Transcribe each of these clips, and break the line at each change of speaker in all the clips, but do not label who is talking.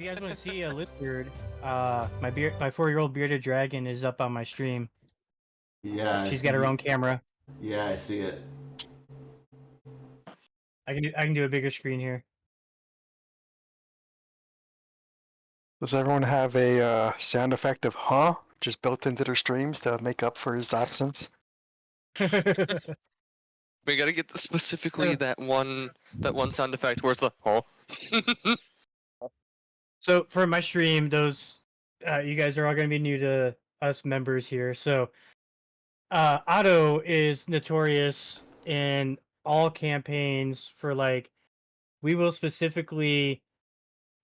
you guys want to see a lizard, my 4-year-old bearded dragon is up on my stream.
Yeah,
She's got her own camera.
Yeah, I see it.
I can do a bigger screen here.
Does everyone have a sound effect of "huh" just built into their streams to make up for his absence?
We gotta get specifically that one sound effect where it's like, oh.
So for my stream, those you guys are all going to be new to us members here. So Otto is notorious in all campaigns for like we will specifically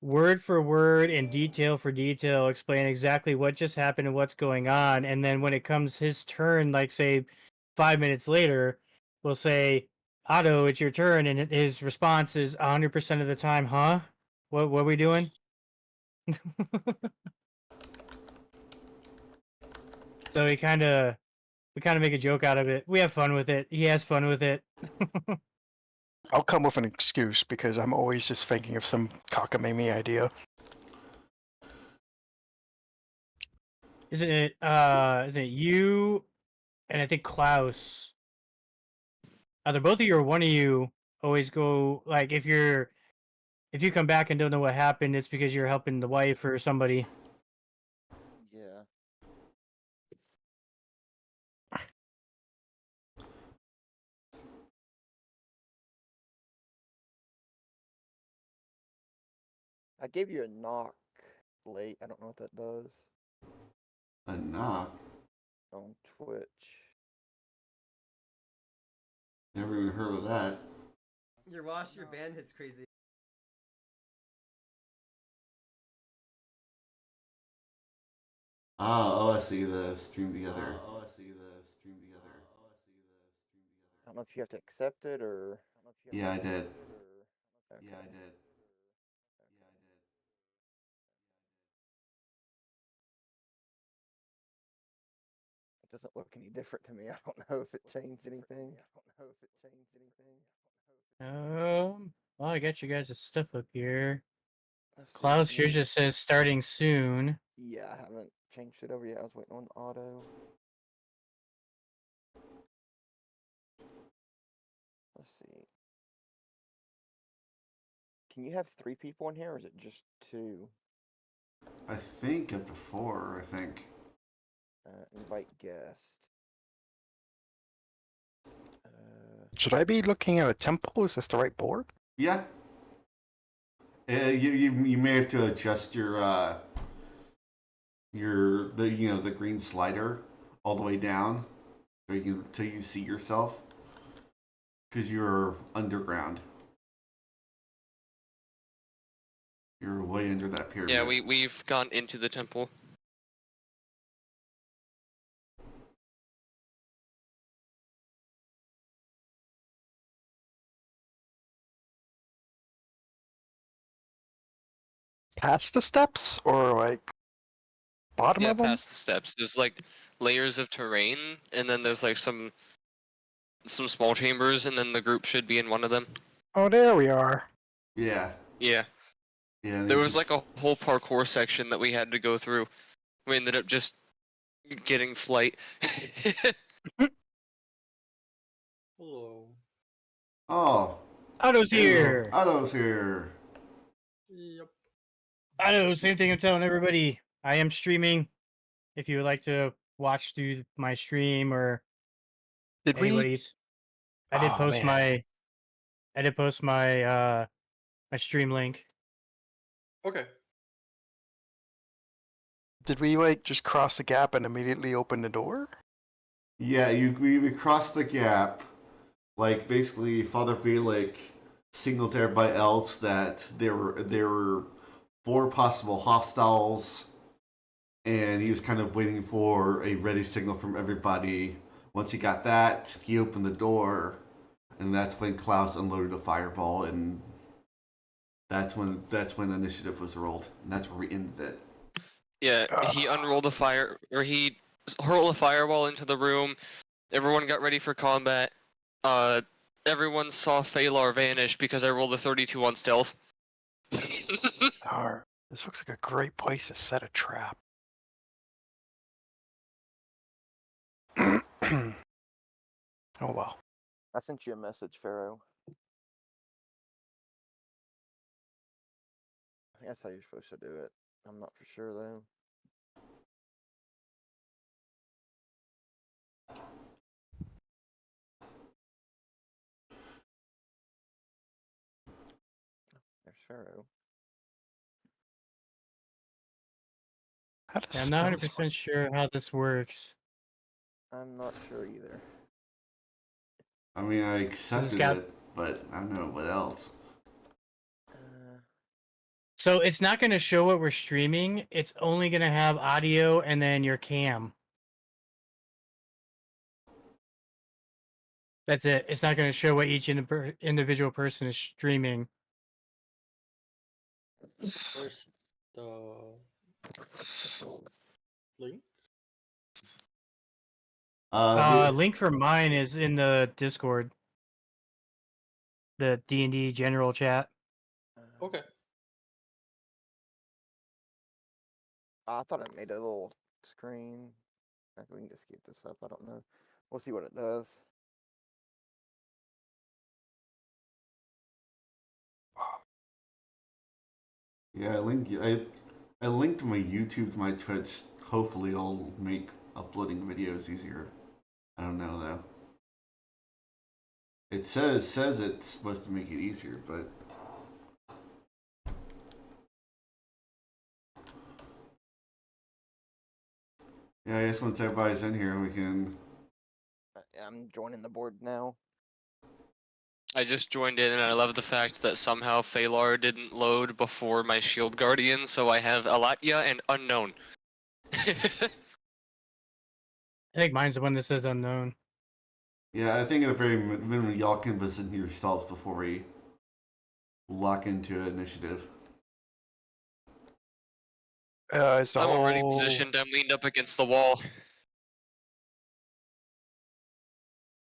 word for word and detail for detail explain exactly what just happened and what's going on, and then when it comes his turn, like say 5 minutes later, we'll say, Otto, it's your turn, and his response is 100% of the time, huh? What are we doing? So we kind of make a joke out of it. We have fun with it. He has fun with it.
I'll come with an excuse because I'm always just thinking of some cockamamie idea.
Isn't it you and I think Klaus? Either both of you or one of you always go like if you come back and don't know what happened, it's because you're helping the wife or somebody.
Yeah. I gave you a knock late. I don't know what that does.
A knock?
On Twitch.
Never even heard of that.
Your wash your bandit's crazy.
Oh, I see the stream together.
I don't know if you have to accept it or.
Yeah, I did.
Okay.
Yeah, I did.
It doesn't look any different to me. I don't know if it changed anything.
Well, I got you guys' stuff up here.
Let's see.
Klaus, yours just says starting soon.
Yeah, I haven't changed it over yet. I was waiting on auto. Let's see. Can you have 3 people in here, or is it just 2?
I think up to 4, I think.
Invite guest.
Should I be looking at a temple? Is this the right board?
Yeah. You may have to adjust the green slider all the way down till you see yourself, because you're underground. You're way under that pyramid.
Yeah, we've gone into the temple.
Past the steps or like bottom
Yeah,
of them?
past the steps. There's like layers of terrain, and then there's like some small chambers, and then the group should be in one of them.
Oh, there we are.
Yeah.
Yeah.
Yeah.
There was like a whole parkour section that we had to go through. We ended up just getting flight.
Hello.
Oh.
Otto's here.
Otto's here.
Yep.
Otto, same thing I'm telling everybody. I am streaming. If you would like to watch through my stream or
Did
anybody's, I did
Oh,
post
man.
my my stream link.
Okay.
Did we like just cross the gap and immediately open the door?
Yeah, we crossed the gap. Like basically, Father Bielik signaled to everybody else that there were 4 possible hostiles, and he was kind of waiting for a ready signal from everybody. Once he got that, he opened the door, and that's when Klaus unloaded a fireball, and that's when initiative was rolled, and that's where we ended it.
Yeah, he unrolled a fire, or he hurled a fireball into the room. Everyone got ready for combat. Everyone saw Phalar vanish because I rolled a 32 on stealth.
This looks like a great place to set a trap. Oh well.
I sent you a message, Pharaoh. I think that's how you're supposed to do it. I'm not for sure though. There's Pharaoh.
How does
Yeah, I'm not
spells
100% sure how this works.
I'm not sure either.
I mean, I
This
accepted
got
it, but I don't know what else.
so it's not going to show what we're streaming. It's only going to have audio and then your cam. That's it. It's not going to show what each individual person is streaming.
Where's the link?
Link for mine is in the Discord, the DnD general chat.
Okay.
I thought it made a little screen. We can just keep this up. I don't know. We'll see what it does.
Yeah, I linked my YouTube to my Twitch. Hopefully, it'll make uploading videos easier. I don't know though. It says it's supposed to make it easier, but yeah, I guess once everybody's in here, we can.
I'm joining the board now.
I just joined in, and I love the fact that somehow Phalar didn't load before my Shield Guardian, so I have Alatya and Unknown.
I think mine's the one that says unknown.
Yeah, I think at the very minimum, y'all can visit yourselves before we lock into initiative.
is the
I'm already
whole...
positioned. I'm leaned up against the wall.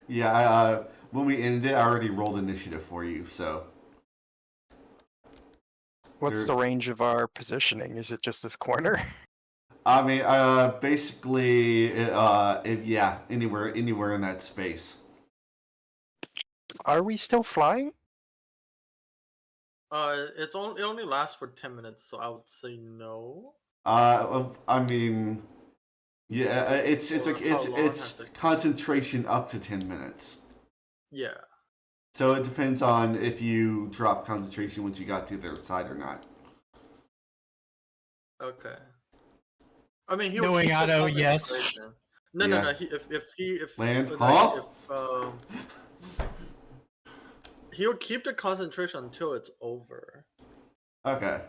Yeah, when we ended it, I already rolled initiative for you, so.
What's the range of our positioning? Is it just this corner?
I mean, basically, yeah, anywhere in that space.
Are we still flying?
It only lasts for 10 minutes, so I would say no.
I mean, yeah, it's
Or how long
it's
has it-
concentration up to 10 minutes.
Yeah.
So it depends on if you drop concentration once you got to the other side or not.
Okay. I mean, he
Knowing
keep the
Otto, yes.
concentration. No,
Yeah.
no, no. If
Land,
like,
huh?
he would keep the concentration until it's over.
Okay.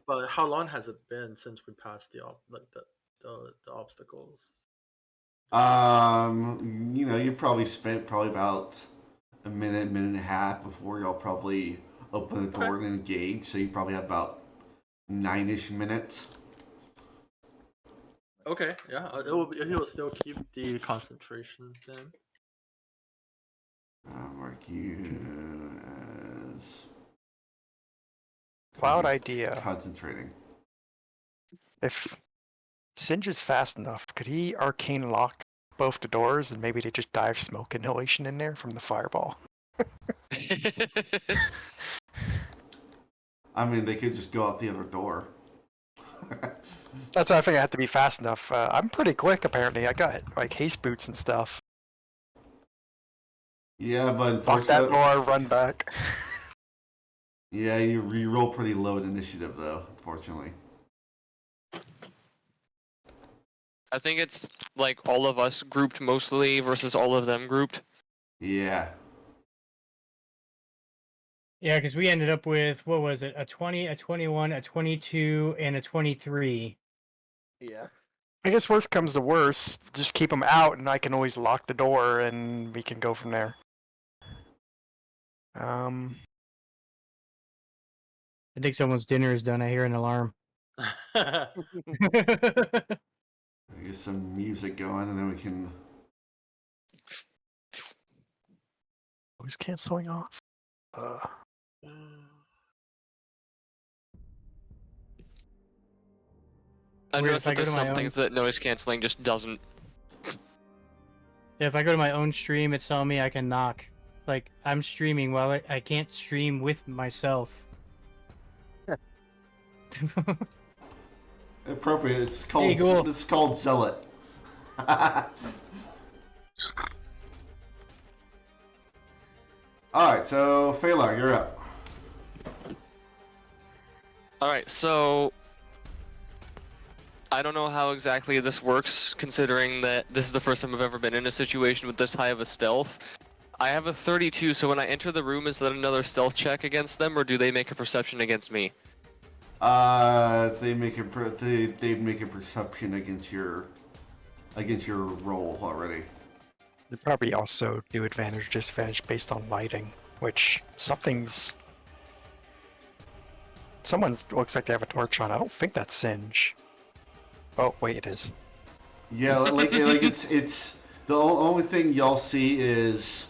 But how long has it been since we passed the obstacles?
You know, you probably spent probably about a minute and a half before y'all probably open the door and engage. So you probably have about 9-ish minutes.
Okay, yeah, he will still keep the concentration then.
I'll mark you as
Cloud idea.
concentrating.
If Singe is fast enough, could he arcane lock both the doors and maybe they just dive smoke inhalation in there from the fireball?
I mean, they could just go out the other door.
That's why I think I have to be fast enough. I'm pretty quick, apparently. I got like haste boots and stuff.
Yeah, but
Lock that
unfortunately,
door, run back.
yeah, you roll pretty low in initiative though. Unfortunately.
I think it's like all of us grouped mostly versus all of them grouped.
Yeah.
Yeah, because we ended up with, what was it, a 20, a 21, a 22, and a 23.
Yeah.
I guess worst comes to worst, just keep them out and I can always lock the door and we can go from there.
I think someone's dinner is done. I hear an alarm.
Get some music going and then we can.
Who's canceling off?
I
Weird,
noticed
if I
that
go
there's
to my
some
own-
things that noise canceling just doesn't.
If I go to my own stream, it's telling me I can knock. Like, I'm streaming while I can't stream with myself.
Appropriate. It's
Hey,
called
Ghoul.
this is called Zealot. All right, so Phalar, you're up.
Alright, so I don't know how exactly this works, considering that this is the first time I've ever been in a situation with this high of a stealth. I have a 32, so when I enter the room, is that another stealth check against them, or do they make a perception against me?
They make a perception against your roll already.
They probably also do advantage disadvantage based on lighting, which someone looks like they have a torch on. I don't think that's Singe. Oh wait, it is.
Yeah, like it's the only thing y'all see is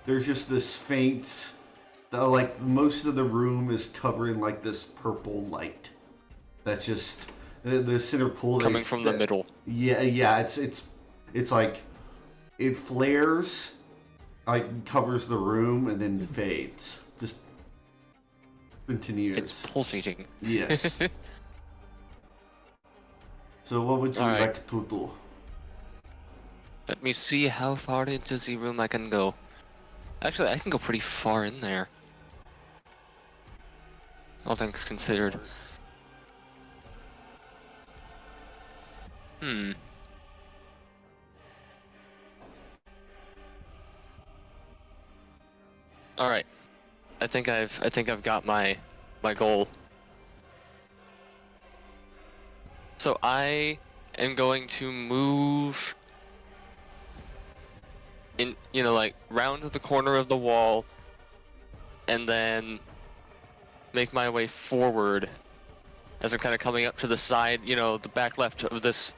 there's just this faint, like most of the room is covered in like this purple light. That's just the center pool
Coming from the middle.
Yeah, it's like it flares, like covers the room and then fades. Just continues.
It's pulsating.
Yes. So what would you
Alright.
like to do?
Let me see how far into the room I can go. Actually, I can go pretty far in there. All things considered. Alright. I think I've got my goal. So I am going to move in, like round the corner of the wall and then make my way forward as I'm kind of coming up to the side, the back left of this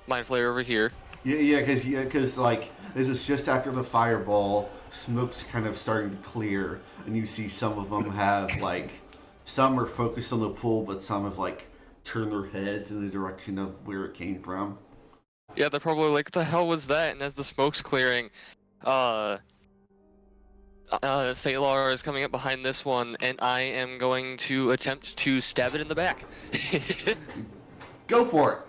mind flayer over here.
Because like this is just after the fireball, smoke's kind of starting to clear, and you see some of them have like some are focused on the pool, but some have like turned their heads in the direction of where it came from.
Yeah, they're probably like, what the hell was that? And as the smoke's clearing, Phalar is coming up behind this one, and I am going to attempt to stab it in the back.
Go for it.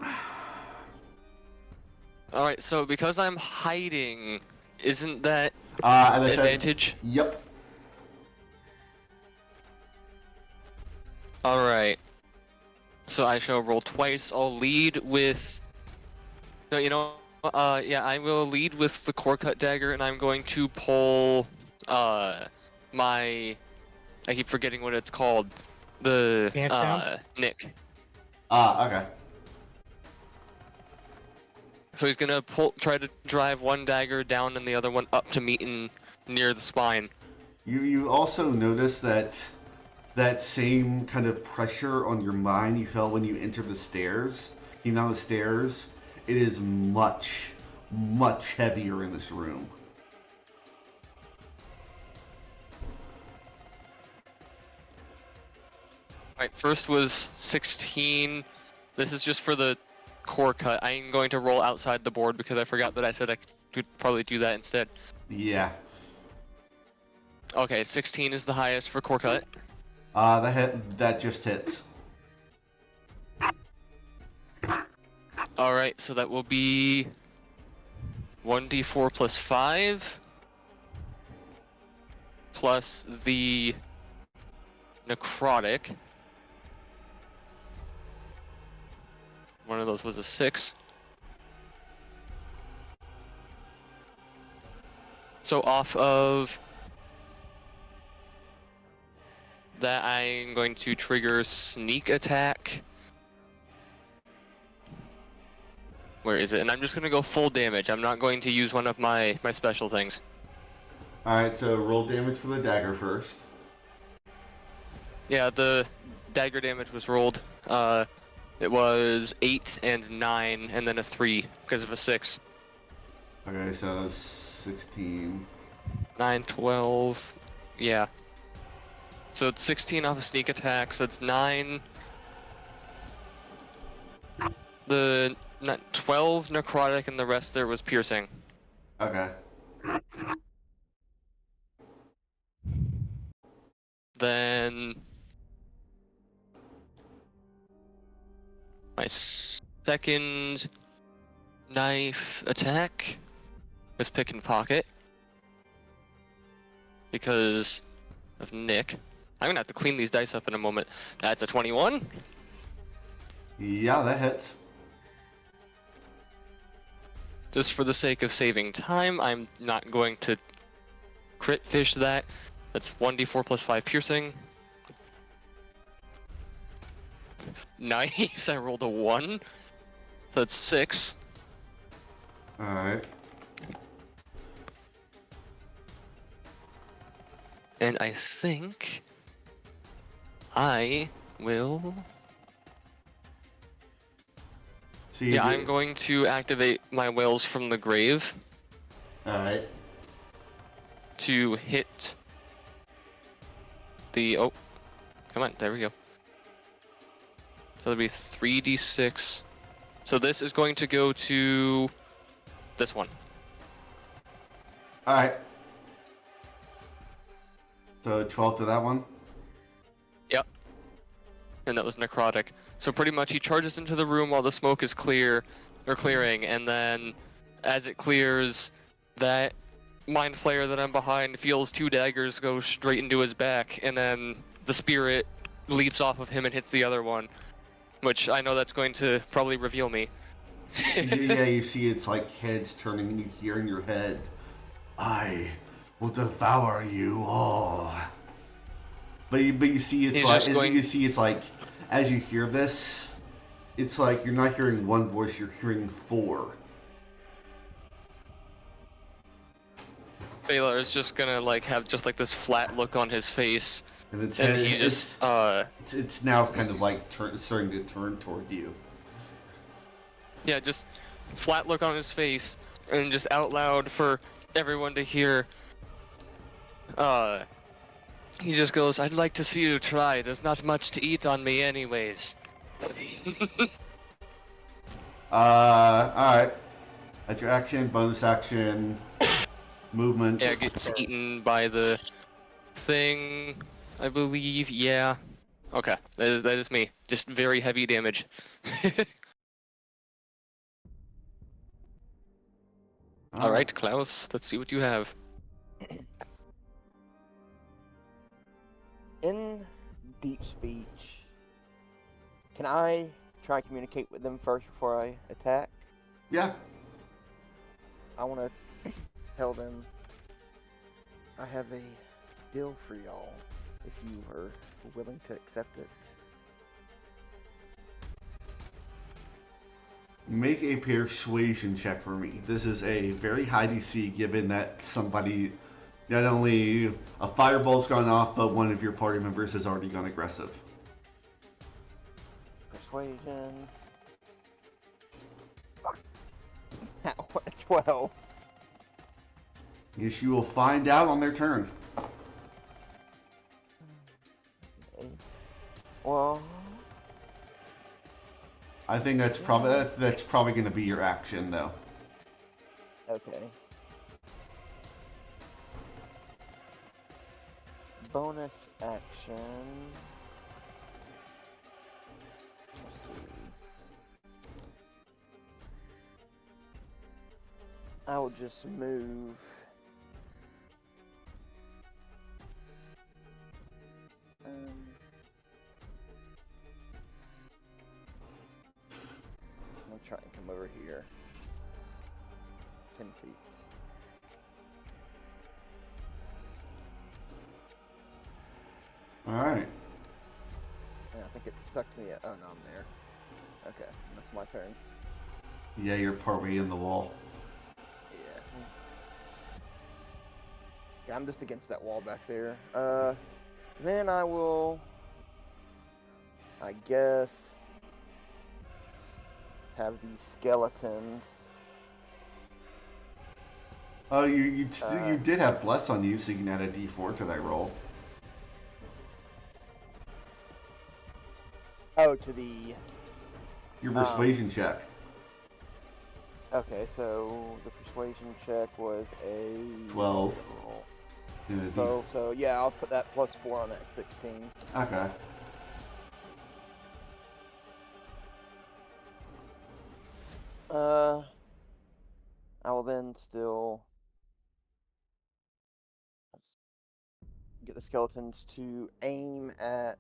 Alright, so because I'm hiding, isn't that
And I
advantage?
said, yep.
Alright. So I shall roll twice. I'll lead with... No, yeah, I will lead with the core cut dagger, and I'm going to pull, my... I keep forgetting what it's called. The,
Pants down?
Nick.
Okay.
So he's gonna try to drive one dagger down and the other one up to meet near the spine.
You also notice that same kind of pressure on your mind you felt when you entered the stairs. Came down the stairs. It is much, much heavier in this room.
Alright, first was 16. This is just for the core cut. I'm going to roll outside the board because I forgot that I said I could probably do that instead.
Yeah.
Okay, 16 is the highest for core cut.
That just hits.
Alright, so that will be 1d4 plus 5 plus the necrotic. One of those was a 6. So off of that, I'm going to trigger sneak attack. Where is it? And I'm just going to go full damage. I'm not going to use one of my special things.
Alright, so roll damage for the dagger first.
Yeah, the dagger damage was rolled. It was 8 and 9, and then a 3 because of a 6.
Okay, so that's 16.
9, 12, yeah. So it's 16 off a sneak attack, so it's 9. The 12 necrotic and the rest there was piercing.
Okay.
Then my second knife attack was pick and pocket because of Nick. I'm gonna have to clean these dice up in a moment. That's a 21.
Yeah, that hits.
Just for the sake of saving time, I'm not going to crit fish that. That's 1d4 plus 5 piercing. Nice, I rolled a 1. So that's 6.
Alright.
And I think I will...
So
Yeah, I'm going to activate my Whales from the Grave
Alright.
to hit the... Oh, come on, there we go. So it'll be 3d6. So this is going to go to this one.
Alright. So 12 to that one?
Yep. And that was necrotic. So pretty much he charges into the room while the smoke is clearing, and then as it clears, that mind flayer that I'm behind feels 2 daggers go straight into his back, and then the spirit leaps off of him and hits the other one, which I know that's going to probably reveal me.
Yeah, you see it's like heads turning and you hear in your head, I will devour you all. But you see it's
He's
like,
just going-
you see it's like, as you hear this, it's like you're not hearing one voice, you're hearing 4.
Baylor is just gonna like have just like this flat look on his face,
And it's
and he just
it's now kind of like starting to turn toward you.
yeah, just flat look on his face, and just out loud for everyone to hear. He just goes, "I'd like to see you try. There's not much to eat on me, anyways."
Alright. That's your action, bonus action, movement.
Yeah, gets eaten by the thing, I believe. Yeah. Okay, that is me. Just very heavy damage. All right, Klaus. Let's see what you have.
In deep speech, can I try and communicate with them first before I attack?
Yeah.
I want to tell them I have a deal for y'all if you are willing to accept it.
Make a persuasion check for me. This is a very high DC given that somebody, not only a fireball's gone off, but one of your party members has already gone aggressive.
Persuasion. Fuck. 12.
Yes, you will find out on their turn.
Okay. Well,
I think that's probably going to be your action, though.
okay. Bonus action. Let's see. I will just move. I'll try and come over here. 10 feet.
All right.
And I think it sucked me at. Oh no, I'm there. Okay, that's my turn.
Yeah, you're partway in the wall.
Yeah. Yeah, I'm just against that wall back there. Then I will, I guess, have these skeletons.
Oh, you did have bless on you, so you can add a D4 to that roll.
Oh, to the
Your persuasion check.
Okay, so the persuasion check was a
12. Yeah,
So yeah, I'll put that +4 on that 16.
Okay.
I will then still get the skeletons to aim at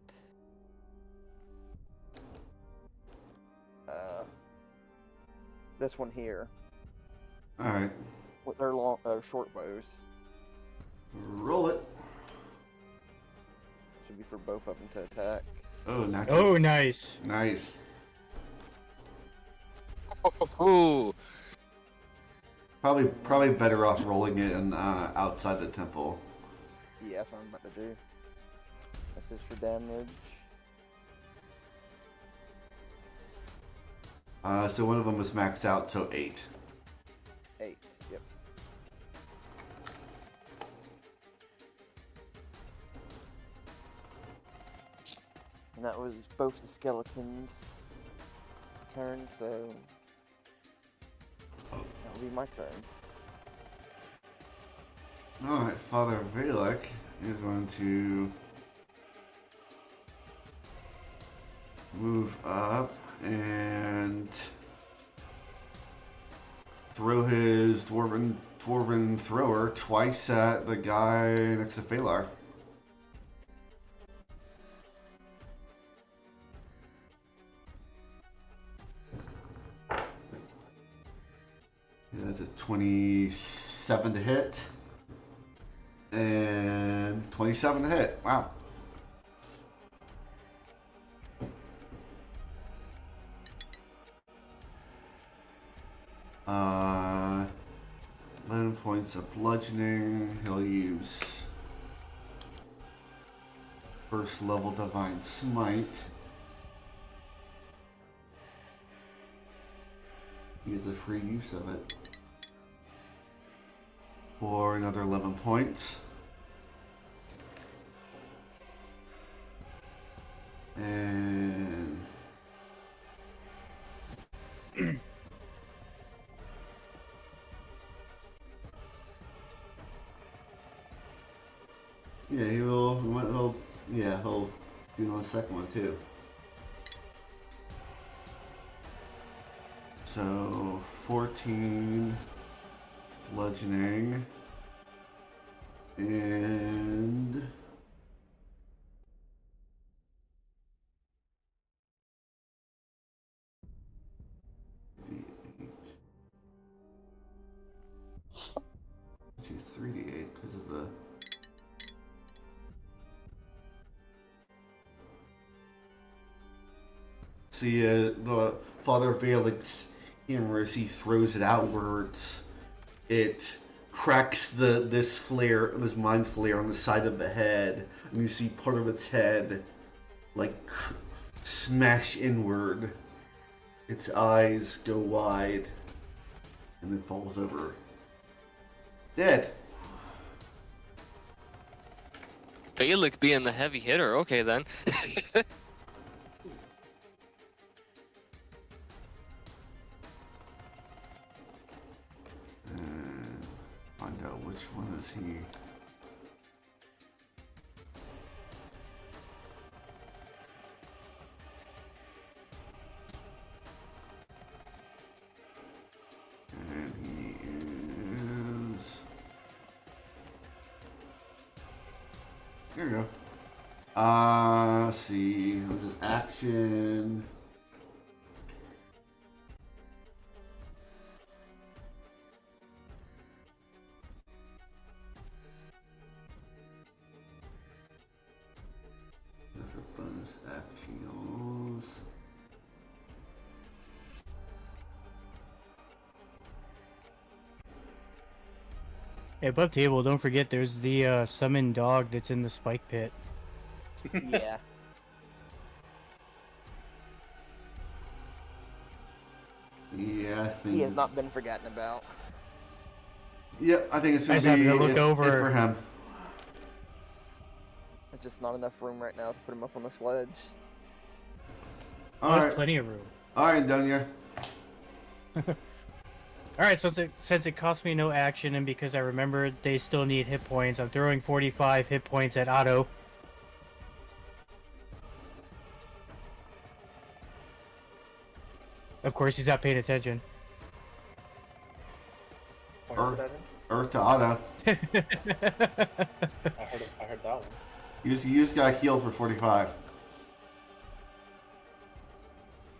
this one here
Alright.
with their short bows.
Roll it.
Should be for both of them to attack.
Oh, nice.
Oh, nice.
Nice.
Ooh.
Probably better off rolling it in, outside the temple.
Yeah, that's what I'm about to do. This is for damage.
So one of them is maxed out, so 8.
8. Yep. And that was both the skeletons' turn, so that will be my turn.
Alright, Father Valek is going to move up and throw his dwarven thrower twice at the guy next to Phalar. Yeah, that's a 27 to hit. And 27 to hit. Wow. Uh, 11 points of bludgeoning. He'll use first level divine smite. He gets a free use of it. For another 11 points. And yeah, he'll do it on the second one too. So 14 bludgeoning and do 3d8 because of the see the Father Valek's hammer as he throws it outwards. It cracks this mind flare on the side of the head, and you see part of its head like smash inward. Its eyes go wide, and it falls over. Dead.
Balak being the heavy hitter. Okay then.
And find out which one is he. And he is. Here we go. Let's see. What is his action? For bonus actions.
Hey, above table, don't forget there's the summoned dog that's in the spike pit.
Yeah.
Yeah, I think.
He has not been forgotten about.
Yep, I think it's
I
gonna
just happened
be
to look
it
over.
for him.
There's just not enough room right now to put him up on the sledge.
Oh,
All
there's
right.
plenty of room.
Alright, Dunya.
Alright, so since it cost me no action and because I remembered they still need hit points, I'm throwing 45 hit points at Otto. Of course, he's not paying attention.
Earth to Otto.
I heard that one.
You just got healed for 45.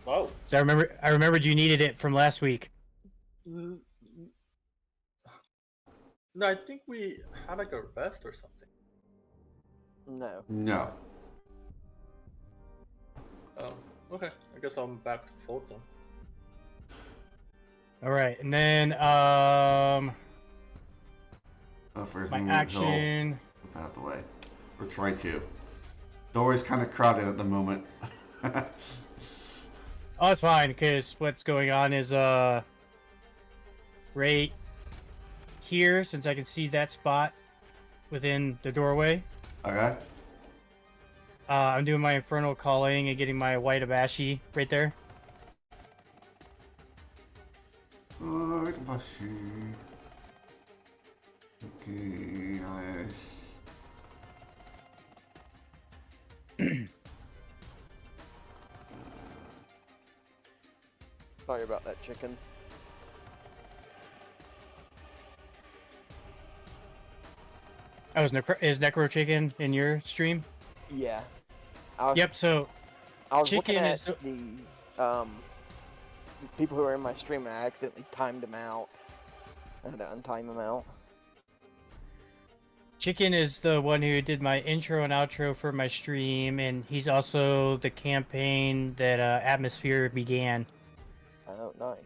Oh.
So I remembered you needed it from last week.
No, I think we had like a rest or something.
No.
No.
Okay. I guess I'm back to full then.
All right, and then
First
my
movement,
action.
he'll out the way. Or try to. Door is kind of crowded at the moment.
Oh, it's fine because what's going on is right here, since I can see that spot within the doorway.
Okay.
I'm doing my infernal calling and getting my white abashi right there.
Alright, Bashi. Okay, nice.
Sorry about that, chicken.
Oh, is Necro Chicken in your stream?
Yeah. I was,
Yep. So
I was looking
chicken
at
is
the people who are in my stream, and I accidentally timed them out. I had to untime them out.
Chicken is the one who did my intro and outro for my stream, and he's also the campaign that Atmosphere began.
Oh, nice.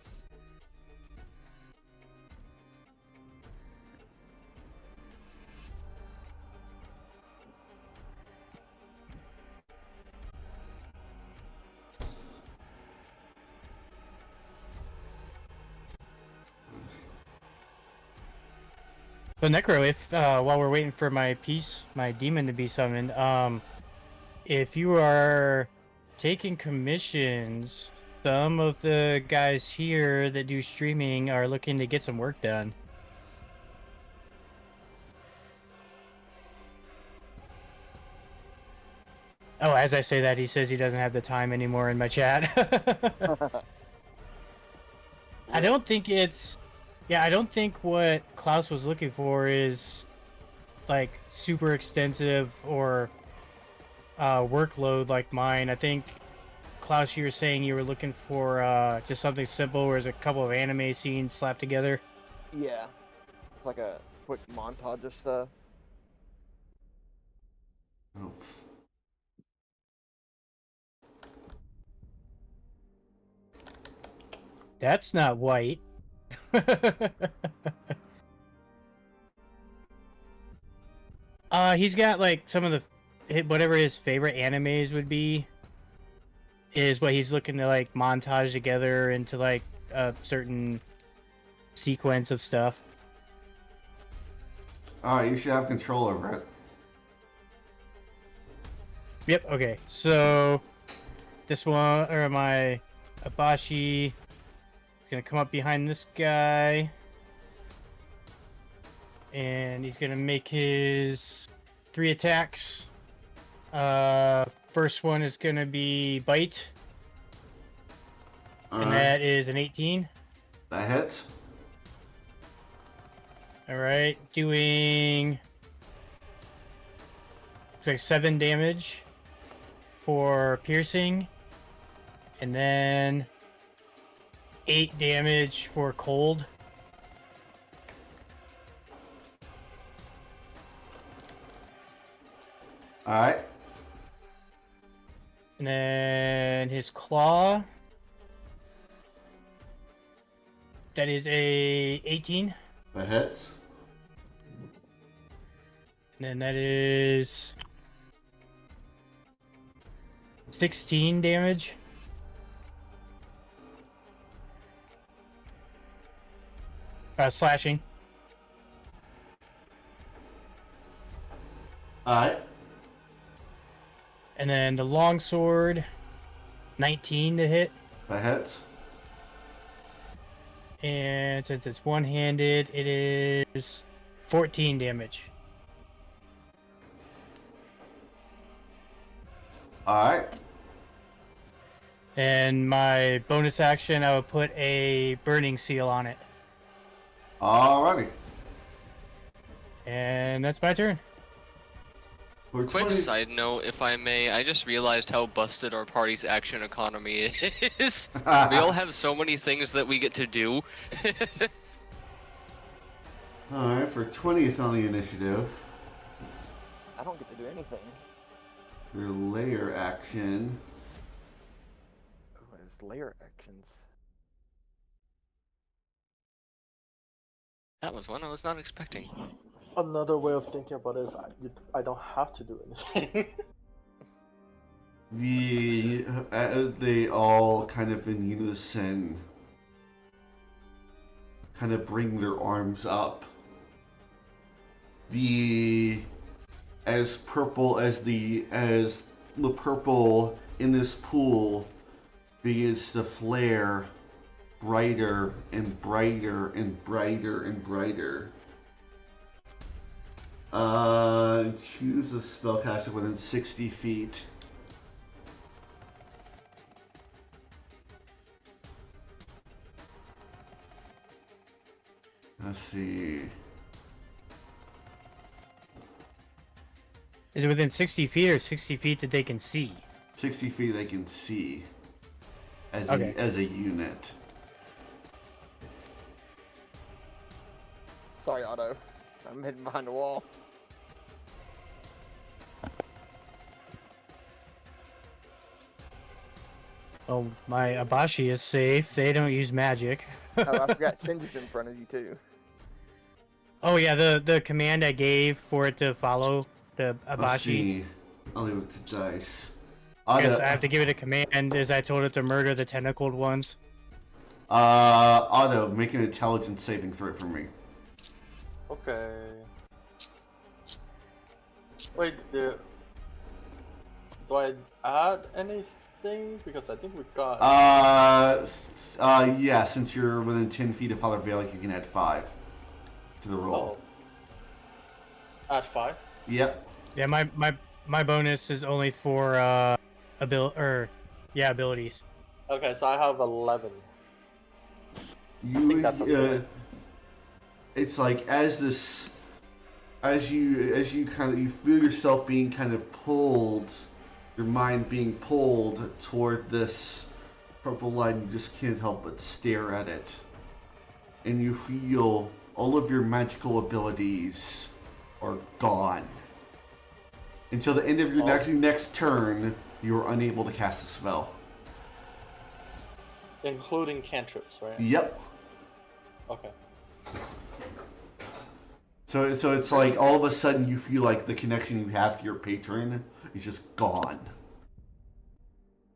So Necro, if while we're waiting for my demon to be summoned, if you are taking commissions, some of the guys here that do streaming are looking to get some work done. Oh, as I say that, he says he doesn't have the time anymore in my chat. I don't think it's... Yeah, I don't think what Klaus was looking for is, like, super extensive or workload like mine. I think, Klaus, you were saying you were looking for just something simple where there's a couple of anime scenes slapped together.
Yeah. It's like a quick montage of stuff.
Oh.
That's not white. He's got like some of the whatever his favorite animes would be is what he's looking to like montage together into like a certain sequence of stuff.
Alright, you should have control over it.
Yep, okay. So this one, or my Abashi is gonna come up behind this guy. And he's gonna make his 3 attacks. First one is gonna be bite. And that is an 18.
That hits.
Alright, doing looks like 7 damage for piercing. And then 8 damage for cold.
Alright.
And then his claw. That is a 18.
That hits.
And then that is 16 damage. Slashing.
Alright.
And then the longsword, 19 to hit.
That hits.
And since it's one-handed, it is 14 damage.
Alright.
And my bonus action, I would put a burning seal on it.
Alrighty.
And that's my turn.
For
Quick
20
side note, if I may, I just realized how busted our party's action economy is. We all have so many things that we get to do.
Alright, for 20th on the initiative,
I don't get to do anything.
your layer action.
Oh, there's layer actions.
That was one I was not expecting.
Another way of thinking about it is I don't have to do anything.
They all kind of in unison kind of bring their arms up. As purple as the purple in this pool begins to flare brighter and brighter and brighter and brighter. Choose a spellcaster within 60 feet. Let's see.
Is it within 60 feet or 60 feet that they can see?
60 feet they can see as
Okay.
as a unit.
Sorry, Otto. I'm hidden behind the wall.
Oh, my Abashi is safe. They don't use magic.
Oh, I forgot Sinja's in front of you too.
Oh yeah, the command I gave for it to follow the
Let's
Abashi.
see. I'll leave it to dice.
Yes, I have to give it a command as I told it to murder the tentacled ones.
Otto, make an intelligence saving throw for me.
Okay. Wait, do I add anything? Because I think we got.
Yeah, since you're within 10 feet of Father Valak, you can add 5 to the roll.
Oh. Add 5?
Yep.
Yeah, my bonus is only for abilities.
Okay, so I have 11.
You,
think that's okay.
It's like as you feel yourself being kind of pulled, your mind being pulled toward this purple light, you just can't help but stare at it. And you feel all of your magical abilities are gone. Until the end of your next turn, you are unable to cast a spell.
Including cantrips, right?
Yep.
Okay.
So it's like all of a sudden you feel like the connection you have to your patron is just gone.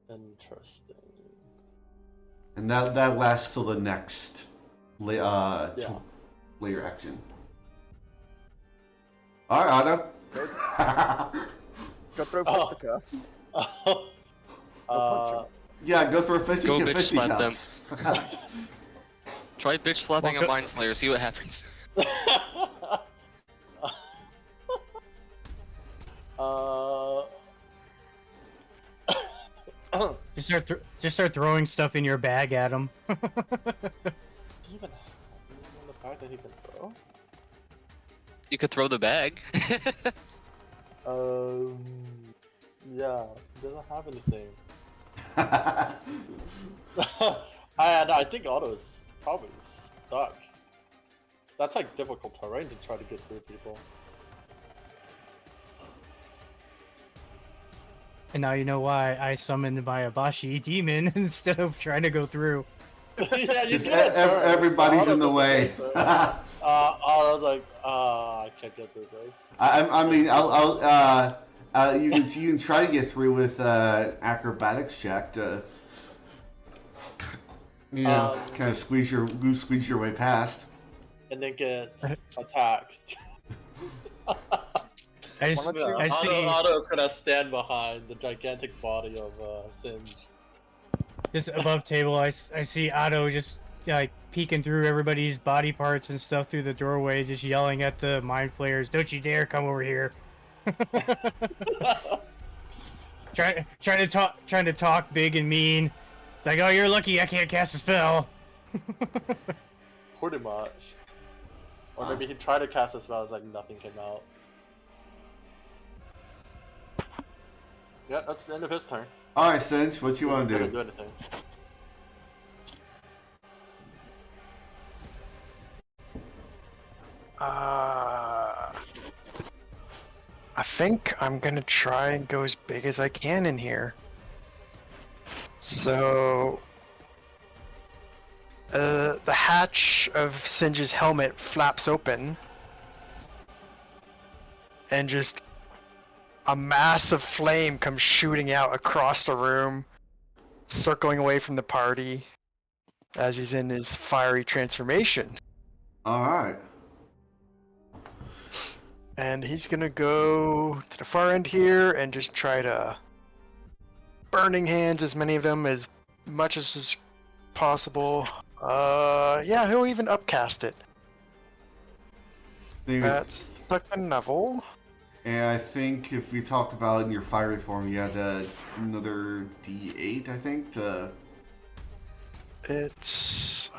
Interesting.
And that lasts till the next layer action. Alright, Otto.
Go throw
Oh.
fisticuffs.
uh,
Yeah, go through a fisty
Go bitch slap them.
cuffs.
Try bitch slapping
Well,
a Mind Slayer, see what happens.
Just start throwing stuff in your bag at them.
Do you even have the fact that he can throw?
You could throw the bag.
Yeah, he doesn't have anything. I think Otto's probably stuck. That's like difficult terrain to try to get through people.
And now you know why I summoned my Abashi demon instead of trying to go through.
Yeah, you
Just
get it.
everybody's in the way.
I was like, I can't get through this.
I mean, you can try to get through with acrobatics check to, kind of squeeze your way past.
And then get attacked.
I see.
Otto's gonna stand behind the gigantic body of Singe.
just above table, I see Otto just like peeking through everybody's body parts and stuff through the doorway, just yelling at the mind flayers, "Don't you dare come over here!" trying to talk big and mean. It's like, "Oh, you're lucky I can't cast a spell."
Pretty much. Or maybe he tried to cast a spell, it's like nothing came out. Yeah, that's the end of his turn.
All right, Cinch, what you want
He
to
didn't
do?
do anything.
I think I'm gonna try and go as big as I can in here. So, the hatch of Singe's helmet flaps open, and just a mass of flame comes shooting out across the room, circling away from the party as he's in his fiery transformation.
All right.
And he's gonna go to the far end here and just try to burning hands as many of them as much as is possible. Yeah, he'll even upcast it.
Think it's-
That's second level.
And I think if we talked about in your fiery form, you had another D8, I think.
It's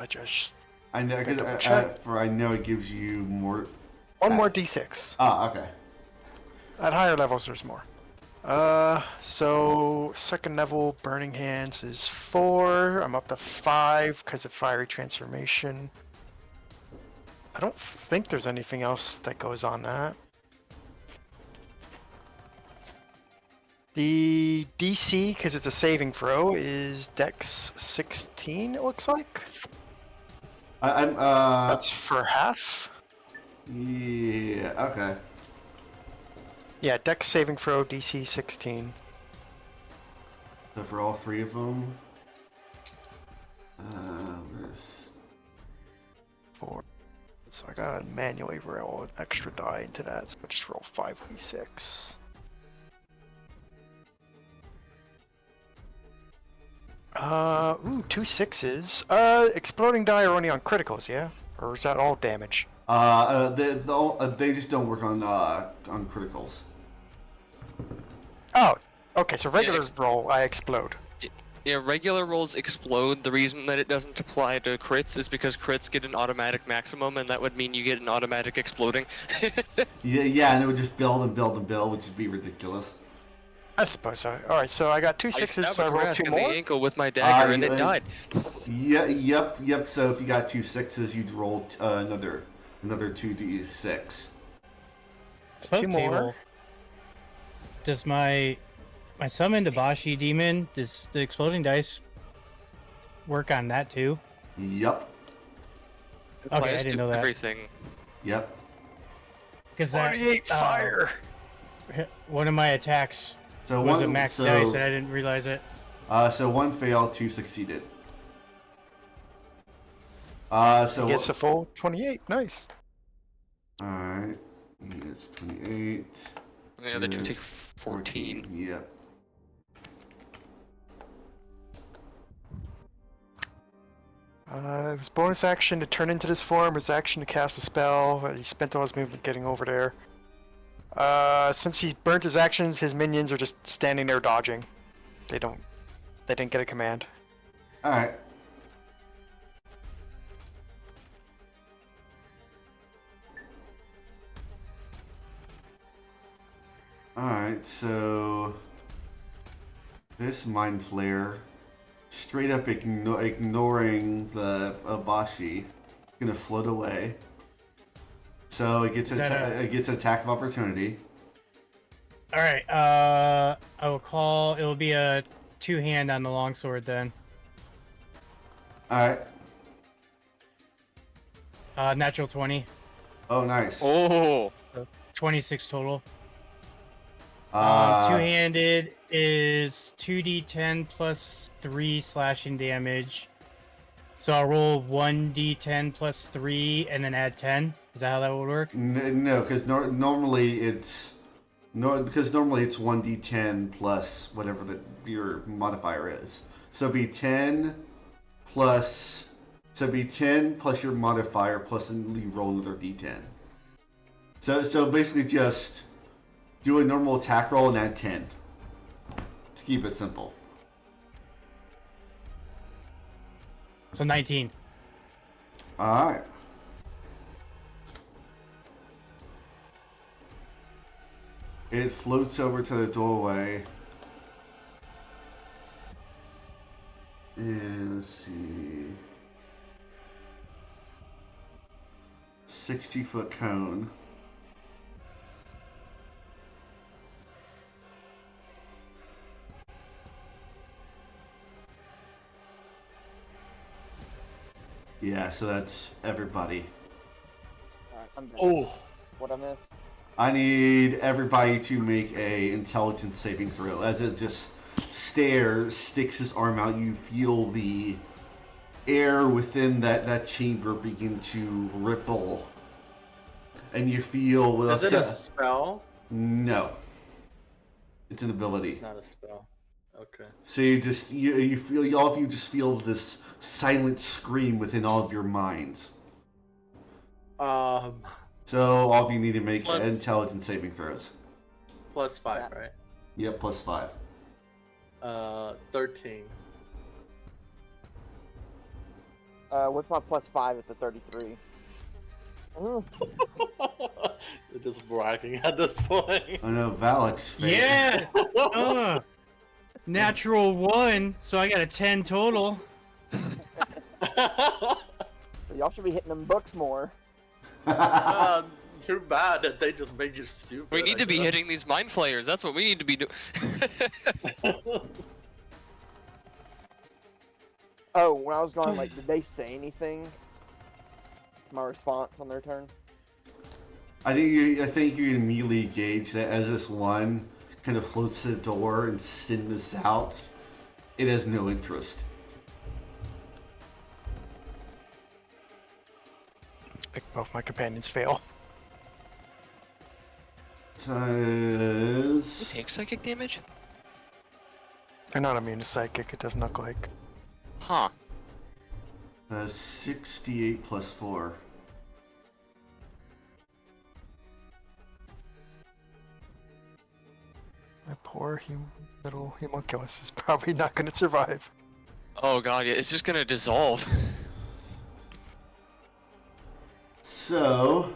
I know,
Double
because
check.
I know it gives you more.
one more d6.
Ah, okay.
At higher levels, there's more. So second level burning hands is 4. I'm up to 5 because of fiery transformation. I don't think there's anything else that goes on that. The DC, because it's a saving throw, is Dex 16. It looks like
I'm
that's for half.
Yeah. Okay.
Yeah, Dex saving throw, DC 16.
So for all three of them. Where's...
4. So I gotta manually roll an extra die into that. So I just roll 5d6. Ooh, 2 6s. Exploding die are only on criticals, yeah? Or is that all damage?
They just don't work on criticals.
Oh, okay, so regular
ex-
roll, I explode.
Yeah, regular rolls explode. The reason that it doesn't apply to crits is because crits get an automatic maximum, and that would mean you get an automatic exploding.
Yeah, and it would just build and build and build, which would be ridiculous.
I suppose so. Alright, so I got 2
I
6s,
stabbed
so I
a
roll
rat
2
in
more.
the ankle with my dagger, and it
yeah,
died.
Yeah, yep. So if you got 2 6s, you'd roll another 2d6.
There's
Above
2 more.
table, does my summon Dabashi demon, does the exploding dice work on that too?
Yep.
Okay, I
Applies
didn't
to
know that.
everything.
Yep.
Because that
48 fire!
one of my attacks
So
was
one
a max
so,
dice, and I didn't realize it.
So 1 failed, 2 succeeded. So
He gets a full 28. Nice.
Alright. It's 28.
The other two
Good.
take 14.
Yep.
His bonus action to turn into this form, his action to cast a spell. He spent all his movement getting over there. Since he's burnt his actions, his minions are just standing there dodging. They didn't get a command.
Alright. Alright, so this Mind Flayer, straight up ignoring the Abashi, gonna float away. So it gets
Is that
it gets an attack of opportunity.
All right, I will call. It will be a 2-hand on the longsword then.
Alright.
Natural 20,
Oh, nice.
Oh!
26 total.
Uh,
Two-handed is 2d10 plus 3 slashing damage. So I'll roll 1d10 plus 3 and then add 10. Is that how that would work?
No, because normally it's 1d10 plus whatever your modifier is. So it'd be 10 plus. So it'd be 10 plus your modifier plus you roll another d10. So basically just do a normal attack roll and add 10 to keep it simple.
So 19.
All right. It floats over to the doorway. And let's see. 60-foot cone. Yeah, so that's everybody.
Alright, I'm done.
Oh,
What I miss?
I need everybody to make a intelligence saving throw. As it just stares, sticks his arm out, you feel the air within that chamber begin to ripple. And you feel...
is it a spell?
No. It's an ability.
It's not a spell. Okay.
So you feel, all of you just feel this silent scream within all of your minds. So all of you need to make
Plus-
intelligence saving throws.
Plus 5,
Yeah.
right?
Yep, plus 5.
13.
What's my plus 5? It's a 33.
You're just bragging at this point.
I know, Valak's failed.
Yeah! Natural 1, so I got a 10 total.
Y'all should be hitting them books more.
Too bad that they just made you stupid.
We need to be
I guess.
hitting these mind flayers. That's what we need to be doing.
Oh, when I was going, like, did they say anything? My response on their turn?
I think you can immediately gauge that as this one kind of floats to the door and sends this out, it has no interest.
Both my companions fail.
You
Says
take psychic damage?
They're not immune to psychic, it doesn't look like.
Huh.
68 plus 4.
My poor little homunculus is probably not going to survive.
Oh god, yeah, it's just gonna dissolve.
So,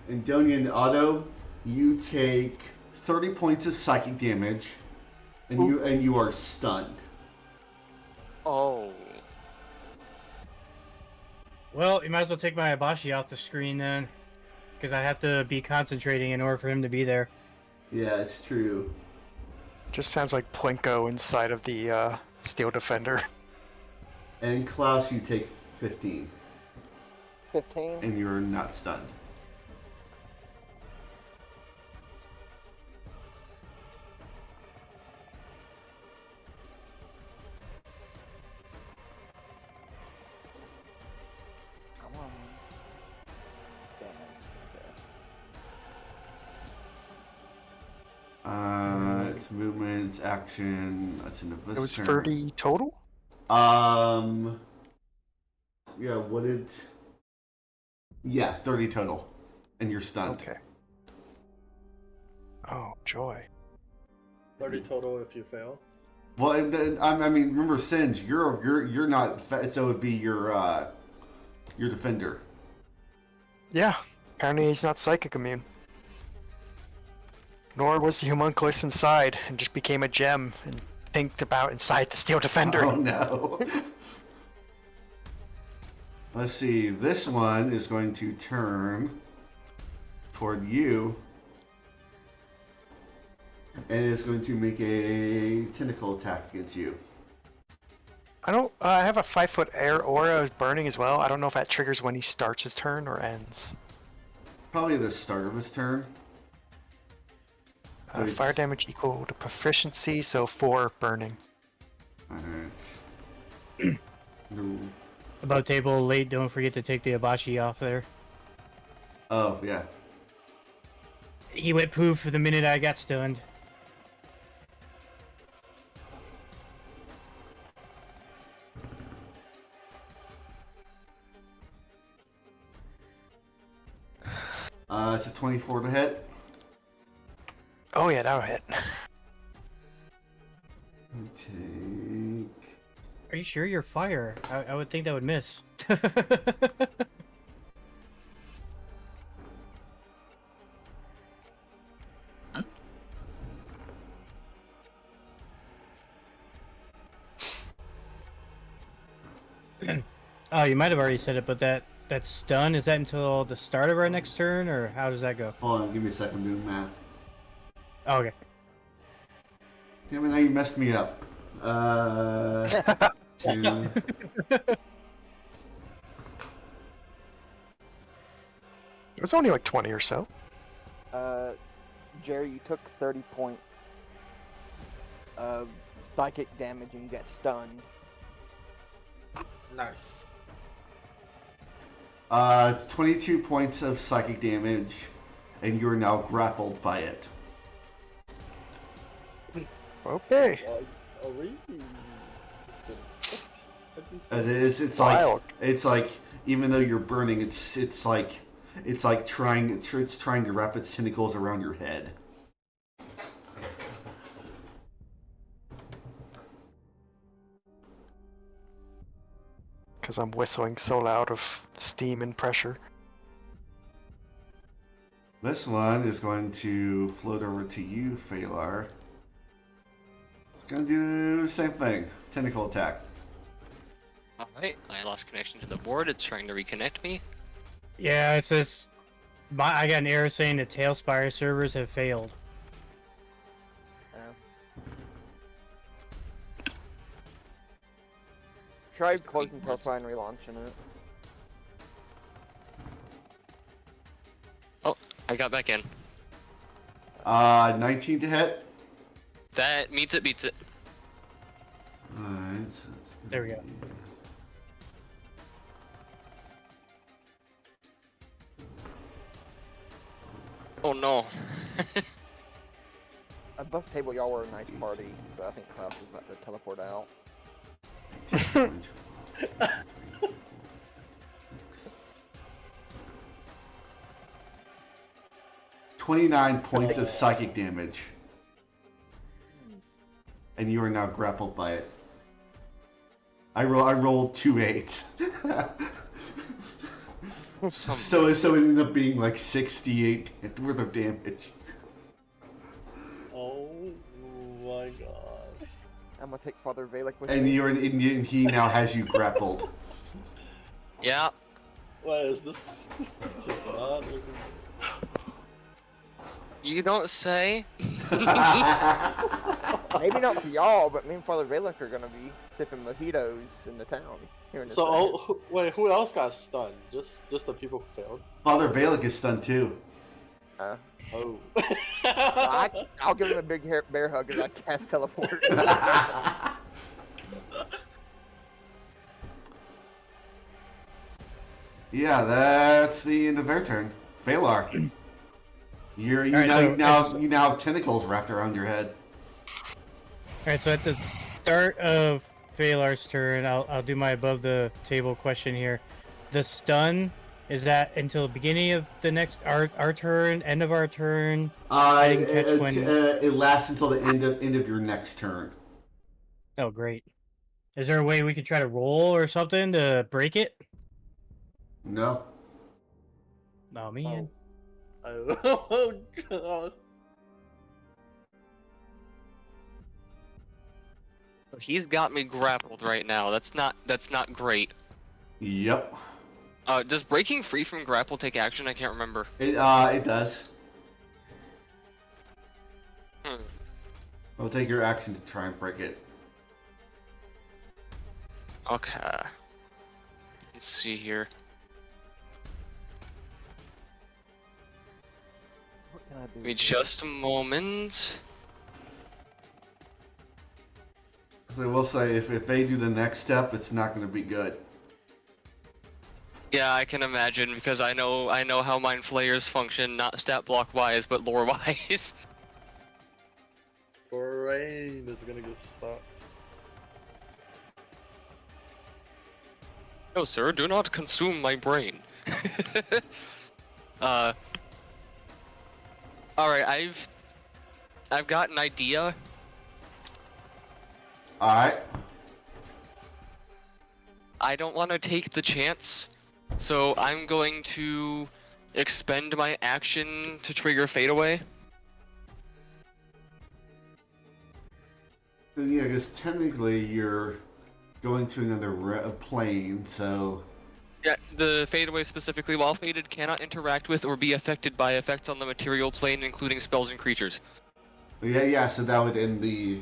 Indonia and Otto, you take 30 points of psychic damage, and you are stunned.
Oh.
Well, you might as well take my Abashi off the screen then. Because I have to be concentrating in order for him to be there.
Yeah, it's true.
Just sounds like Plinko inside of the Steel Defender.
And Klaus, you take 15,
15?
and you're not stunned.
Come on. Damn it. Okay.
It's movement, it's action, that's in the
It was
turn.
30 total?
Yeah, what did... Yeah, 30 total. And you're stunned.
Okay. Oh, joy.
30 total if you fail.
Well, I mean, remember, Singe, you're not... So it would be your defender.
Yeah, apparently he's not psychic immune. Nor was the homunculus inside and just became a gem and thinked about inside the Steel Defender.
Oh, no. Let's see, this one is going to turn toward you. And it's going to make a tentacle attack against you.
I have a 5-foot air aura is burning as well. I don't know if that triggers when he starts his turn or ends.
Probably the start of his turn. So it's-
Fire damage equal to proficiency, so 4 burning.
Alright. No.
Above table, late, don't forget to take the Abashi off there.
Oh, yeah.
He went poof the minute I got stunned.
It's a 24 to hit.
Oh yeah, that'll hit.
Take.
Are you sure you're fire? I would think that would miss. Oh, you might have already said it, but that stun, is that until the start of our next turn, or how does that go?
Hold on, give me a second, doing math.
Oh, okay.
Damn it, now you messed me up. 2.
It was only like 20 or so.
Jerry, you took 30 points of psychic damage and you got stunned.
Nice.
22 points of psychic damage, and you're now grappled by it.
Okay.
Are we?
As it is, it's
Wild.
like even though you're burning, it's like trying to wrap its tentacles around your head.
Because I'm whistling so loud of steam and pressure.
This one is going to float over to you, Phalar. It's gonna do the same thing. Tentacle attack.
Alright, I lost connection to the board. It's trying to reconnect me.
Yeah, it says I got an error saying the Tailspire servers have failed.
Try closing Tailspire and relaunching it.
Oh, I got back in.
19 to hit.
That meets it, beats it.
Alright.
There we go.
Oh no.
Above table, y'all were a nice party, but I think Klaus is about to teleport out.
29 points of psychic damage. And you are now grappled by it. I rolled 2 8s. so it ended up being like 68 worth of damage.
Oh my god.
I'm gonna take Father Valek with
And
me.
and he now has you grappled.
Yeah.
What is this? This is not looking
You don't say.
Maybe not for y'all, but me and Father Valek are gonna be sipping mojitos in the town. Here in
good.
the
So, wait, who else got stunned? Just the people who failed?
Father Valek is stunned too.
Oh.
I'll give him a big bear hug as I cast teleport.
Yeah, that's the end of their turn. Phalar. You
Alright,
now
so
have tentacles wrapped around your head.
Alright, so at the start of Phalar's turn, I'll do my above the table question here. The stun, is that until the beginning of the next our turn, end of our turn? I didn't catch when.
It lasts until the end of your next turn.
Oh, great. Is there a way we could try to roll or something to break it?
No.
Oh man.
Oh god.
He's got me grappled right now. That's not great.
Yep.
Does breaking free from grapple take action? I can't remember.
It does. It'll take your action to try and break it.
Okay. Let's see here.
What can I do?
Give me just a moment.
So I will say, if they do the next step, it's not going to be good.
Yeah, I can imagine because I know how Mind Flayers function, not stat block wise, but lore wise.
Brain is gonna get stuck.
No, sir, do not consume my brain. All right, I've got an idea.
All right.
I don't want to take the chance, so I'm going to expend my action to trigger Fade Away.
Yeah, because technically you're going to another plane, so.
Yeah, the Fade Away specifically, while faded, cannot interact with or be affected by effects on the material plane, including spells and creatures.
Yeah, so that would end the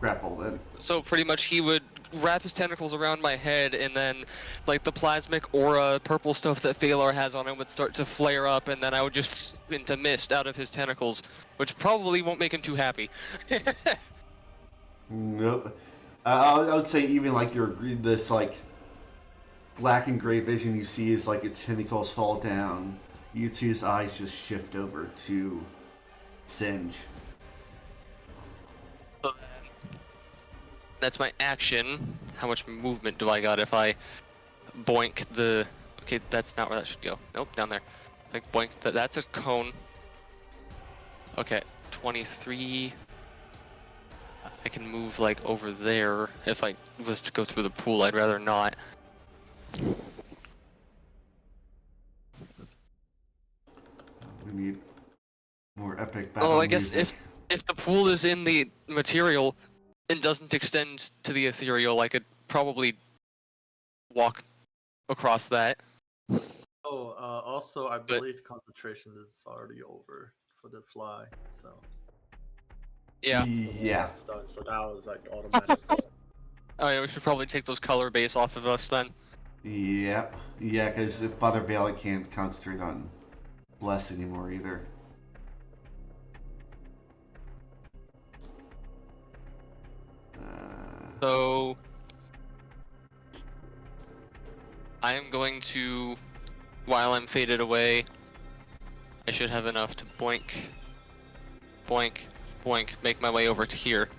grapple then.
So pretty much he would wrap his tentacles around my head, and then like the plasmic aura purple stuff that Phalar has on him would start to flare up, and then I would just into mist out of his tentacles, which probably won't make him too happy.
Nope. I would say even like this like black and gray vision you see is like its tentacles fall down. You'd see his eyes just shift over to Singe.
So then, that's my action. How much movement do I got if I boink the... Okay, that's not where that should go. Nope, down there. Like boink, that's a cone. Okay, 23... I can move like over there. If I was to go through the pool, I'd rather not.
We need more epic battle
Oh, I guess
music.
if the pool is in the material and doesn't extend to the ethereal, I could probably walk across that.
Oh, also, I believe concentration is already over for the fly, so
Yeah.
Yeah.
that's done. So that was like automatic.
Oh yeah, we should probably take those color base off of us then.
Yep. Yeah, because Father Bailey can't concentrate on Bless anymore either.
So I am going to, while I'm faded away, I should have enough to boink, boink, boink, make my way over to here.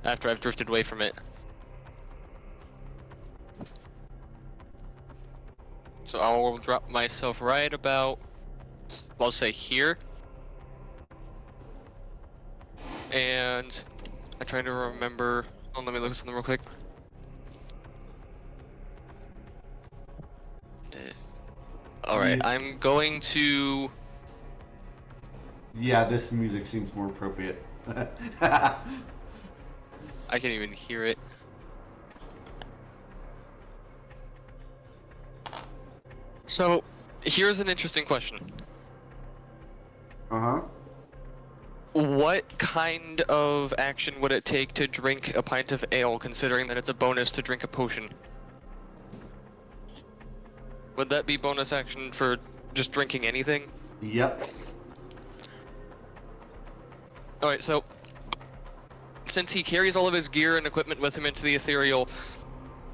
After I've drifted away from it. So I will drop myself right about, I'll say here. And I'm trying to remember, oh, let me look at something real quick. Alright, I'm going to...
Yeah, this music seems more appropriate.
I can't even hear it. So, here's an interesting question.
Uh-huh.
What kind of action would it take to drink a pint of ale, considering that it's a bonus to drink a potion? Would that be bonus action for just drinking anything?
Yep.
Alright, so since he carries all of his gear and equipment with him into the ethereal,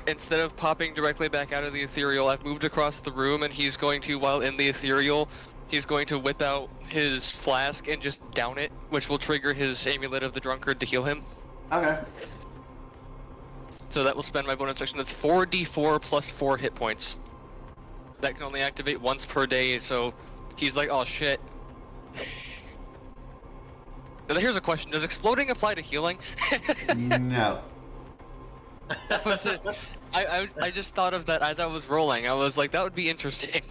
instead of popping directly back out of the ethereal, I've moved across the room, and he's going to, while in the ethereal, he's going to whip out his flask and just down it, which will trigger his amulet of the drunkard to heal him.
Okay.
So that will spend my bonus action. That's 4d4 plus 4 hit points. That can only activate once per day, so he's like, oh shit. Now here's a question, does exploding apply to healing?
No.
That was it. I just thought of that as I was rolling. I was like, that would be interesting.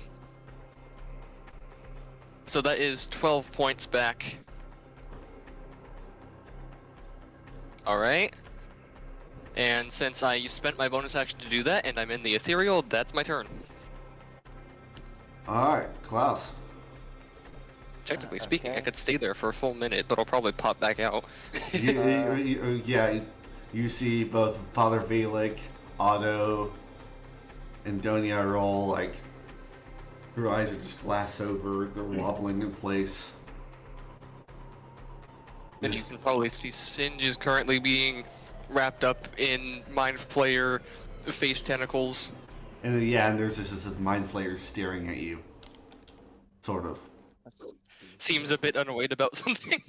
So that is 12 points back. Alright. And since I spent my bonus action to do that, and I'm in the ethereal, that's my turn.
Alright, Klaus.
Technically speaking, I
Okay.
could stay there for a full minute, but I'll probably pop back out.
Yeah, you see both Father Velik, Otto, and Donia are all like, her eyes are just glass over, they're wobbling in place.
And you can probably see Singe is currently being wrapped up in Mind Flayer face tentacles.
And yeah, and there's this mind flayer staring at you. Sort of.
Seems a bit annoyed about something.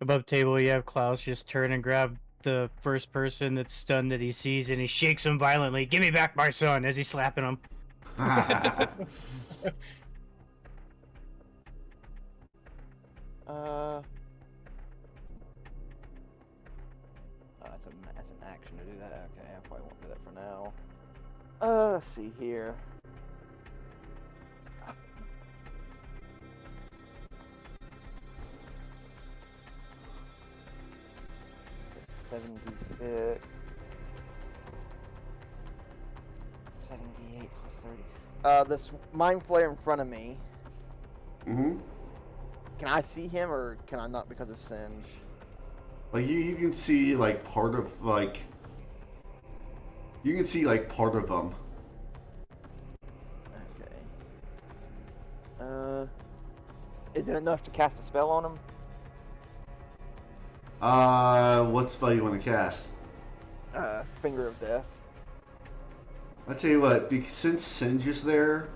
Above table, you have Klaus just turn and grab the first person that's stunned that he sees, and he shakes him violently. Give me back my son, as he's slapping him.
That's an action to do that. Okay, I probably won't do that for now. Let's see here. 76. 78 plus 30. This mind flare in front of me.
Mm-hmm.
Can I see him or can I not because of Singe?
Like you can see like part of like. You can see like part of them.
Okay. Is it enough to cast a spell on him?
What spell you want to cast?
Finger of Death.
I tell you what, since Singe is there,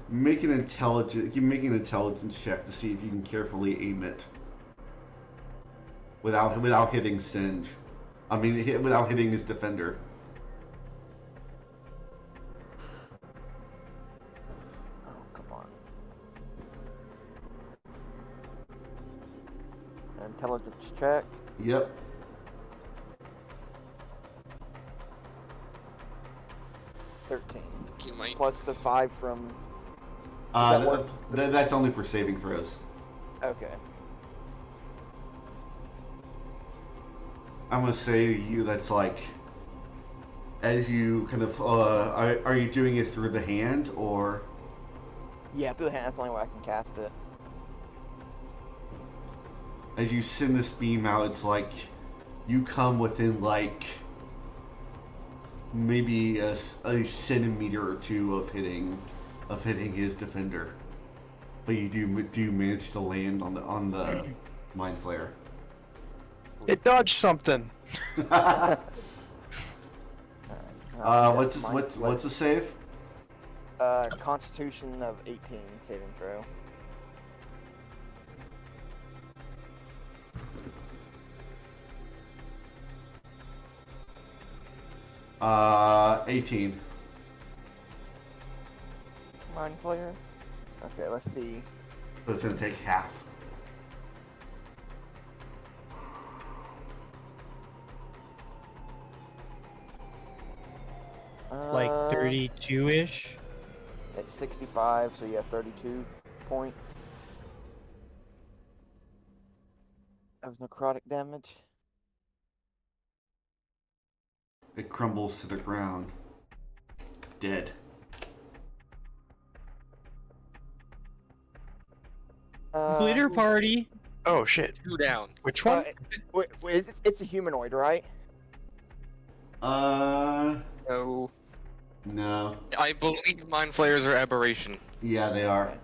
make an intelligence check to see if you can carefully aim it without hitting Singe. I mean, without hitting his defender.
Oh, come on. Intelligence check.
Yep.
13.
You might.
Plus the 5 from... that work?
That's only for saving throws.
Okay.
I'm gonna say to you that's like, as you kind of, are you doing it through the hand or?
Yeah, through the hand. That's the only way I can cast it.
As you send this beam out, it's like you come within like maybe a centimeter or two of hitting his defender, but you do manage to land on the mind flare.
It dodged something.
What's the save?
Constitution of 18 saving throw.
Uh, 18.
Mind Flayer. Okay, let's see.
So it's gonna take half.
Like 32-ish.
It's 65, so yeah, 32 points. That was necrotic damage.
It crumbles to the ground. Dead.
Glitter party.
Oh shit.
2 down.
Which one?
Wait, it's a humanoid, right?
No.
No.
I believe mind flayers are aberration.
Yeah, they are.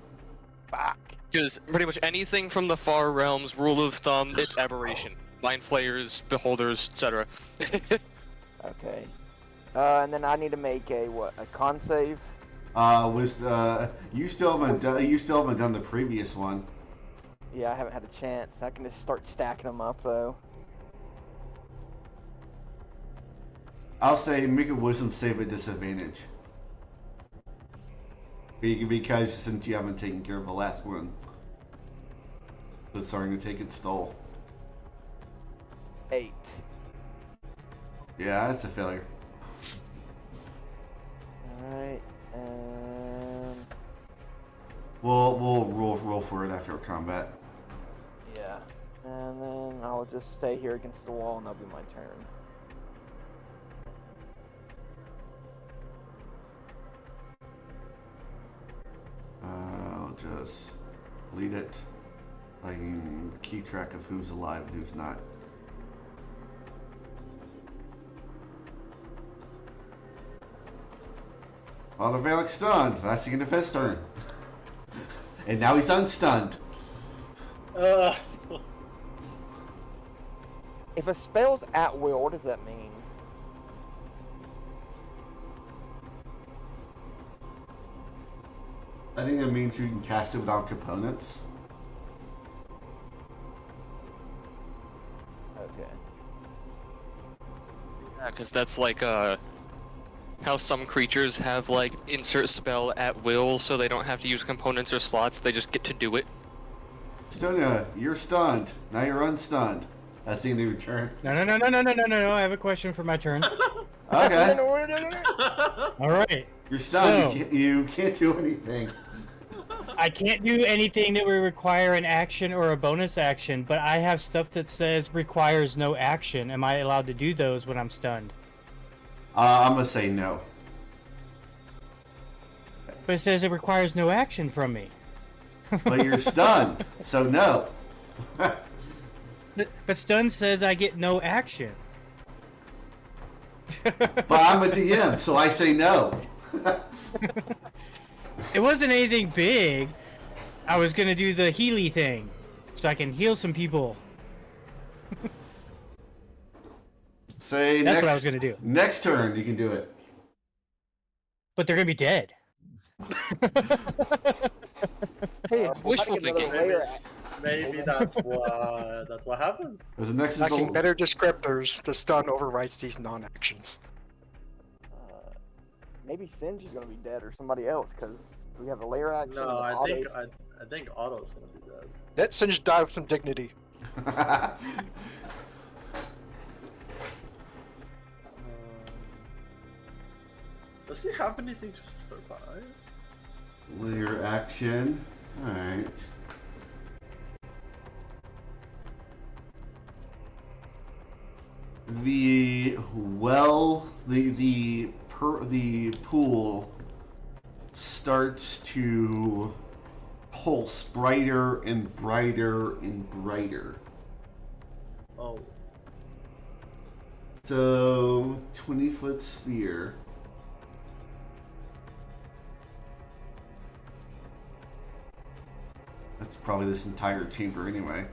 Fuck.
Because pretty much anything from the far realms, rule of thumb, it's aberration. Mind flayers, beholders, etc.
Okay. And then I need to make a con save?
You still haven't done the previous one.
Yeah, I haven't had a chance. I can just start stacking them up though.
I'll say make a wisdom save at disadvantage. Because since you haven't taken care of the last one. It's starting to take its toll.
8.
Yeah, that's a failure.
Alright, and...
We'll roll for it after combat.
yeah. And then I'll just stay here against the wall and that'll be my turn.
I'll just lead it. I can keep track of who's alive and who's not. Father Valak's stunned. That's the end of his turn. And now he's unstunned.
If a spell's at will, what does that mean?
I think that means you can cast it without components.
Okay.
Yeah, because that's like how some creatures have like insert spell at will, so they don't have to use components or slots. They just get to do it.
Stonia, you're stunned. Now you're unstunned. That's the end of your turn.
No. I have a question for my turn.
Okay.
All right.
You're stunned.
So-
You can't do anything.
I can't do anything that would require an action or a bonus action, but I have stuff that says requires no action. Am I allowed to do those when I'm stunned?
I'm gonna say no.
But it says it requires no action from me.
But you're stunned, so no.
But stun says I get no action.
But I'm a DM, so I say no.
It wasn't anything big. I was gonna do the Healy thing, so I can heal some people.
Say
That's
next.
what I was gonna do.
Next turn, you can do it.
But they're gonna be dead.
Hey,
wishful
how do you get another
thinking.
layer act-
Maybe that's what happens.
There's the next is
Lacking
a-
better descriptors, the stun overrides these non-actions.
Maybe Singe is gonna be dead or somebody else because we have a layer action.
No,
and
I
auto.
think I think Otto's gonna be dead.
Let Singe die with some dignity.
Does he have anything to survive?
Layer action. Alright. The the pool starts to pulse brighter and brighter and brighter.
Oh,
So 20-foot sphere. That's probably this entire chamber anyway.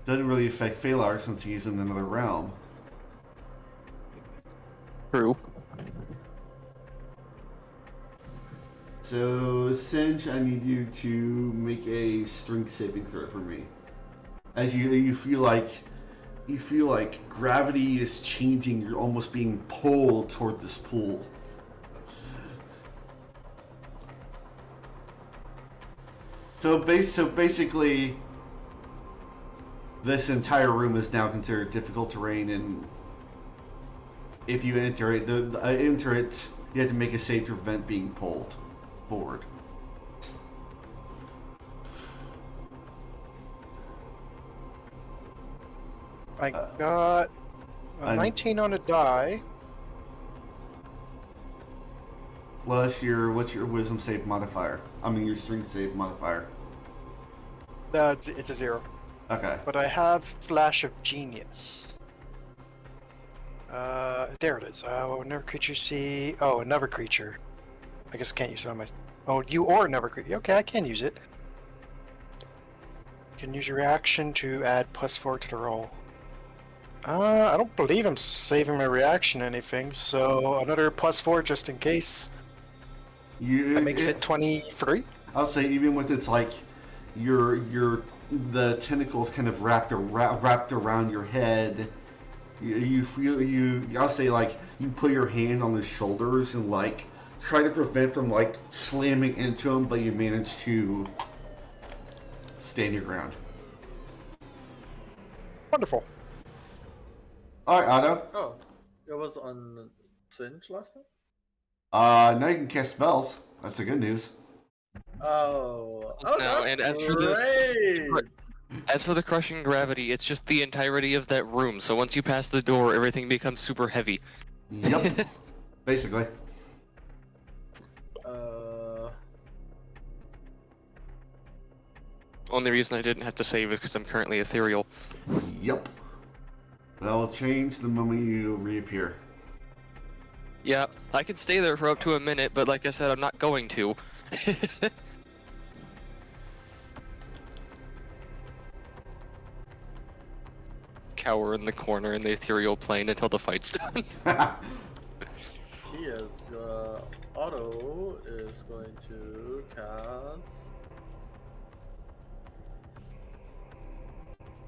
Doesn't really affect Phalar since he's in another realm.
True.
So, Singe, I need you to make a strength saving throw for me. As you feel like gravity is changing, you're almost being pulled toward this pool. So basically, this entire room is now considered difficult terrain, and if you enter it, you have to make a save to prevent being pulled forward.
I got a
I'm-
19 on a die.
Plus what's your wisdom save modifier? I mean your strength save modifier.
It's a 0.
Okay.
But I have Flash of Genius. There it is. Another creature see. Oh, another creature. I guess I can't use it on my. Oh, you or another creature. Okay, I can use it. You can use your reaction to add +4 to the roll. I don't believe I'm saving my reaction anything, so another +4 just in case. That makes it 23.
I'll say even with its like the tentacles kind of wrapped around your head. You feel I'll say like you put your hand on his shoulders and like try to prevent from like slamming into him, but you manage to stand your ground.
Wonderful.
All right, Otto.
oh, it was on Singe last time.
Now you can cast spells. That's the good news.
Oh,
No,
that's
and as for the-
great.
As for the crushing gravity, it's just the entirety of that room. So once you pass the door, everything becomes super heavy.
Yep. Basically.
Only reason I didn't have to save is because I'm currently ethereal.
Yep. That will change the moment you reappear.
Yeah, I could stay there for up to a minute, but like I said, I'm not going to. Cower in the corner in the ethereal plane until the fight's done.
He is Otto is going to cast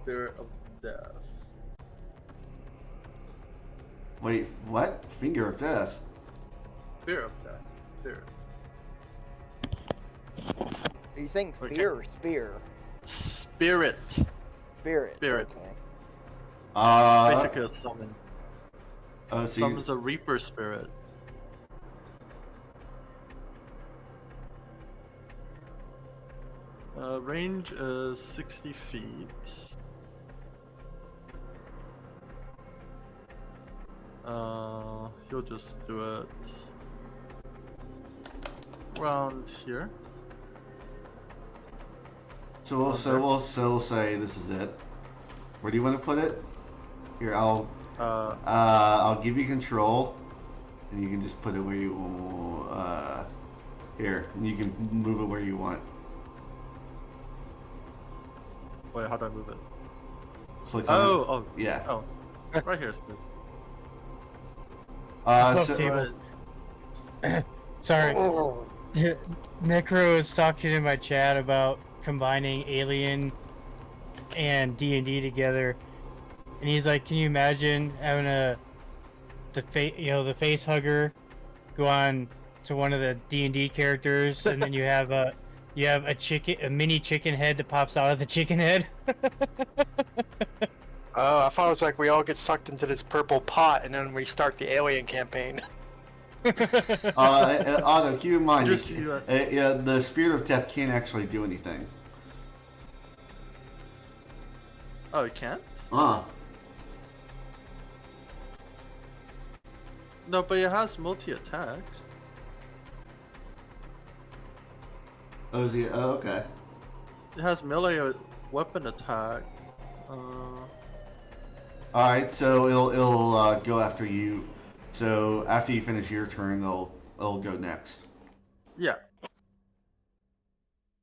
Spirit of Death.
Wait, what? Finger of Death.
Spirit of Death. Spirit.
Are you saying
Okay.
fear or spear?
Spirit.
Spirit.
Spirit.
Okay.
Basically a summon.
So
Summons a Reaper spirit. Range is 60 feet. He'll just do it around here.
So we'll,
On
so
there.
we'll so say this is it. Where do you want to put it? Here, I'll give you control, and you can just put it where you here, and you can move it where you want.
Wait, how do I move it?
Click on it.
Oh,
Yeah.
oh, right here is good.
Oh,
So,
table.
Right.
Sorry.
Oh.
Necro is talking in my chat about combining Alien and D&D together, and he's like, "Can you imagine having the face hugger go on to one of the D&D characters, and then you have a mini chicken head that pops out of the chicken head."
Oh, I thought it was like we all get sucked into this purple pot and then we start the alien campaign.
Otto, keep in mind,
Just
the spirit of death can't actually do anything.
Oh, it can't? No, but it has multi-attack.
Oh, is he? Oh, okay.
It has melee weapon attack.
All right, so it'll go after you. So after you finish your turn, it'll go next.
Yeah.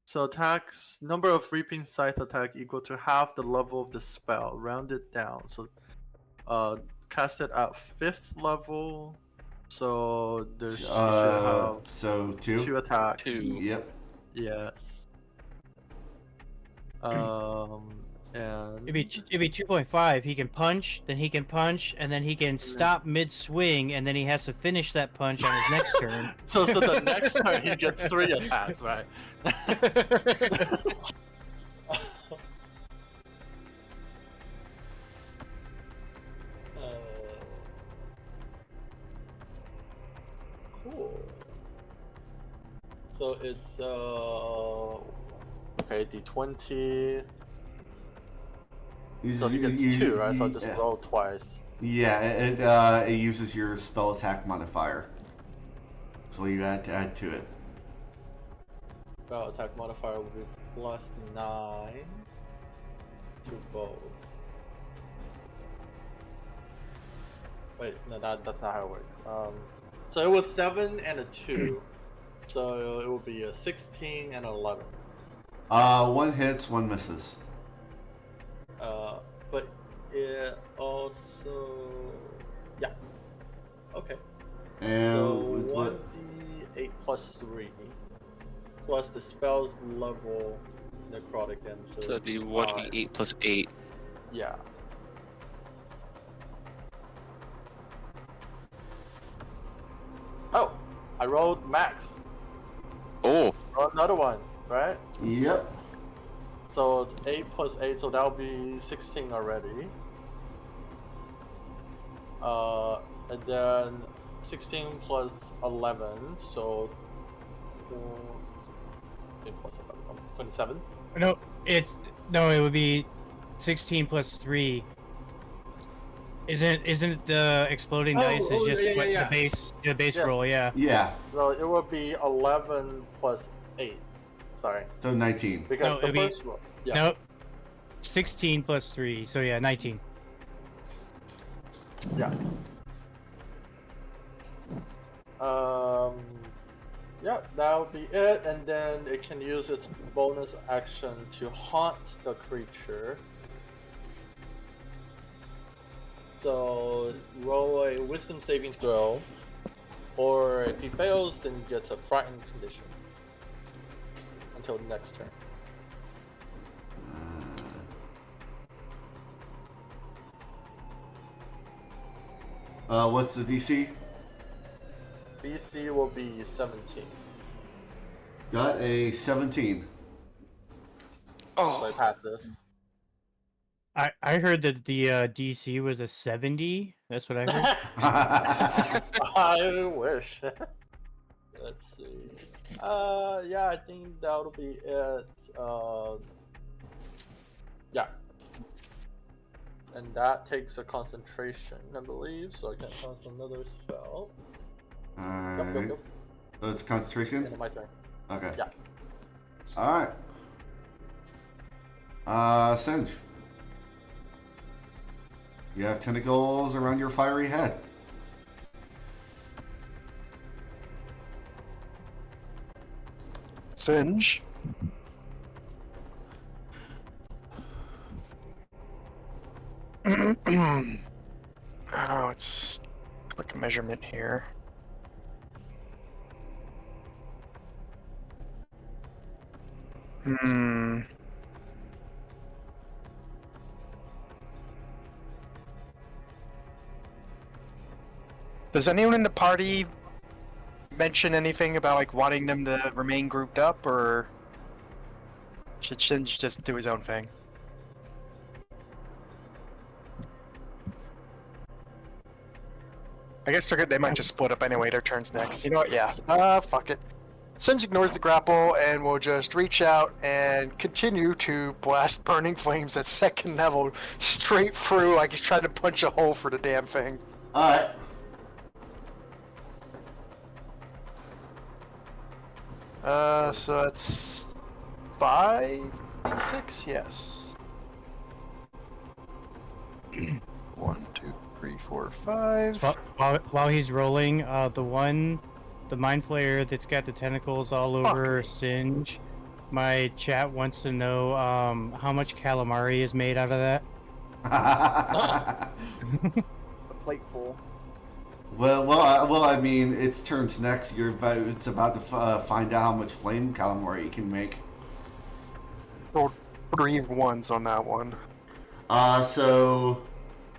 So attacks, number of reaping scythe attack equal to half the level of the spell, rounded down. So cast it at 5th level. So you should have
So 2.
2 attacks.
2.
Yep.
Yes. And
It'd be 2.5. He can punch, then he can punch, and then he can stop mid-swing, and then he has to finish that punch on his next turn.
so the next time he gets 3 attacks, right? Cool. So it's okay, d20. So he gets 2, right? So I'll just roll twice.
Yeah, it uses your spell attack modifier. So you add to it.
Spell attack modifier will be +9 to both. Wait, no, that's not how it works. So it was 7 and a 2. So it will be a 16 and 11.
1 hits, 1 misses.
But it also, yeah. Okay.
And
So
what?
1d8 plus 3 plus the spell's level necrotic damage.
So that'd be
5.
1d8 plus 8.
Yeah. Oh, I rolled max.
Oh,
Roll another one, right?
Yep.
So 8 plus 8, so that'll be 16 already. And then 16 plus 11, so 16 plus 11, 27.
No, it would be 16 plus 3. Isn't the exploding dice is just the base
Yes.
roll? Yeah.
Yeah.
So it will be 11 plus 8. Sorry.
So 19.
Because
No,
the
it'll be-
first roll. Yeah.
Nope. 16 plus 3, so yeah, 19.
Yeah. Yeah, that would be it, and then it can use its bonus action to haunt the creature. So roll a wisdom saving throw, or if he fails, then he gets a frightened condition until the next turn.
What's the DC?
DC will be 17.
Got a 17.
So it passes.
I heard that the DC was a 70. That's what I heard.
I wish. Let's see. Yeah, I think that'll be it. Yeah. And that takes a concentration, I believe, so I can cast another spell.
Alright.
Yep.
So it's concentration?
And my turn.
Okay.
Yeah.
Alright. Singe. You have tentacles around your fiery head.
Singe. Oh, it's quick measurement here. Does anyone in the party mention anything about like wanting them to remain grouped up, or should Singe just do his own thing? I guess they're good. They might just split up anyway. Their turn's next. You know what? Yeah. Fuck it. Singe ignores the grapple and will just reach out and continue to blast burning flames at second level straight through, like he's trying to punch a hole for the damn thing.
Alright.
So that's 5d6? Yes. 1, 2, 3, 4, 5.
While he's rolling, the mind flayer that's got the tentacles all over Singe. My chat wants to know how much calamari is made out of that.
A plate full.
Well, I mean, its turns next. It's about to find out how much flame calamari you can make.
Rolled 3 ones on that one.
What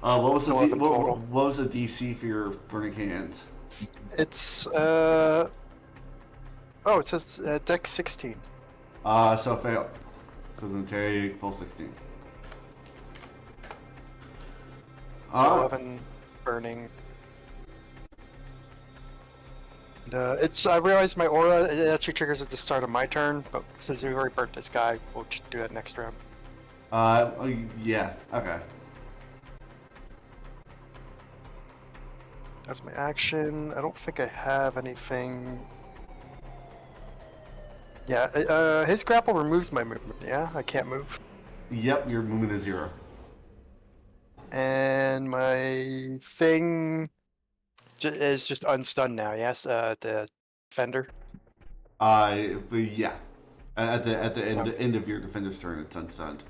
was the
11 total.
what was the DC for your burning hands?
It's it says Dex 16.
So fail. So then take full 16.
So 11 burning. And, I realized my aura it actually triggers at the start of my turn, but since we've already burnt this guy, we'll just do that next round.
Yeah, okay.
That's my action. I don't think I have anything. Yeah, his grapple removes my movement. Yeah, I can't move.
Yep, your movement is 0.
And my thing is just unstunned now. Yes, the defender.
But yeah. At the end of your defender's turn, it's unstunned.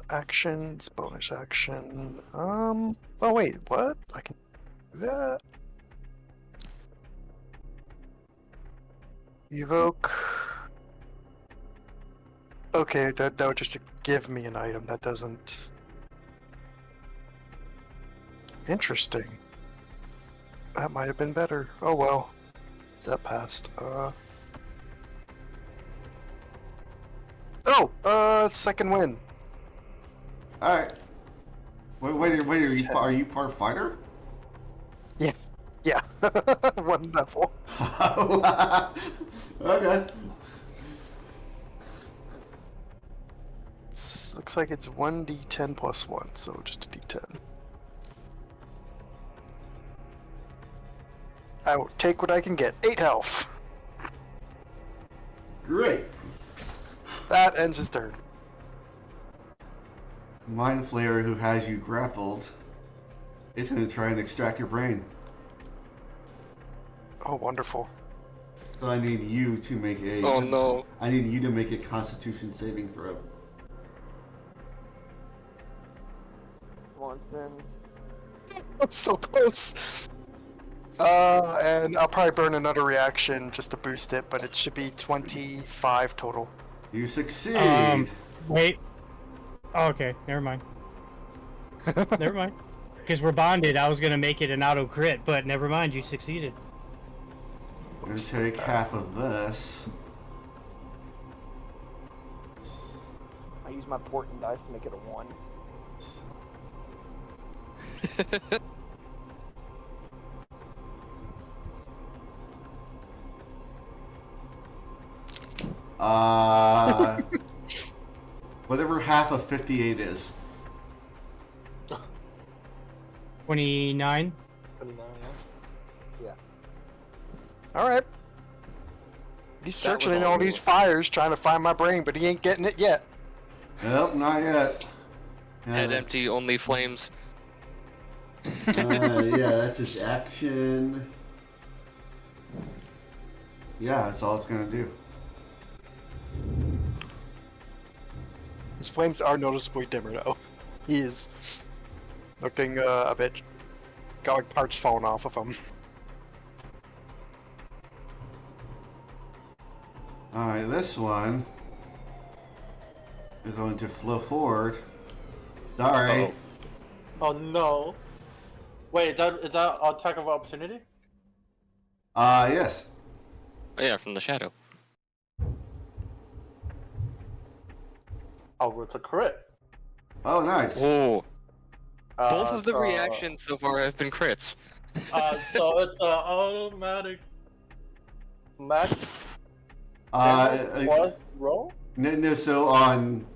Actions, bonus action. Oh wait, what? I can do that. Evoke. Okay, that would just give me an item. That doesn't. Interesting. That might have been better. Oh well. That passed. Second win.
Alright. Wait, are you part fighter?
Yes. Yeah. One level.
Okay.
Looks like it's 1d10 plus 1, so just a d10. I will take what I can get. 8 health.
Great.
That ends his turn.
Mind Flayer, who has you grappled, is going to try and extract your brain.
Oh, wonderful.
So I need you to make a.
Oh no.
I need you to make a Constitution saving throw.
Come on, Sim.
I'm so close. And I'll probably burn another reaction just to boost it, but it should be 25 total.
You succeed.
Wait. Oh, okay, never mind. Never mind. Because we're bonded, I was gonna make it an auto crit, but never mind, you succeeded.
I'm going to take half of this.
use my portent dice to make it a 1.
Whatever half of 58 is.
29.
29, yeah.
All right. He's
That was
searching in
all
all
you.
these fires trying to find my brain, but he ain't getting it yet.
Nope, not yet.
Head empty, only flames.
Yeah, that's his action. Yeah, that's all it's gonna do.
His flames are noticeably dimmer, though. He is looking a bit... got like parts falling off of him.
Alright, this one is going to flow forward. Sorry.
Uh-oh.
Oh no. Wait, is that attack of opportunity?
Yes.
Oh, yeah, from the shadow.
Oh, it's a crit.
Oh, nice.
Oh, both of the
so,
reactions so far have been crits.
So it's a automatic max
Uh,
damage plus roll.
no, so on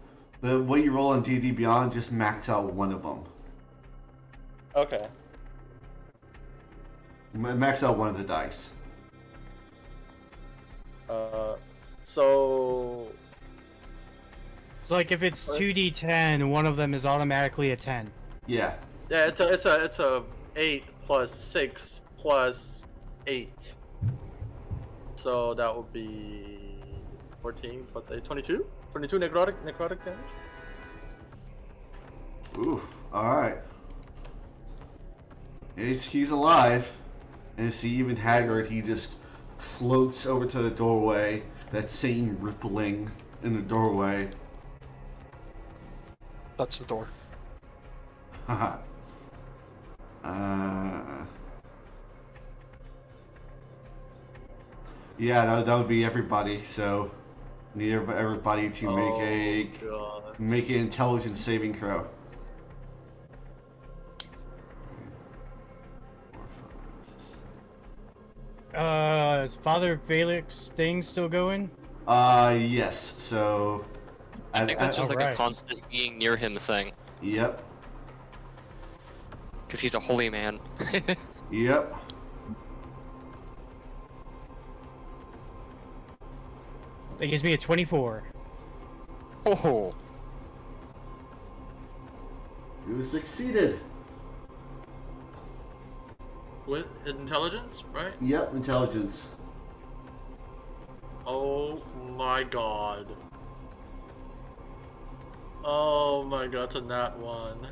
the what you roll on D&D Beyond, just max out one of them.
Okay.
Max out one of the dice.
So
So like if it's 2d10, one of them is automatically a 10.
Yeah.
yeah, it's a 8 plus 6 plus 8. So that would be 14 plus 8, 22? 22 necrotic damage?
Oof. Alright. He's alive. And see, even Haggard, he just floats over to the doorway. That same rippling in the doorway.
That's the door.
Haha. Yeah, that would be everybody. So, need everybody to
God.
make an intelligence saving throw. 4, 5.
Is Father Valek's thing still going?
Yes. So,
I think that's just like a
Alright.
constant being near him thing.
Yep.
Because he's a holy man.
Yep.
That gives me a 24.
Oh,
You succeeded.
With intelligence, right?
Yep, intelligence.
Oh my god. Oh my god, it's a nat 1.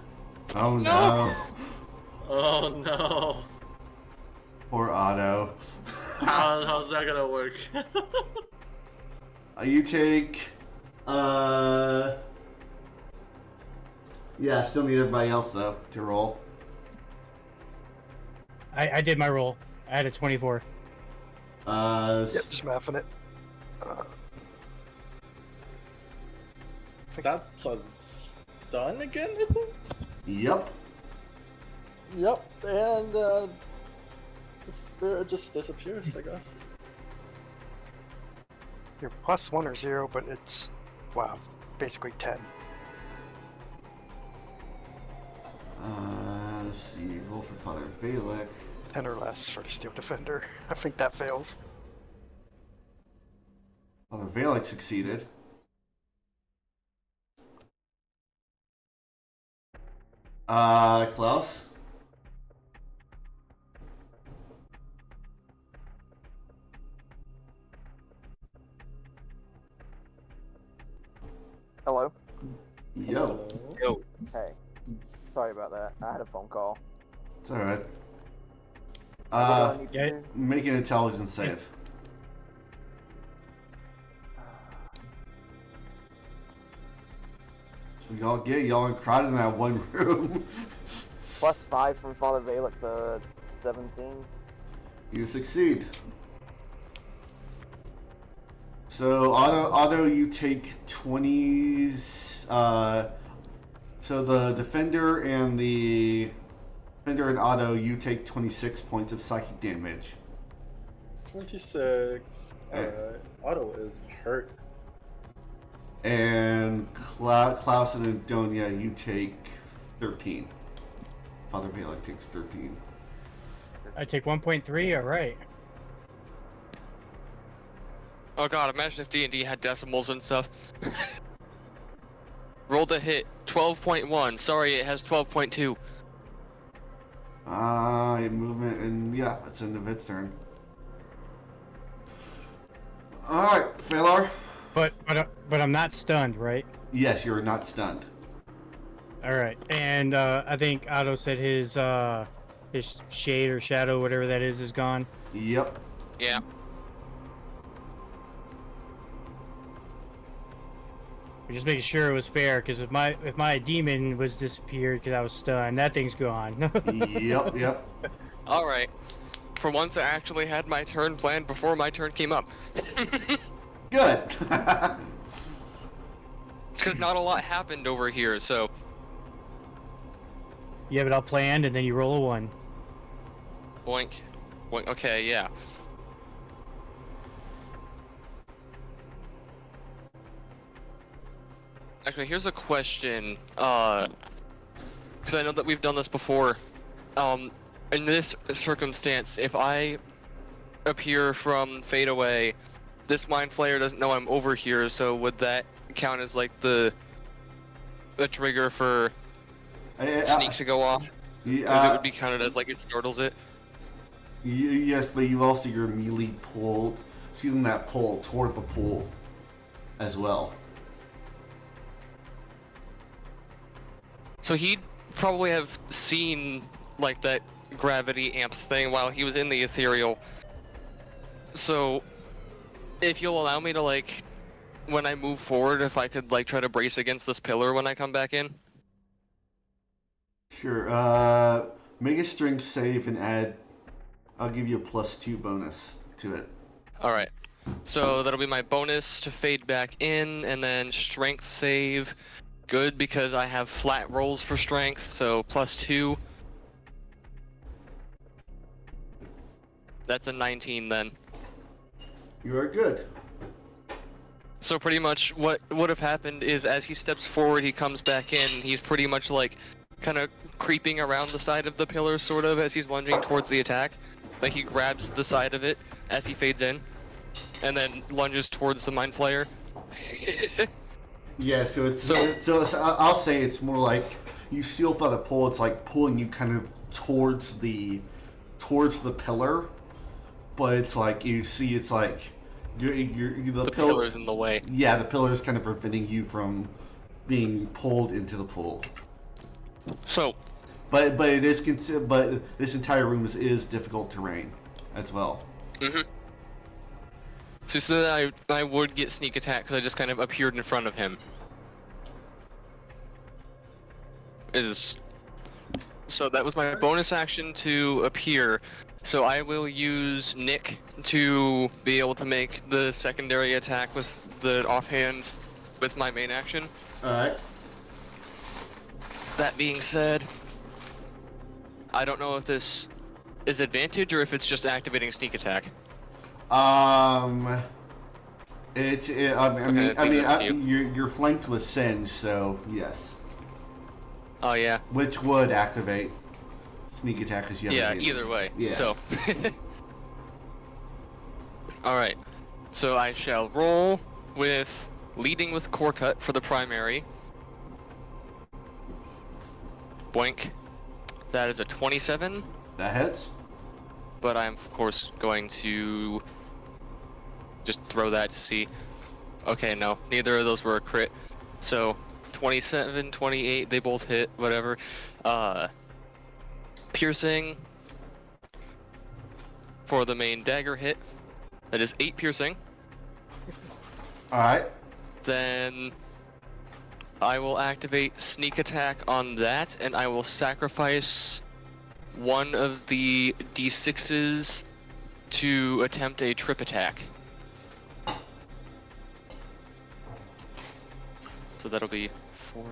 Oh no.
Oh no.
Poor Otto.
How's that gonna work?
You take, yeah, still need everybody else though to roll.
I did my roll. I had a 24.
Yep, just mathing it.
That's a stun again, I think?
Yep.
Yep, and the spirit just disappears, I guess.
You're +1 or 0, but it's... wow, it's basically 10.
Let's see, roll for Father Valek.
10 or less for the Steel Defender. I think that fails.
Father Valek succeeded. Klaus?
Hello?
Yo.
yo.
Hey. Sorry about that. I had a phone call.
It's alright.
What do I need to
yeah.
do?
Make an intelligence save. So y'all are crowded in that one room.
+5 from Father Valek to 17.
You succeed. So auto, you take 20s. So the defender and auto, you take 26 points of psychic damage.
26. Alright. Otto is hurt.
And Klaus and Adonia, you take 13. Father Valak takes 13.
I take 1.3. All right.
Oh god, imagine if D&D had decimals and stuff. Rolled a hit, 12.1. Sorry, it has 12.2.
Movement, and yeah, it's end of its turn. Alright, Phalar.
But I'm not stunned, right?
Yes, you're not stunned.
All right. And I think Otto said his shade or shadow, whatever that is gone.
Yep.
Yeah.
We're just making sure it was fair, because if my demon was disappeared because I was stunned, that thing's gone.
Yep.
Alright. For once, I actually had my turn planned before my turn came up.
Good.
It's because not a lot happened over here, so...
You have it all planned, and then you roll a 1.
Boink. Boink. Okay, yeah. Actually, here's a question. Because I know that we've done this before. In this circumstance, if I appear from Fade Away, this Mind Flayer doesn't know I'm over here, so would that count as like the trigger for Sneak to go off? Because it would be counted as like it startles it.
Yes, but you also your melee pull, feeling that pull toward the pool as well.
So he'd probably have seen like that gravity amp thing while he was in the ethereal. So if you'll allow me to like, when I move forward, if I could like try to brace against this pillar when I come back in.
Sure. Make a strength save and add. I'll give you a +2 bonus to it.
All right. So that'll be my bonus to fade back in, and then strength save. Good, because I have flat rolls for strength, so +2. That's a 19 then.
You are good.
So pretty much what would have happened is as he steps forward, he comes back in, he's pretty much like kind of creeping around the side of the pillar sort of as he's lunging towards the attack. Like he grabs the side of it as he fades in, and then lunges towards the Mind Flayer.
Yeah, so I'll say it's more like you feel by the pull. It's like pulling you kind of towards the pillar, but it's like you see it's like the
pillar's in the way.
Yeah, the pillar's kind of preventing you from being pulled into the pool.
So,
but it is but this entire room is difficult terrain as well.
Mm-hmm. So then I would get sneak attack because I just kind of appeared in front of him. So that was my bonus action to appear. So I will use Nick to be able to make the secondary attack with the offhand with my main action.
Alright.
That being said, I don't know if this is advantage or if it's just activating sneak attack.
You're flanked with Singe, so yes.
Oh yeah.
Which would activate sneak attack as you have.
Yeah, either way.
Yeah.
So. All right. So I shall roll with leading with core cut for the primary. Boink. That is a 27.
That hits.
But I'm of course going to just throw that to see. Okay, no, neither of those were a crit. So 27, 28, they both hit, whatever. Piercing for the main dagger hit. That is 8 piercing.
Alright.
Then I will activate sneak attack on that, and I will sacrifice one of the d6s to attempt a trip attack. So that'll be 4.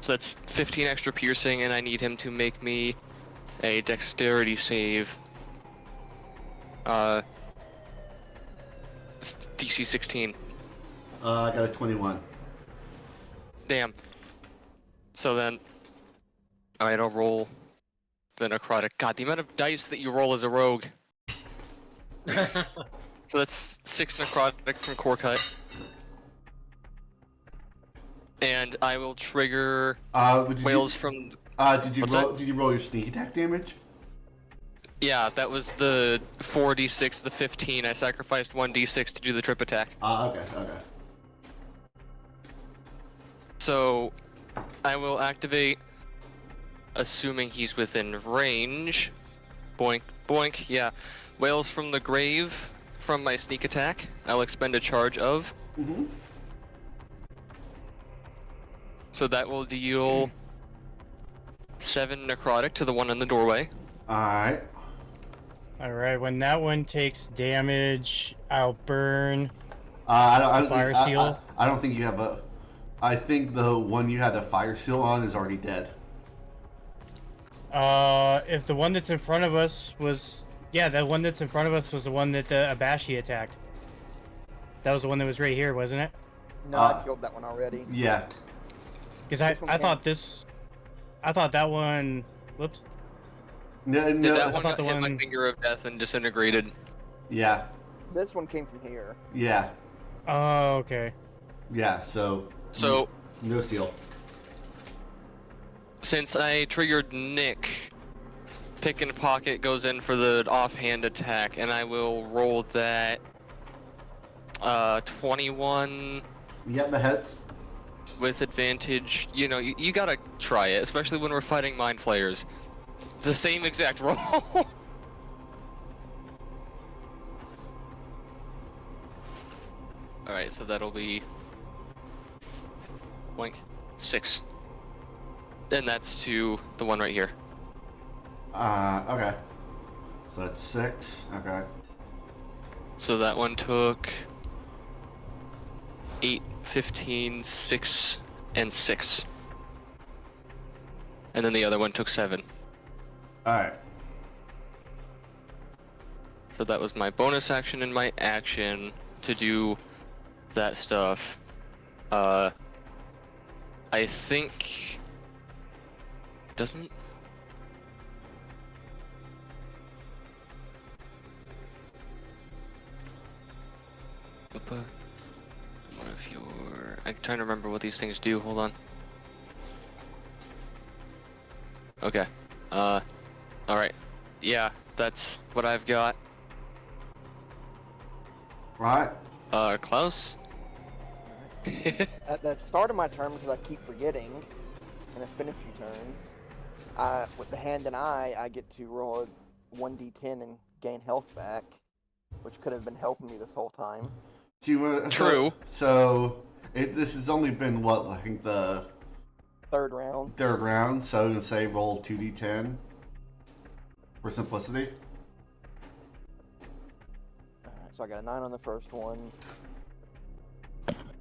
So that's 15 extra piercing, and I need him to make me a dexterity save. It's DC 16.
I got a 21.
Damn. So then, alright, I'll roll the necrotic. God, the amount of dice that you roll as a rogue. So that's 6 necrotic from core cut. And I will trigger whales from.
Did you
What's
roll?
that?
Did you roll your sneak attack damage?
Yeah, that was the 4d6, the 15. I sacrificed 1d6 to do the trip attack.
Okay.
So I will activate, assuming he's within range. Boink, boink, yeah. Whales from the grave from my sneak attack. I'll expend a charge of.
Mm-hmm.
So that will deal 7 necrotic to the one in the doorway.
Alright.
All right. When that one takes damage, I'll burn.
I don't
Fire
think,
seal?
I don't think you have a. I think the one you had the fire seal on is already dead.
If the one that's in front of us was, yeah, the one that's in front of us was the one that the Abashi attacked. That was the one that was right here, wasn't it?
No, I killed that one already.
Yeah.
Because
This one
I thought
came-
this, I thought that one. Whoops.
No.
Yeah, that one
thought
got
the
hit my
one-
finger of death and disintegrated.
Yeah.
This one came from here.
Yeah.
Oh, okay.
Yeah. So.
So
No seal.
since I triggered Nick, pick and pocket goes in for the offhand attack, and I will roll that 21
Yep, the heads.
with advantage. You know, you gotta try it, especially when we're fighting mind flayers. The same exact roll. Alright, so that'll be boink 6. And that's to the one right here.
Okay. So that's 6. Okay.
So that one took 8, 15, 6, and 6. And then the other one took 7.
Alright.
So that was my bonus action and my action to do that stuff. I think doesn't one of your I'm trying to remember what these things do. Hold on. Okay. Alright. Yeah, that's what I've got.
Right.
Klaus?
At the start of my turn, because I keep forgetting, and it's been a few turns, with the hand and I get to roll a 1d10 and gain health back, which could have been helping me this whole time.
Do you,
True.
So this has only been what, I think the
Third round.
third round. So I'm gonna say roll 2d10 for simplicity.
Alright, so I got a 9 on the first one,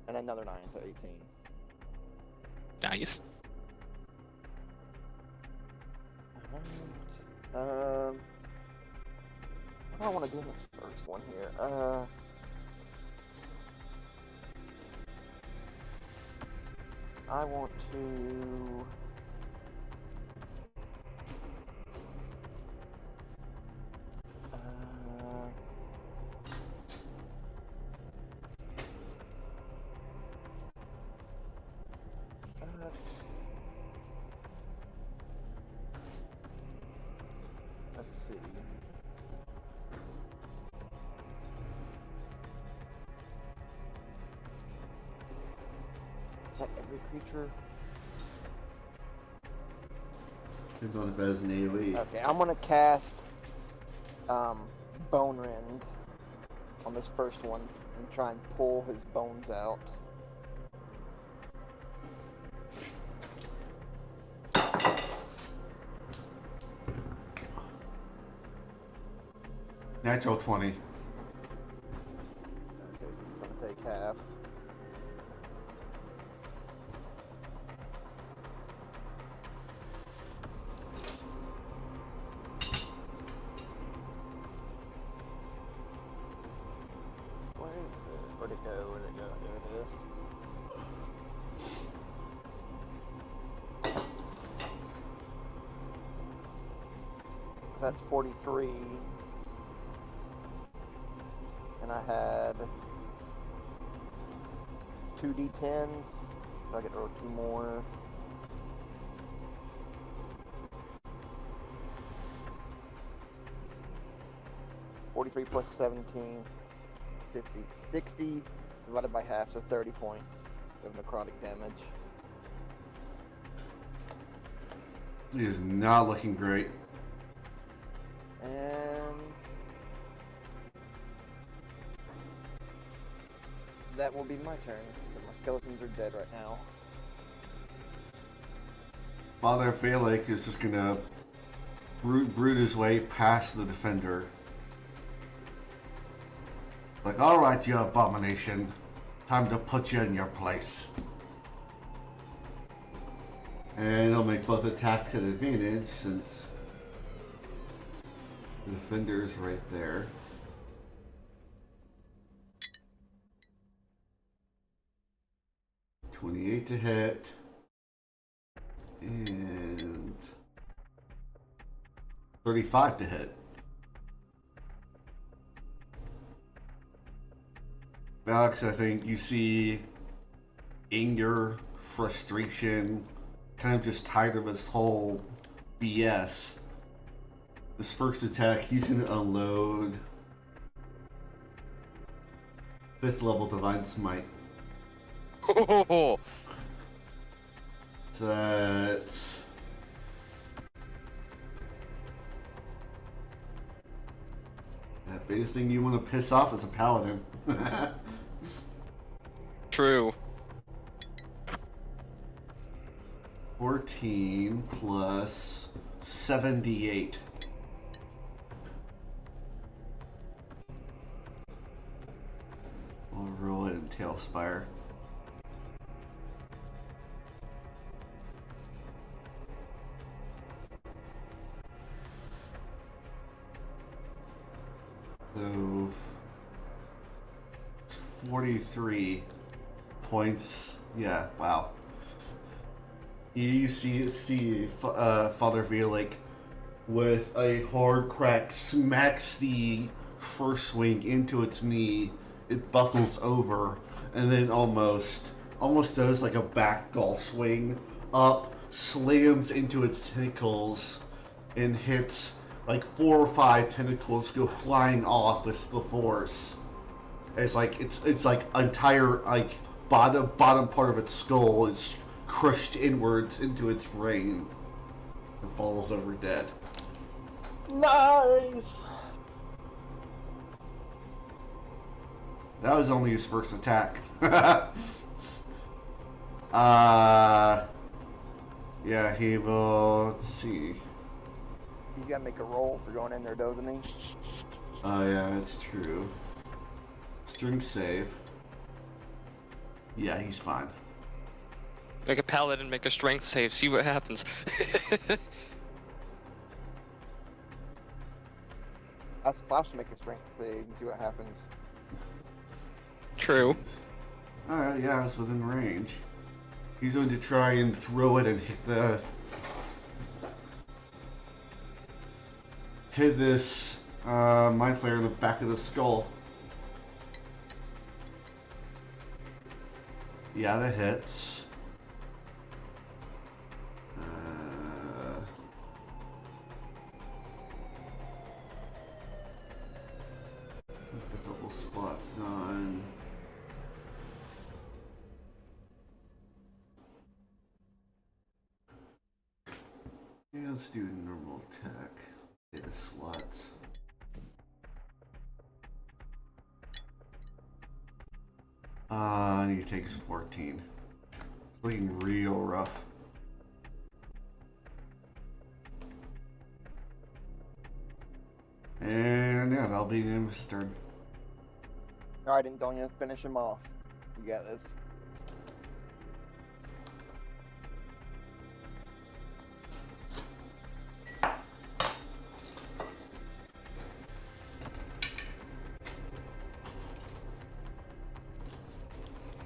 and another 9, so 18.
Nice.
Alright. What do I want to do in this first one here? I want to... let's see. Is that every creature?
Depends on if that is an AoE.
Okay, I'm gonna cast Bone Rend on this first one and try and pull his bones out.
Natural 20.
Okay, so he's gonna take That's 43. And I had 2 D10s. So I get to roll 2 more. $43 plus 17, 50, 60 divided by half, so 30 points of necrotic damage.
He is not looking great.
And that will be my turn. But my skeletons are dead right now.
Father Phalek is just gonna brood his way past the defender. Like, alright, you abomination. Time to put you in your place. And he'll make both attacks at advantage since the defender is right there. $28 to hit. And 35 to hit. Alex, I think you see anger, frustration, kind of just tired of this whole BS. This first attack, he's going to unload 5th level Divine Smite.
Oh,
So that's the biggest thing you want to piss off is a paladin.
true.
14 plus 78. I'll roll it in Tailspire. So 43 points. Yeah, wow. You see Father Velik with a hard crack smacks the first swing into its knee. It buckles over and then almost does like a back golf swing up, slams into its tentacles, and hits like 4 or 5 tentacles go flying off with the force. It's like entire like bottom part of its skull is crushed inwards into its brain and falls over dead.
Nice!
That was only his first attack. Yeah, he will. Let's see.
You gotta make a roll for going in there, doesn't he?
Oh yeah, that's true. Strength save. Yeah, he's fine.
Make a paladin, make a strength save, see what happens.
Ask Klaus to make a strength save and see what happens.
True.
Alright, yeah, it's within range. He's going to try and throw it and hit this mind flayer in the back of the skull. Yeah, that hits. Double spot gun. Yeah, let's do normal attack. Data slots. He takes 14. It's looking real rough. And yeah, that'll be the end of his turn.
Alright, Antonio, finish him off. You got this.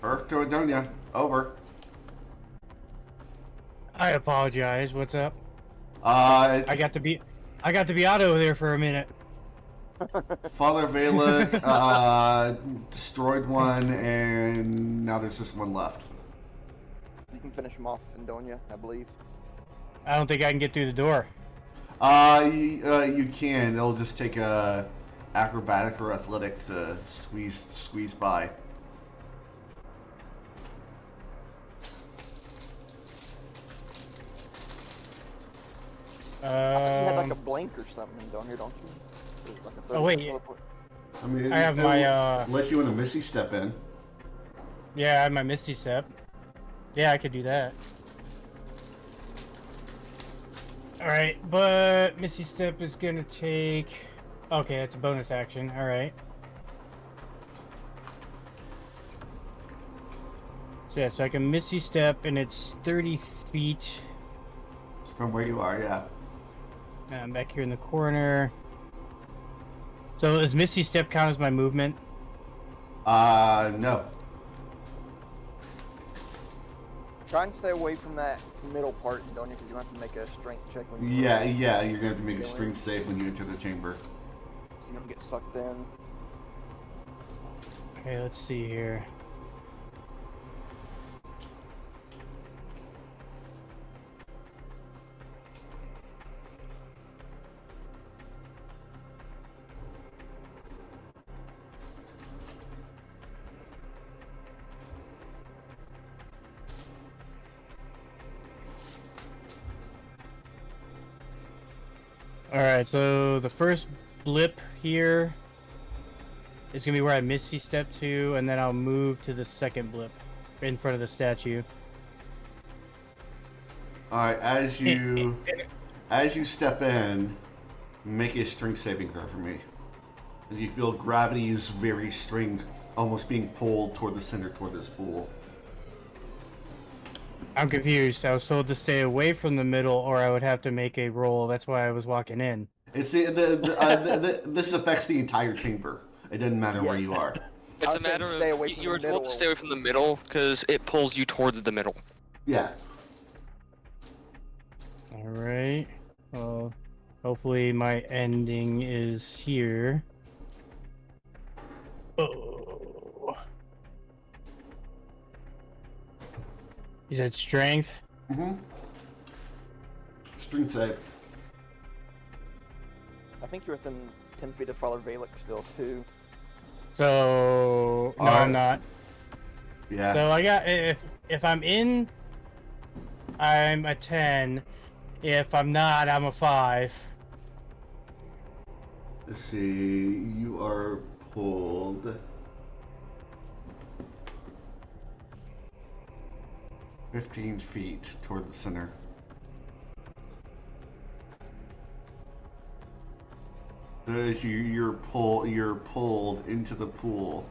Burke to Adonia. Over.
I apologize. What's up?
I
I got to be I got to be Otto there for a minute.
Father Valak destroyed one, and now there's just one left.
You can finish him off, Indonia, I believe.
I don't think I can get through the door.
You can. It'll just take a acrobatic or athletics to squeeze by.
I thought you had like a blink or something down here, don't you? Like a
Oh, wait.
teleport.
I mean,
I have my
unless you want to Misty step in.
Yeah, I have my Misty Step. Yeah, I could do that. Alright, but Misty Step is gonna take... Okay, it's a bonus action. Alright. So yeah, so I can Misty Step, and it's 30 feet.
From where you are, yeah.
And I'm back here in the corner. So does Misty Step count as my movement?
No.
Try and stay away from that middle part, Indonia, because you have to make a strength check when you
Yeah, you're gonna have to make a strength save when you enter the chamber.
so you don't get sucked in.
Okay, let's see here. Alright, so the first blip here is gonna be where I Misty Step to, and then I'll move to the second blip in front of the statue.
Alright, as you step in, make a strength saving throw for me. As you feel gravity is very strained, almost being pulled toward the center, toward this pool.
I'm confused. I was told to stay away from the middle, or I would have to make a roll. That's why I was walking in.
It's this affects the entire chamber. It doesn't matter where you are.
It's
I
a
was saying
matter
stay
of
away from
you
the
were told to
middle.
stay away from the middle because it pulls you towards the middle.
Yeah.
Alright. Well, hopefully my ending is here. Oh. Is that strength?
Mm-hmm. Strength save.
I think you're within 10 feet of Father Valak still, too.
So no, I'm not.
Yeah.
So I got if I'm in, I'm a 10. If I'm not, I'm a 5.
Let's see. You are pulled 15 feet toward the center. As you're pulled into the pool.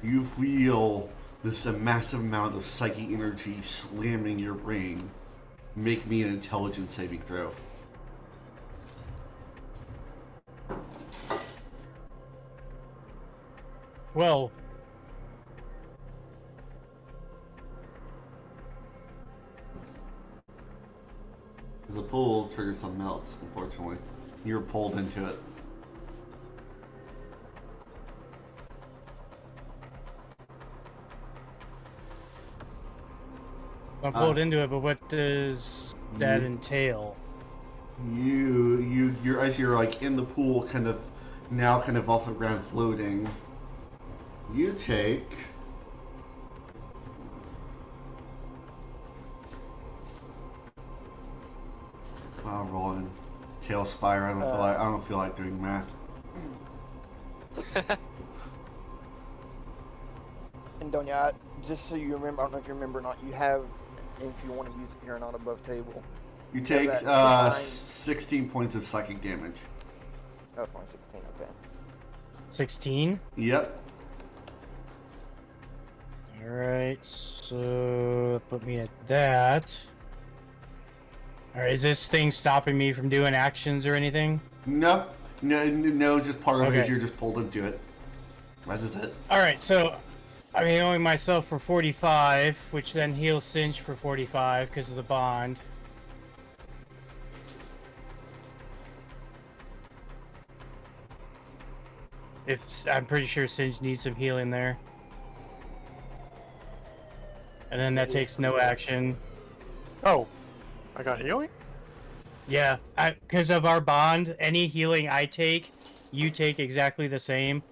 You feel this a massive amount of psychic energy slamming your brain. Make me an intelligence saving throw.
Well,
The pool triggers some melts, unfortunately. You're pulled into it.
I'm pulled into it, but what does that entail?
You're as you're like in the pool, kind of off the ground floating. You take rolling tail spire. I don't feel like doing math.
And Donya, just so you remember, I don't know if you remember or not, you have, if you want to use it here and not above table.
You take
that divine-
16 points of psychic damage.
Oh, it's only 16, okay.
16?
Yep.
Alright, so put me at that. Alright, is this thing stopping me from doing actions or anything?
No, just part of it is
Okay.
you're just pulled into it. That is it.
Alright, so I'm healing myself for 45, which then heals Cinch for 45 because of the bond. I'm pretty sure Singe needs some healing there. And then that takes no action.
Oh, I got healing?
Yeah, because of our bond, any healing I take, you take exactly the same.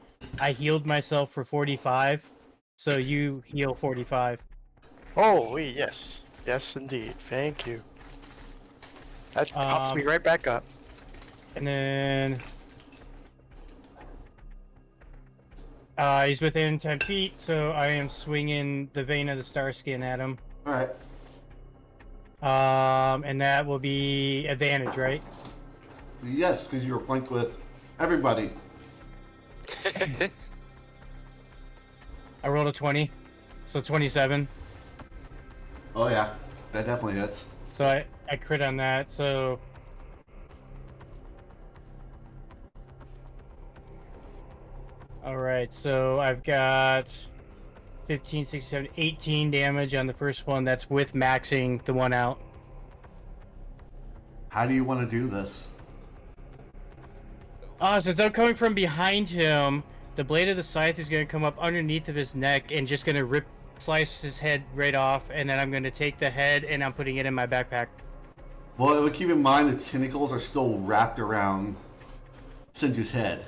I healed myself for 45, so you heal 45.
Holy, yes. Yes, indeed. Thank you. That pops me right back up.
And then he's within 10 feet, so I am swinging the Vein of the Star Skin at him.
All right.
And that will be advantage, right?
Yes, because you're flanked with everybody.
I rolled a 20, so 27.
Oh yeah, that definitely hits.
So I crit on that, so... Alright, so I've got 15, 16, 17, 18 damage on the first one. That's with maxing the one out.
How do you want to do this?
Since I'm coming from behind him, the blade of the scythe is going to come up underneath of his neck and just going to slice his head right off, and then I'm going to take the head and I'm putting it in my backpack.
Well, keep in mind the tentacles are still wrapped around Sinju's head.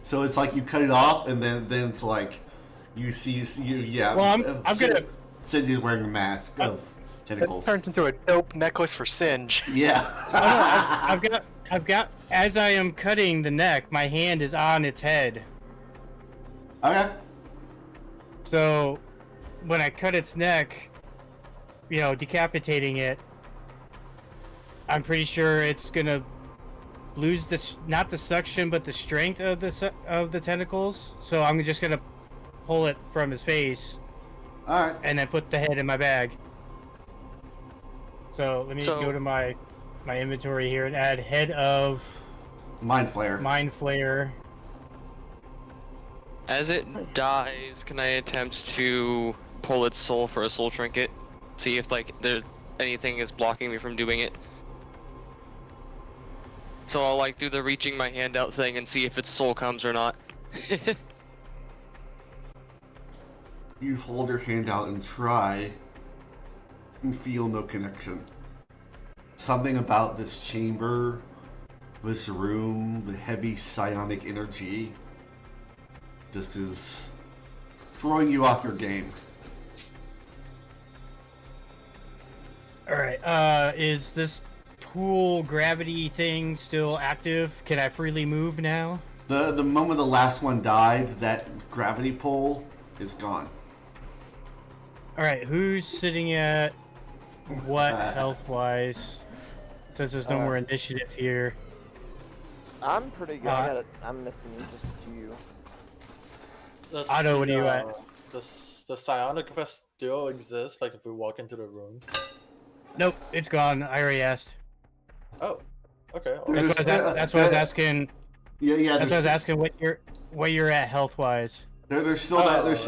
So it's like you cut it off, and then it's like you see, yeah.
Well, I'm gonna...
Sinju's wearing a mask of tentacles.
That turns into a dope necklace for Singe.
Yeah.
Oh, no, I've got, as I am cutting the neck, my hand is on its head.
Okay.
So, when I cut its neck, decapitating it, I'm pretty sure it's gonna lose not the suction, but the strength of the tentacles. So I'm just gonna pull it from his face,
All right.
and then put the head in my bag. So let me go to my inventory here and add head of
Mind Flayer.
As it dies, can I attempt to pull its soul for a soul trinket? See if there's anything is blocking me from doing it. So I'll do the reaching my hand out thing and see if its soul comes or not.
You hold your hand out and try, and feel no connection. Something about this chamber, this room, the heavy psionic energy, just is throwing you off your game.
Alright, is this pool gravity thing still active? Can I freely move now?
The moment the last one died, that gravity pull is gone.
Alright, who's sitting at what health-wise? Since there's no more initiative here.
I'm pretty good. I'm missing just a few.
Otto, what are you at?
The psionic vest still exists, if we walk into the room?
Nope, it's gone. I already asked.
Oh, okay.
That's why I was asking.
Yeah.
That's why I was asking what you're at health-wise.
There's still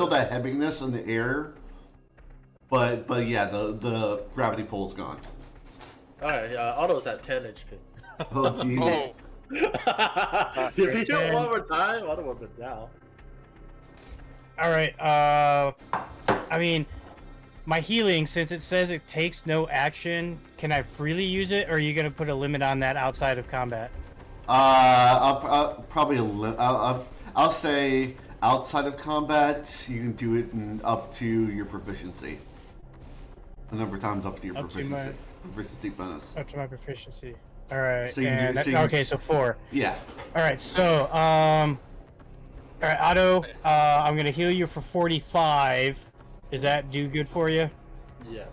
that heaviness in the air, but yeah, the gravity pull's gone.
Alright, Otto's at 10 HP.
Oh jeez.
If he did one more time, Otto would have been down.
Alright, I mean, my healing, since it says it takes no action, can I freely use it, or are you going to put a limit on that outside of combat?
I'll probably I'll say outside of combat, you can do it up to your proficiency. A number of times up to your proficiency bonus.
Up to my proficiency. Alright,
So
okay, so 4.
Yeah.
Alright, so, alright, Otto, I'm going to heal you for 45. Does that do good for you?
Yes.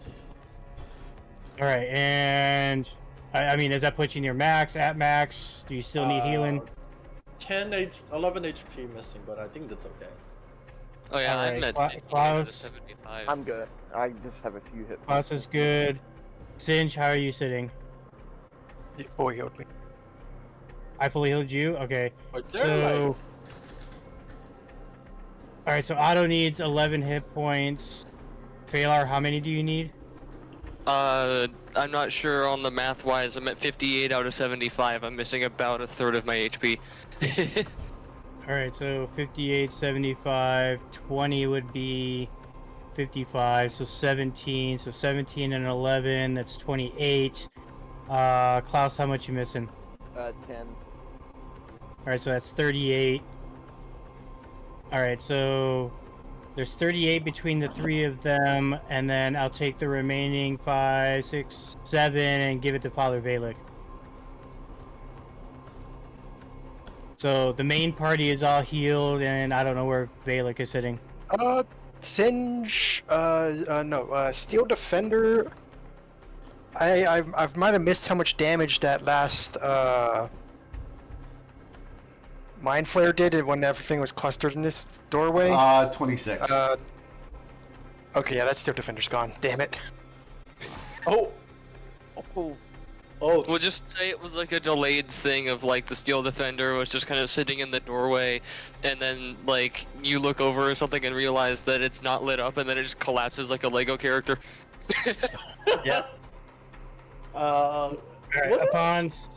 Alright, and I mean, does that put you near max, at max? Do you still need healing?
11 HP missing, but I think that's okay.
Oh yeah, I'm at
75.
I'm good. I just have a few hit points.
Klaus is good. Singe, how are you sitting?
You fully healed me.
I fully healed you? Okay.
But
So... Alright, so Otto needs 11 hit points. Phalar, how many do you need?
I'm not sure on the math-wise. I'm at 58 out of 75. I'm missing about a third of my HP.
All right, so 58, 75, 20 would be 55, so 17. So 17 and 11, that's 28. Klaus, how much you missing?
10.
All right, so that's 38. All right, so there's 38 between the three of them, and then I'll take the remaining 5, 6, 7, and give it to Father Valek. So the main party is all healed, and I don't know where Valek is sitting.
Singe, no, Steel Defender. I might have missed how much damage that last Mind Flare did when everything was clustered in this doorway.
26.
Okay, yeah, that Steel Defender's gone. Damn it.
Oh,
Oh,
oh,
We'll just say it was like a delayed thing of like the Steel Defender was just kind of sitting in the doorway, and then like you look over or something and realize that it's not lit up, and then it just collapses like a Lego character.
Yeah.
All right,
what
upon
else?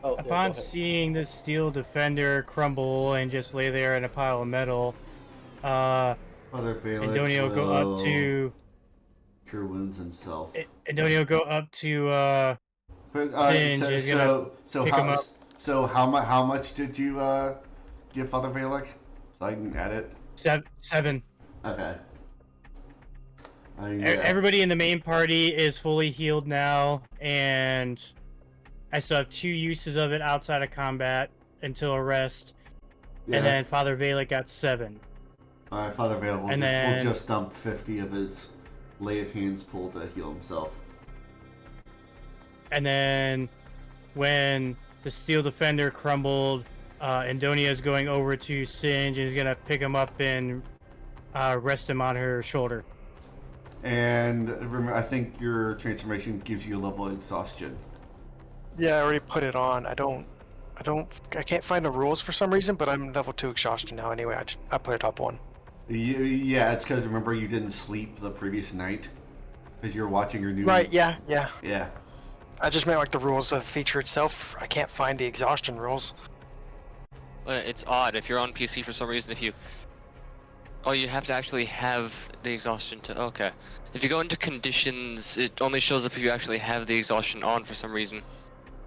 Oh, yeah, go
upon
ahead.
seeing the Steel Defender crumble and just lay there in a pile of metal, uh,
Father Valek
Antonio go up to
cure wounds himself.
Antonio go up to
But,
Singe is gonna pick him up.
how much did you give Father Valek? So I can add it.
7.
Okay.
Everybody in the main party is fully healed now, and I still have 2 uses of it outside of combat until a rest.
Yeah.
And then Father Valek got 7.
Alright, Father Valek
And then-
will just dump 50 of his Lay of Hands pool to heal himself.
And then when the Steel Defender crumbled, Andonia is going over to Singe and is gonna pick him up and rest him on her shoulder.
And remember, I think your transformation gives you a level of exhaustion.
Yeah, I already put it on. I can't find the rules for some reason, but I'm level 2 exhaustion now anyway. I put it up 1.
Yeah, it's because remember you didn't sleep the previous night because you're watching your new.
Right, yeah.
Yeah.
I just meant like the rules of the feature itself. I can't find the exhaustion rules.
It's odd if you're on PC for some reason. If you, oh, you have to actually have the exhaustion to. Okay, if you go into conditions, it only shows up if you actually have the exhaustion on for some reason.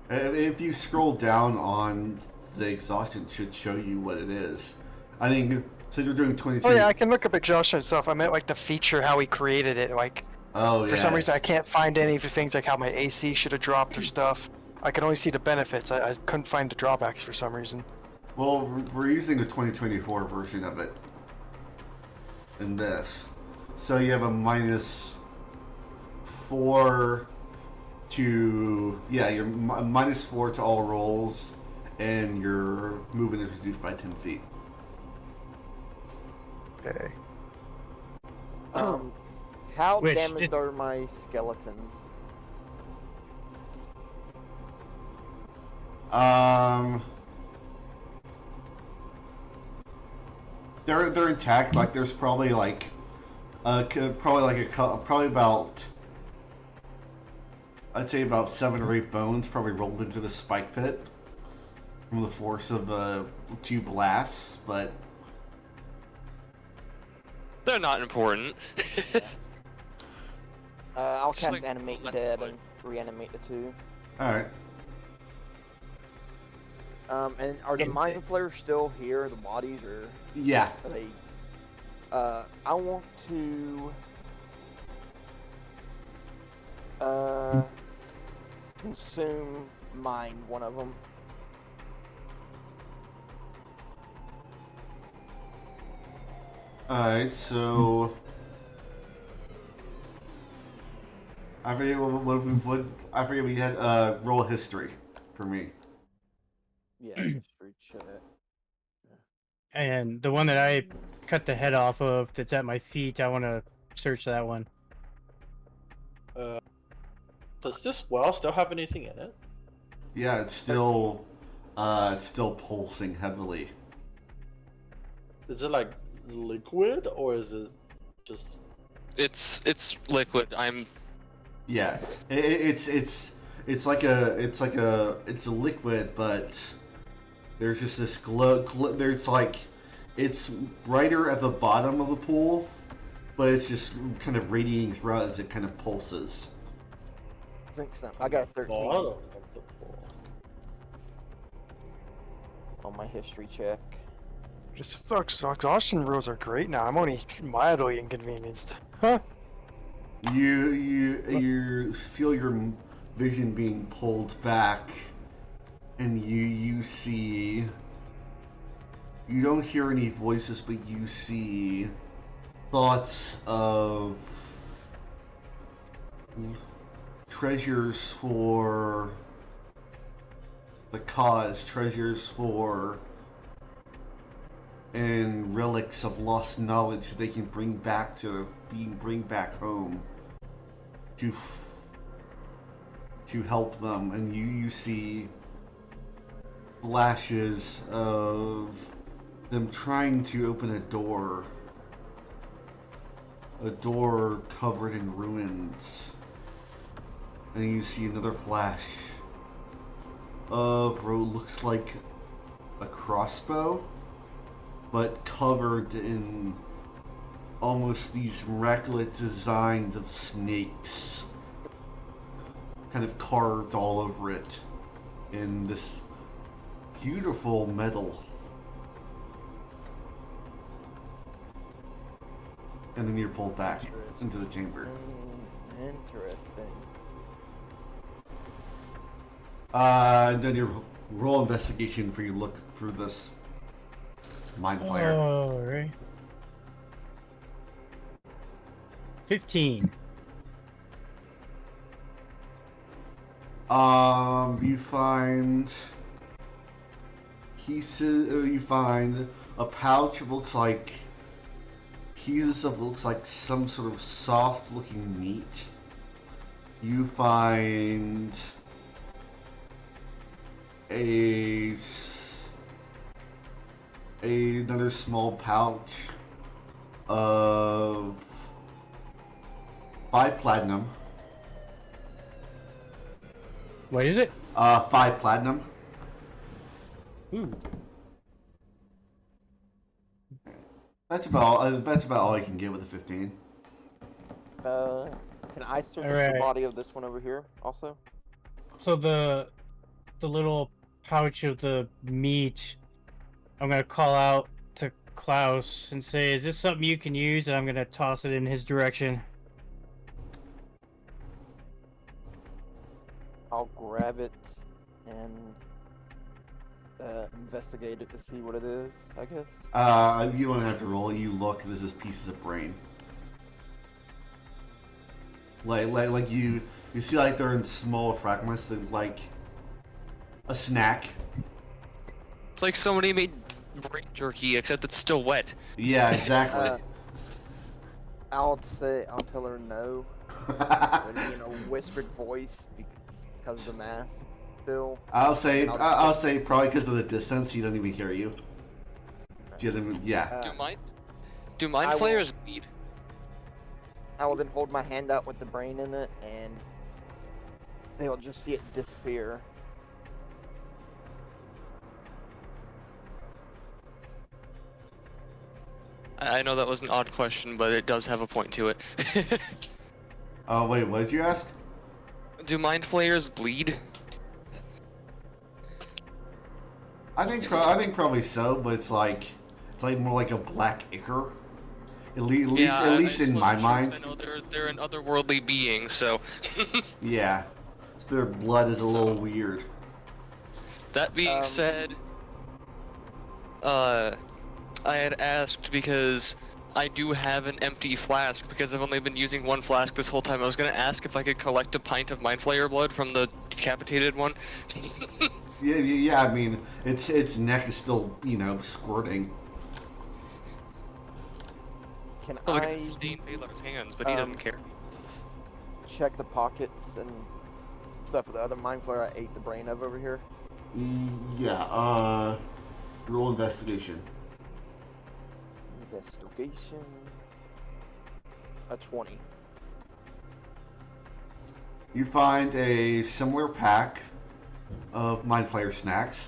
If you scroll down on the exhaustion, it should show you what it is. I think so. You're doing 22.
Oh yeah, I can look up exhaustion itself. I meant like the feature, how he created it. Like
Oh,
for some reason, I can't find any of the things like how my AC should have dropped or stuff. I can only see the benefits. I couldn't find the drawbacks for some reason.
Well, we're using the 2024 version of it in this. So you have a -4 to, yeah, you're -4 to all rolls, and your movement is reduced by 10 feet.
Okay.
How
Which
damaged
did-
are my skeletons?
They're intact. Like there's probably like probably about, I'd say about 7 or 8 bones probably rolled into the spike pit from the force of 2 blasts, but
They're not important.
I'll
Just
cast
like
Animate
let
Dead
them
and reanimate the 2.
all right.
And are the
And-
Mind Flayers still here, the bodies, or
Yeah.
are they... I want to... consume Mind, one of them.
All right. So I forget what I forget we had roll history for me.
Yeah, history check.
And the one that I cut the head off of that's at my feet, I want to search that one.
Does this well still have anything in it?
Yeah, it's still pulsing heavily.
Is it like liquid or is it just?
It's liquid.
Yeah, it's a liquid, but there's just this glow. There's like, it's brighter at the bottom of the pool, but it's just kind of radiating throughout as it kind of pulses.
Drink some. I got a 13
Bottom of the pool.
on my history check.
Just exhaustion rules are great now. I'm only mildly inconvenienced. Huh?
You feel your vision being pulled back, and you see. You don't hear any voices, but you see thoughts of treasures for the cause, treasures for and relics of lost knowledge they can bring back home to help them. And you see flashes of them trying to open a door covered in ruins. And you see another flash of what looks like a crossbow, but covered in almost these miraculous designs of snakes, kind of carved all over it in this beautiful metal. And then you're pulled back into the chamber.
Interesting.
And then you roll investigation for you look through this mind flayer.
Alright. 15.
You find pieces. You find a pouch. It looks like pieces of some sort of soft-looking meat. You find another small pouch of 5 platinum.
What is it?
5 platinum.
Ooh.
That's about all I can get with a 15.
Can I search the
Alright.
body of this one over here also?
So the little pouch of the meat, I'm gonna call out to Klaus and say, "Is this something you can use?" And I'm gonna toss it in his direction.
I'll grab it and investigate it to see what it is, I guess.
You don't have to roll. You look. This is pieces of brain. Like you see, like they're in small fragments. They're like a snack.
It's like somebody made brain jerky, except it's still wet.
Yeah, exactly.
I'll tell her no, but in a whispered voice because of the mask still.
I'll say probably because of the distance, he doesn't even hear you. He doesn't even- yeah.
Do mind
I will-
flayers bleed?
I will then hold my hand out with the brain in it, and they will just see it disappear.
I know that was an odd question, but it does have a point to it.
Oh wait, what did you ask?
Do mind flayers bleed?
I think probably so, but it's like more like a black ichor. At least in my mind.
I know they're an otherworldly being, so.
Yeah. So their blood is a little weird.
That being said, I had asked because I do have an empty flask because I've only been using one flask this whole time. I was gonna ask if I could collect a pint of mind flayer blood from the decapitated one.
Yeah. I mean, its neck is still, squirting.
Can
Look at
I
the stained Baylor's hands, but he doesn't care.
check the pockets and stuff of the other mind flare I ate the brain of over here?
Yeah. Roll investigation.
Investigation. A 20.
You find a similar pack of mind flayer snacks,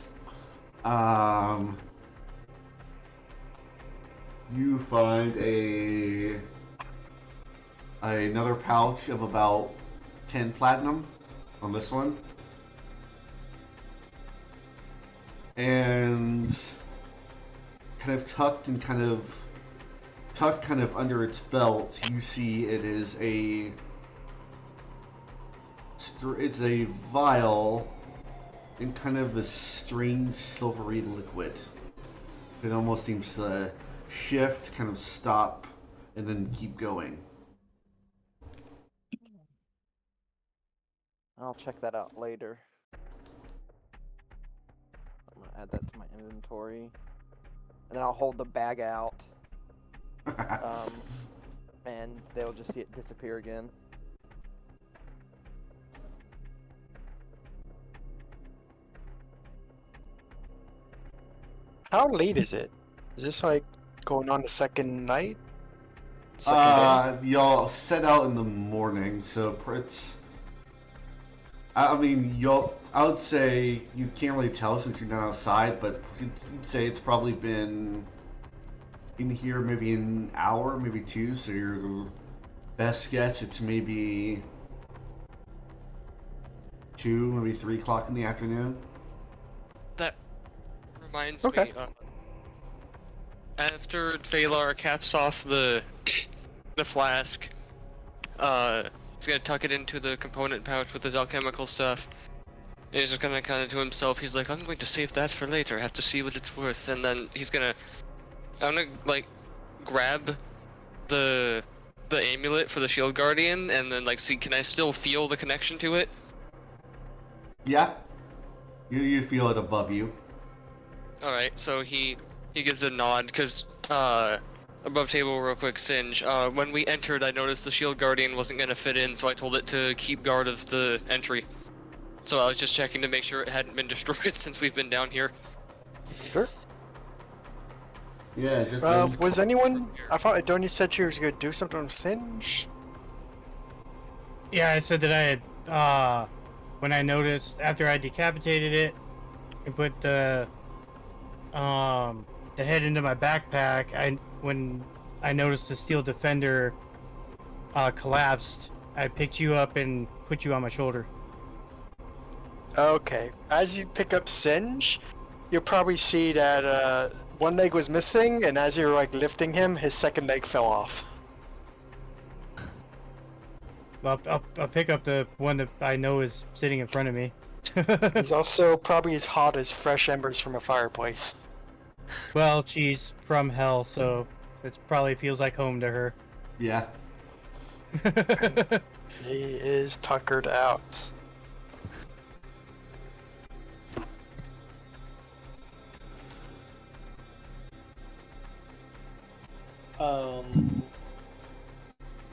You find another pouch of about 10 platinum on this one. And kind of tucked under its belt, you see it is it's a vial in kind of a strange silvery liquid. It almost seems to shift, kind of stop, and then keep going.
I'll check that out later. I'm gonna add that to my inventory, and then I'll hold the bag out, and they'll just see it disappear again.
How late is it? Is this like going on the second night? Second day?
Y'all set out in the morning, so it's. I mean, I would say you can't really tell since you're not outside, but you'd say it's probably been in here maybe an hour, maybe two. So your best guess, it's maybe 2, maybe 3 o'clock in the afternoon.
That reminds
Okay.
me. After Phalar caps off the flask, he's gonna tuck it into the component pouch with his alchemical stuff. And he's just gonna kind of to himself. He's like, I'm going to save that for later. I have to see what it's worth. And then I'm gonna like grab the amulet for the shield guardian, and then like see, can I still feel the connection to it?
Yeah. You feel it above you.
All right, so he gives a nod because above table real quick, Singe. When we entered, I noticed the shield guardian wasn't gonna fit in, so I told it to keep guard of the entry. So I was just checking to make sure it hadn't been destroyed since we've been down here.
Sure.
Yeah, it's just
Was anyone? I thought Adonia said she was gonna do something with Singe.
Yeah, I said that I had, when I noticed after I decapitated it and put the head into my backpack, when I noticed the steel defender collapsed, I picked you up and put you on my shoulder.
Okay. As you pick up Singe, you'll probably see that one leg was missing, and as you're like lifting him, his second leg fell off.
I'll pick up the one that I know is sitting in front of me.
He's also probably as hot as fresh embers from a fireplace.
Well, she's from hell, so it probably feels like home to her.
yeah.
He is tuckered out.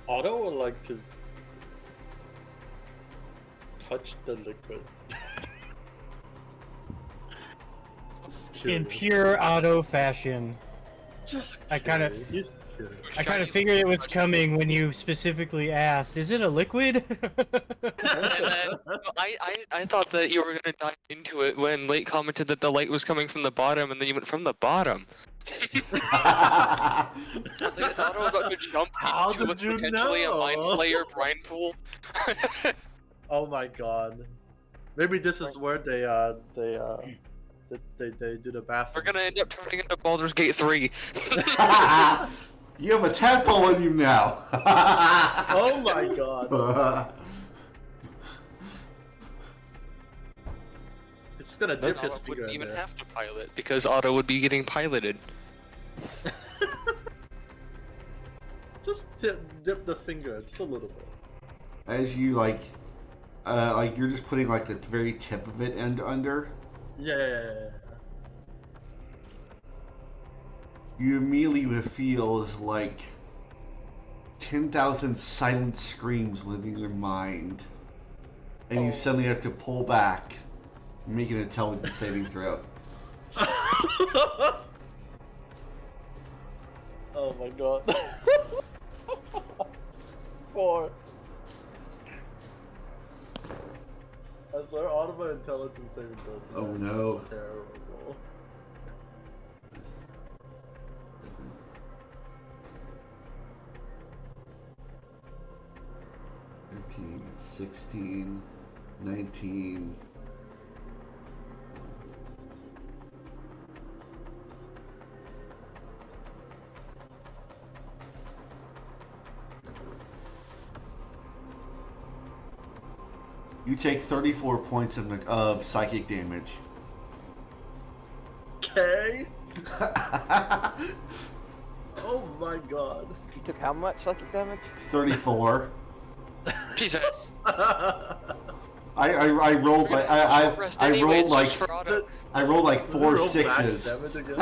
Otto would like to touch the liquid. Just
In
curious.
pure auto fashion.
Just
I kinda-
curious. He's curious.
I kind of figured it was coming when you specifically asked, is it a liquid?
And then I thought that you were gonna dive into it when Late commented that the light was coming from the bottom, and then you went from the bottom. I was like, is Otto about to jump
How
into
did
what's
you
potentially a mind
know?
flayer brine pool?
Oh my god. Maybe this is where they do the bathroom.
We're gonna end up turning into Baldur's Gate 3.
You have a tadpole in you now.
Oh my god. It's gonna
Then
dip his
Otto
finger
wouldn't
in
even
there.
have to pilot, because Otto would be getting piloted.
Just dip the finger just a little bit.
As you like you're just putting like the very tip of it under.
Yeah.
You immediately feel is like 10,000 silent screams within your mind, and you suddenly have to pull back, make an intelligence saving throw.
Oh my god. 4. I swear, all of my intelligence saving throws.
Oh no.
Terrible.
15, 16, 19. You take 34 points of psychic damage.
Okay. Oh my god.
You took how much psychic damage?
34.
Jesus.
I rolled like I rolled like
for auto.
I rolled like
Does it
4
roll max
6s.
damage again?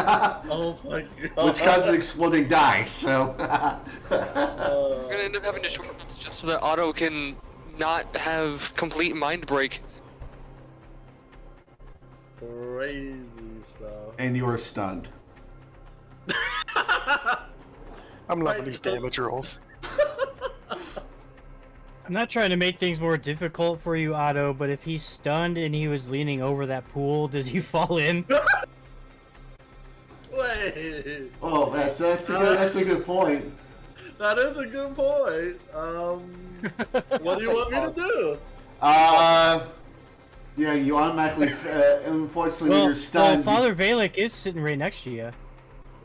Oh my god.
Which caused an exploding dice, so
We're gonna end up having to short rest just so that Otto can not have complete mind break.
Crazy stuff.
and you are stunned.
I'm loving these damage rolls.
I'm not trying to make things more difficult for you, Otto, but if he's stunned and he was leaning over that pool, does he fall in?
Wait.
Oh, that's a good point.
That is a good point. What do you want me to do?
Yeah, you automatically, unfortunately, when
Well,
you're stunned.
Father Valek is sitting right next to you.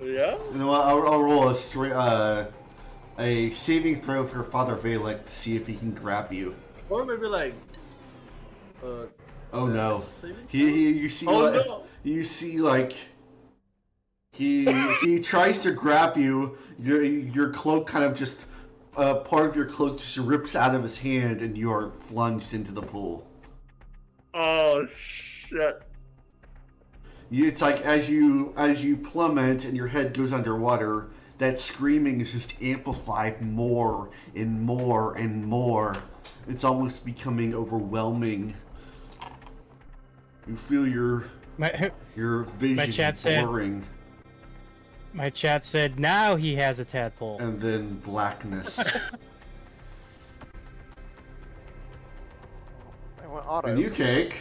Yeah.
You know what? I'll roll a saving throw for Father Valek to see if he can grab you.
Or maybe like.
Oh no!
saving
You see,
Oh,
like,
no.
you see, like he tries to grab you. Your cloak kind of just part of your cloak just rips out of his hand, and you are plunged into the pool.
Oh shit.
It's like as you plummet and your head goes underwater, that screaming is just amplified more and more and more. It's almost becoming overwhelming. You feel your vision
chat said-
blurring,
My chat said now he has a tadpole.
and then blackness.
I went auto.
And you take.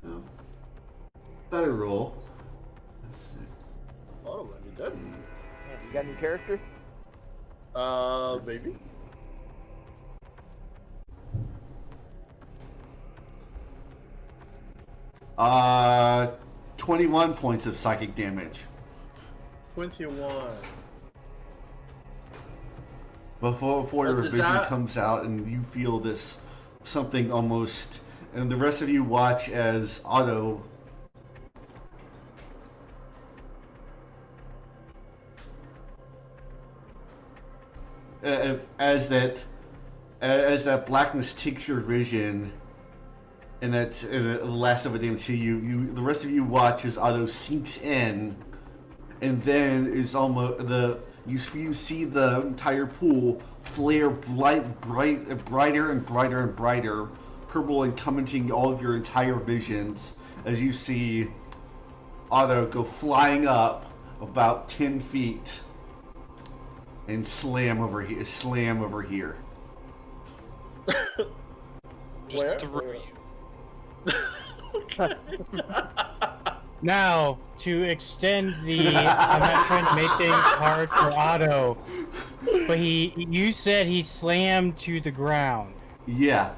Oh, better roll.
Oh, let me dead.
Man, you got a new character?
Maybe.
21 points of psychic damage.
21.
Before your
Is
vision
that-
comes out and you feel this something almost, and the rest of you watch as Otto as that blackness takes your vision, and that's the last of it damage to you. The rest of you watch as Otto sinks in, and then is almost you see the entire pool flare brighter and brighter and brighter, purple encompassing all of your entire visions as you see Otto go flying up about 10 feet and slam over here.
Just
Where?
through
Okay.
Now, to extend the, I'm not trying to make things hard for Otto, but you said he slammed to the ground.
Yeah.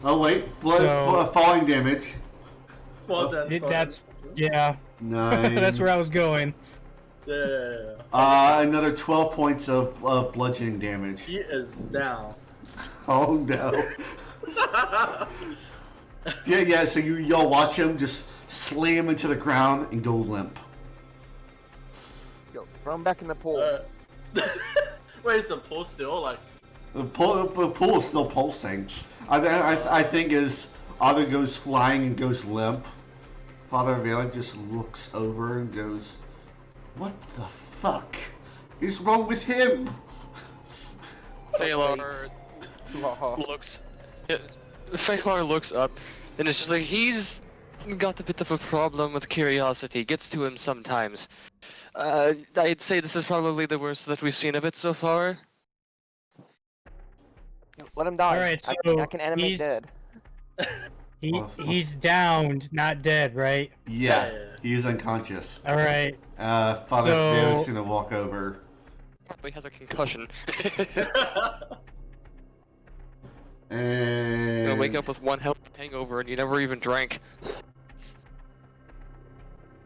Oh wait,
So-
falling damage.
Well, then,
That's, yeah,
9.
that's where I was going.
Yeah.
Another 12 points of bludgeoning damage.
He is down.
Oh no. Yeah. So y'all watch him just slam into the ground and go limp.
Go, throw him back in the pool.
Wait, is the pool still like?
The pool is still pulsing. I think as Otto goes flying and goes limp, Father Valek just looks over and goes, "What the fuck is wrong with him?"
Phalar looks. Phalar looks up, and it's just like he's got a bit of a problem with curiosity. Gets to him sometimes. I'd say this is probably the worst that we've seen of it so far.
Let him die.
Alright,
I
so
can animate
he's-
dead.
He's downed, not dead, right?
Yeah,
Yeah.
he is unconscious.
All right.
Father
So-
Valek's gonna walk over.
probably has a concussion.
And
Gonna wake up with one hell of a hangover and you never even drank.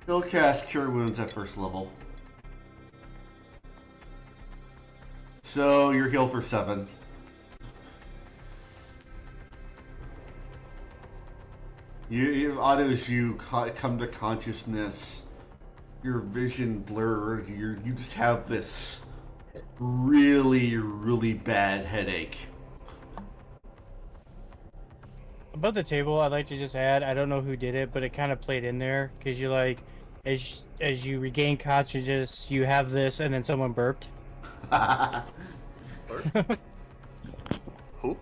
he'll cast Cure Wounds at first level. So you're healed for 7. As you come to consciousness, your vision blurred. You just have this really, really bad headache.
Above the table, I'd like to just add, I don't know who did it, but it kind of played in there because you like, as you regain consciousness, you have this, and then someone burped.
Who?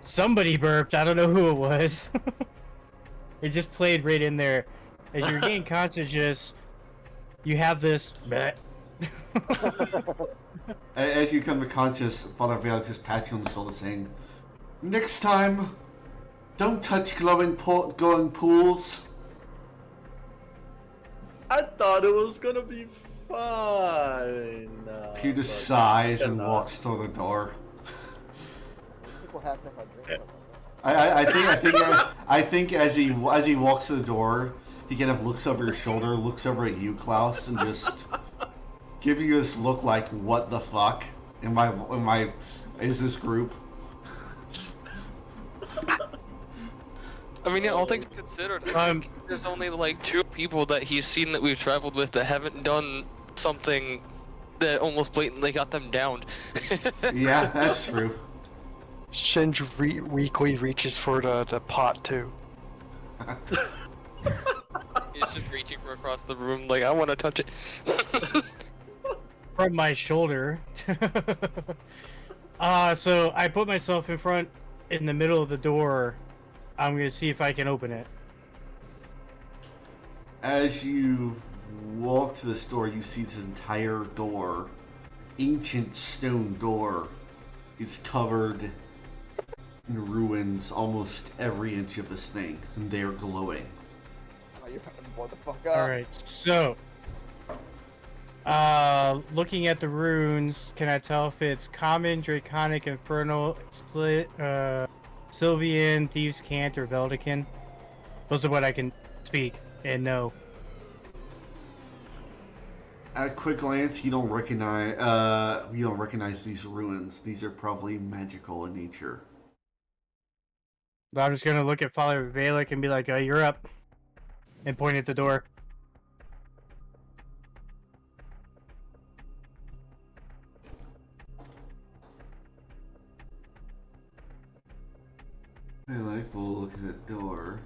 Somebody burped. I don't know who it was. It just played right in there. As you regain consciousness, you have this. Bleh.
As you come to conscious, Father Vale just pats you on the shoulder saying, "Next time, don't touch glowing pools."
I thought it was gonna be fine.
He just
but
sighs and
cannot.
walks toward the door.
I think what happened if I drink something?
I think as he walks to the door, he kind of looks over your shoulder, looks over at you, Klaus, and just gives you this look like, "What the fuck? Is this group?"
I mean, yeah, all things considered, I think there's only like 2 people that he's seen that we've traveled with that haven't done something that almost blatantly got them downed.
Yeah, that's true.
Shinj weakly reaches for the pot too.
He's just reaching for across the room like, I want to touch it.
From my shoulder. So I put myself in the middle of the door. I'm gonna see if I can open it.
As you walk to this door, you see this entire door, ancient stone door. It's covered in ruins, almost every inch of this thing, and they're glowing.
Oh, you're about to blow the fuck up.
Alright, so looking at the runes, can I tell if it's common, draconic, infernal, Sylvian, Thieves' Cant, or Veldican? Those are what I can speak and know.
At a quick glance, you don't recognize these ruins. These are probably magical in nature.
I'm just gonna look at Father Valek and be like, "You're up," and point at the door.
We'll look at the door.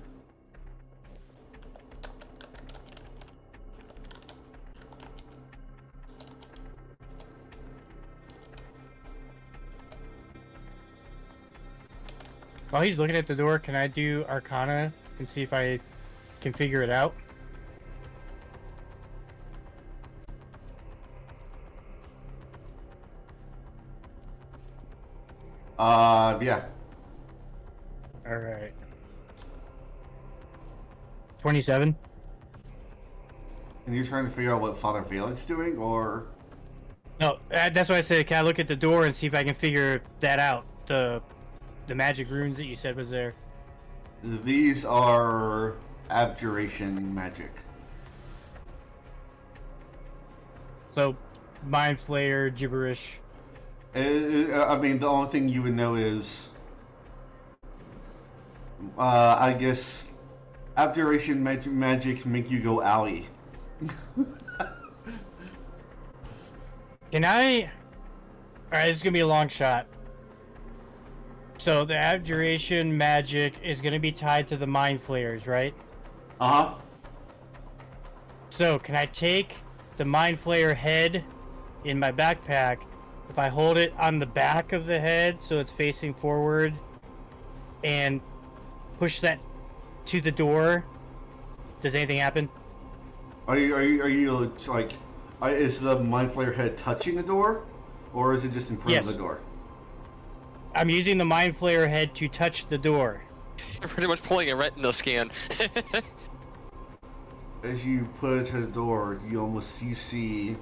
While he's looking at the door, can I do Arcana and see if I can figure it out?
Yeah.
Alright. 27?
And you're trying to figure out what Father Valek's doing, or?
No, that's why I said, can I look at the door and see if I can figure that out? The magic runes that you said was there.
These are abjuration magic.
So, Mind Flayer, gibberish.
I mean, the only thing you would know is, I guess, abjuration magic make you go owie.
Can I... Alright, this is gonna be a long shot. So, the abjuration magic is gonna be tied to the Mind Flayers, right?
Uh-huh.
So, can I take the Mind Flayer head in my backpack? If I hold it on the back of the head so it's facing forward and push that to the door, does anything happen?
Are you like, is the Mind Flayer head touching the door, or is it just in front of
Yes.
the door?
I'm using the Mind Flayer head to touch the door.
You're pretty much pulling a retina scan.
As you put it to the door, you see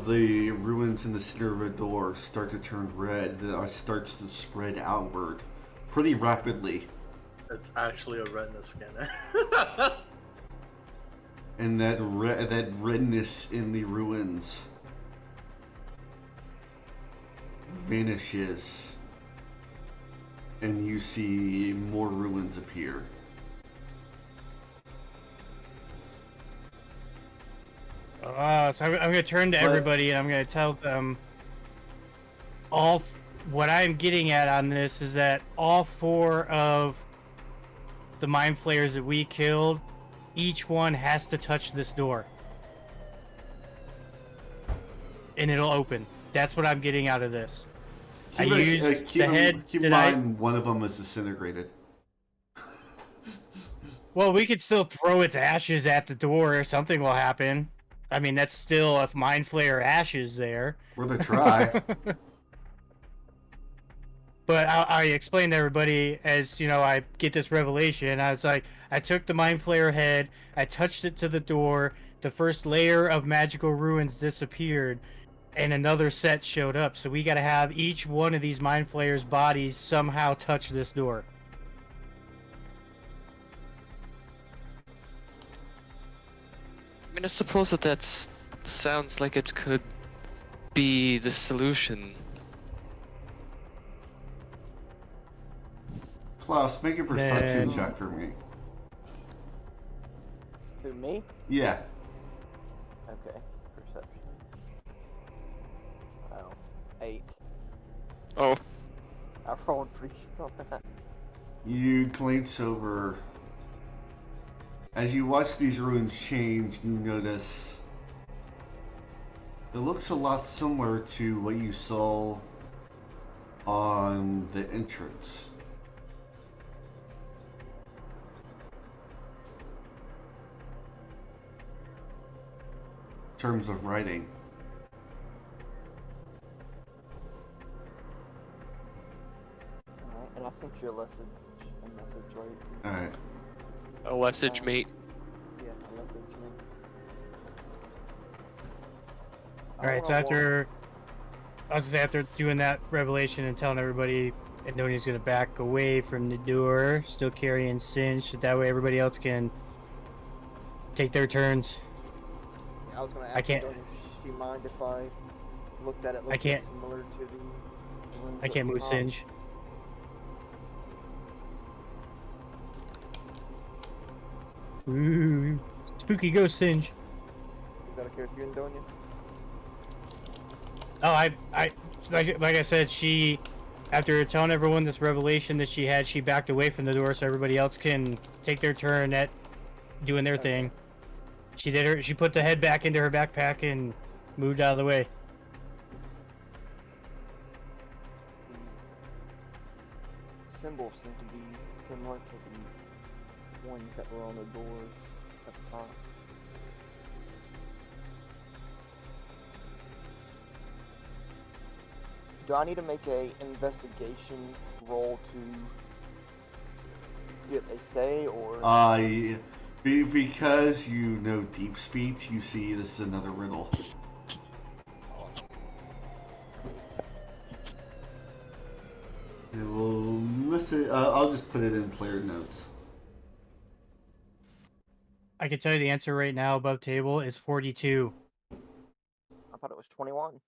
the ruins in the center of a door start to turn red. It starts to spread outward pretty rapidly.
It's actually a retina scanner.
And that redness in the ruins vanishes, and you see more ruins appear.
So I'm going to turn to everybody and I'm going to tell them what I'm getting at on this is that all 4 of the mind flayers that we killed, each one has to touch this door. And it'll open. That's what I'm getting out of this.
Keep in mind, one of them is disintegrated.
Well, we could still throw its ashes at the door or something will happen. I mean, that's still a mind flayer ashes there.
Worth a try.
But I explained to everybody as, you know, I get this revelation. I was like, I took the mind flayer head, I touched it to the door, the first layer of magical ruins disappeared, and another set showed up. So we got to have each one of these mind flayers' bodies somehow touch this door.
I mean, I suppose that sounds like it could be the solution.
Klaus, make a perception check for me.
Who, me?
Yeah.
Okay, perception. Oh, 8.
Oh.
I rolled pretty good on that.
You glance over. As you watch these ruins change, you notice it looks a lot similar to what you saw on the entrance. In terms of writing.
Alright, and I sent you a message, right?
Alright.
A message, mate.
Yeah, a message, mate.
Alright, so after doing that revelation and telling everybody Andonia's gonna back away from the door, still carrying Singe, so that way everybody else can take their turns.
I was gonna
I
ask
can't-
Andonia if she mind if I looked at it.
I can't-
Similar to the ruins
I
that
can't
we
move
saw.
Singe. Ooh, spooky ghost Singe.
Is that okay with you, Andonia?
Oh, like I said, she, after telling everyone this revelation that she had, she backed away from the door so everybody else can take their turn at doing their thing. She put the head back into her backpack and moved out of the way.
These symbols seem to be similar to the ones that were on the doors at the top. Do I need to make a investigation roll to see what they say, or
Because you know deep speech, you see this is another riddle. I'll just put it in player notes.
I can tell you the answer right now above table is 42.
I thought it was 21.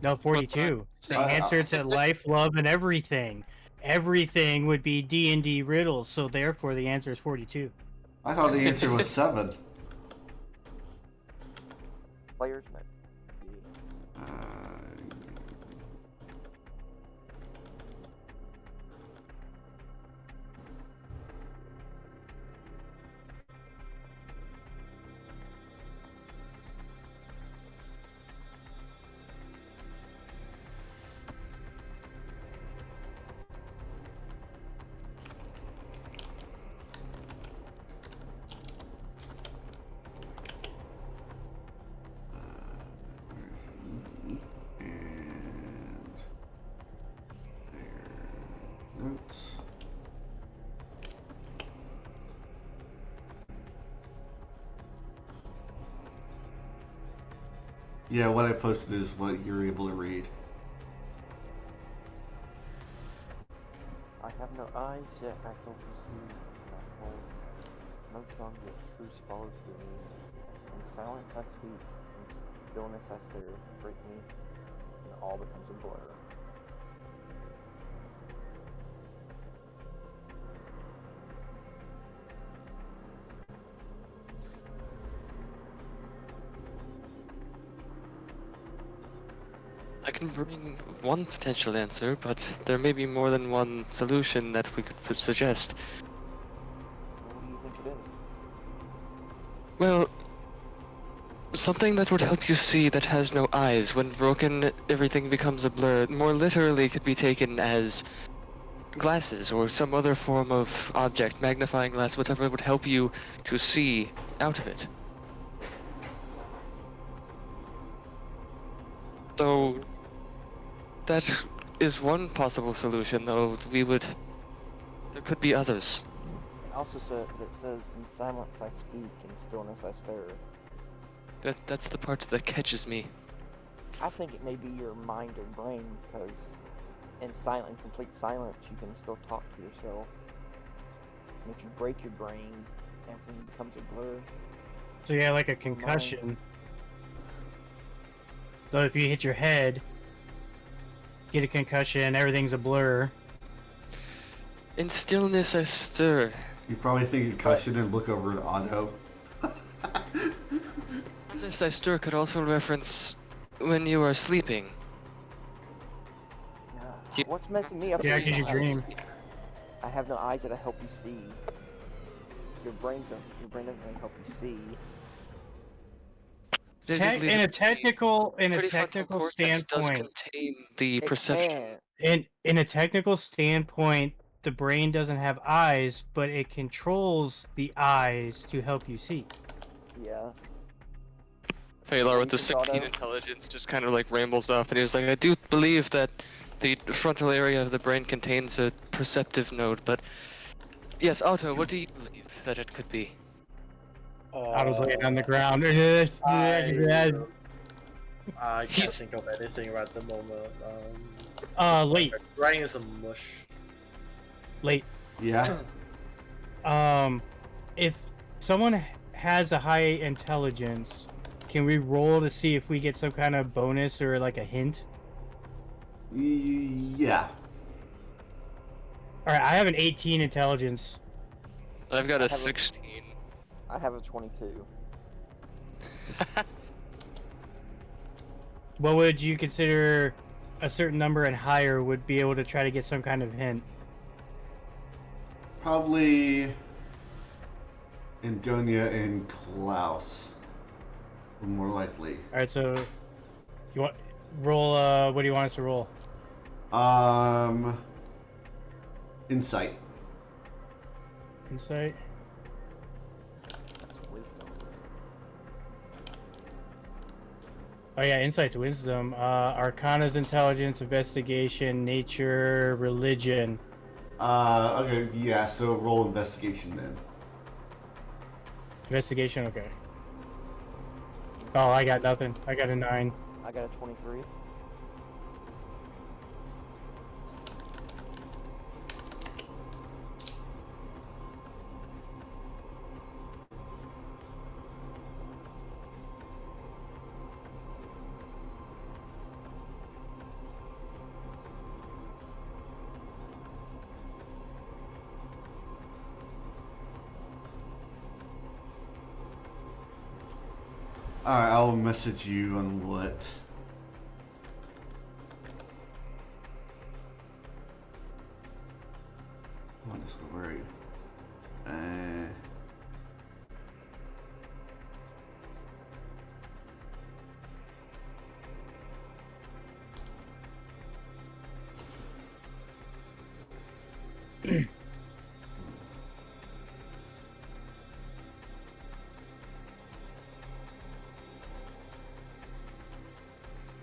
No, 42. It's the answer to life, love, and everything. Everything would be D&D riddles, so therefore the answer is 42.
I thought the answer was 7.
Players met.
Yeah, what I posted is what you're able to read.
I have no eyes, yet I hope you see. I hold no tongue, yet truth follows through me. In silence I speak, in stillness I stare. Break me, and all becomes a blur.
I can bring one potential answer, but there may be more than one solution that we could suggest.
What do you think it is?
Well, something that would help you see that has no eyes. When broken, everything becomes a blur. More literally could be taken as glasses or some other form of object, magnifying glass, whatever would help you to see out of it. Though that is one possible solution, though there could be others.
It also says, in silence I speak, in stillness I stare.
That's the part that catches me.
I think it may be your mind and brain, because in complete silence, you can still talk to yourself. And if you break your brain, everything becomes a blur.
So yeah, like a concussion. So if you hit your head, get a concussion, everything's a blur.
In stillness I stir.
You probably think concussion and look over at Otto.
Stillness I stir could also reference when you are sleeping. You-
What's messing me up
Yeah,
is
'cause you
I-
dream.
I have no eyes that help you see. Your brain doesn't help you see.
Visibly
In a
the
technical
prefrontal cortex does
standpoint,
contain the
It
perception.
can.
in a technical standpoint, the brain doesn't have eyes, but it controls the eyes to help you see.
Yeah.
Phalar with
You
the
think
16
Otto?
intelligence just kind of like rambles off, and he's like, I do believe that the frontal area of the brain contains a perceptive node, but yes, Otto, what do you believe that it could be?
I was laying on the ground.
I can't
He's-
think of anything right at the moment.
Late.
My brain is a mush.
Late.
Yeah.
If someone has a high intelligence, can we roll to see if we get some kind of bonus or like a hint?
Yeah.
All right, I have an 18 intelligence.
I've got
I
a
have a-
16.
I have a 22.
What would you consider a certain number and higher would be able to try to get some kind of hint?
Probably Andonia and Klaus. More likely.
All right, so you want roll? What do you want us to roll?
Insight.
Insight.
That's wisdom.
Oh yeah, insight's wisdom. Arcana's intelligence, investigation, nature, religion.
Okay, yeah, so roll investigation then.
Investigation, okay. Oh, I got nothing. I got a 9.
I got a 23.
Alright, I'll message you on what. Where are you?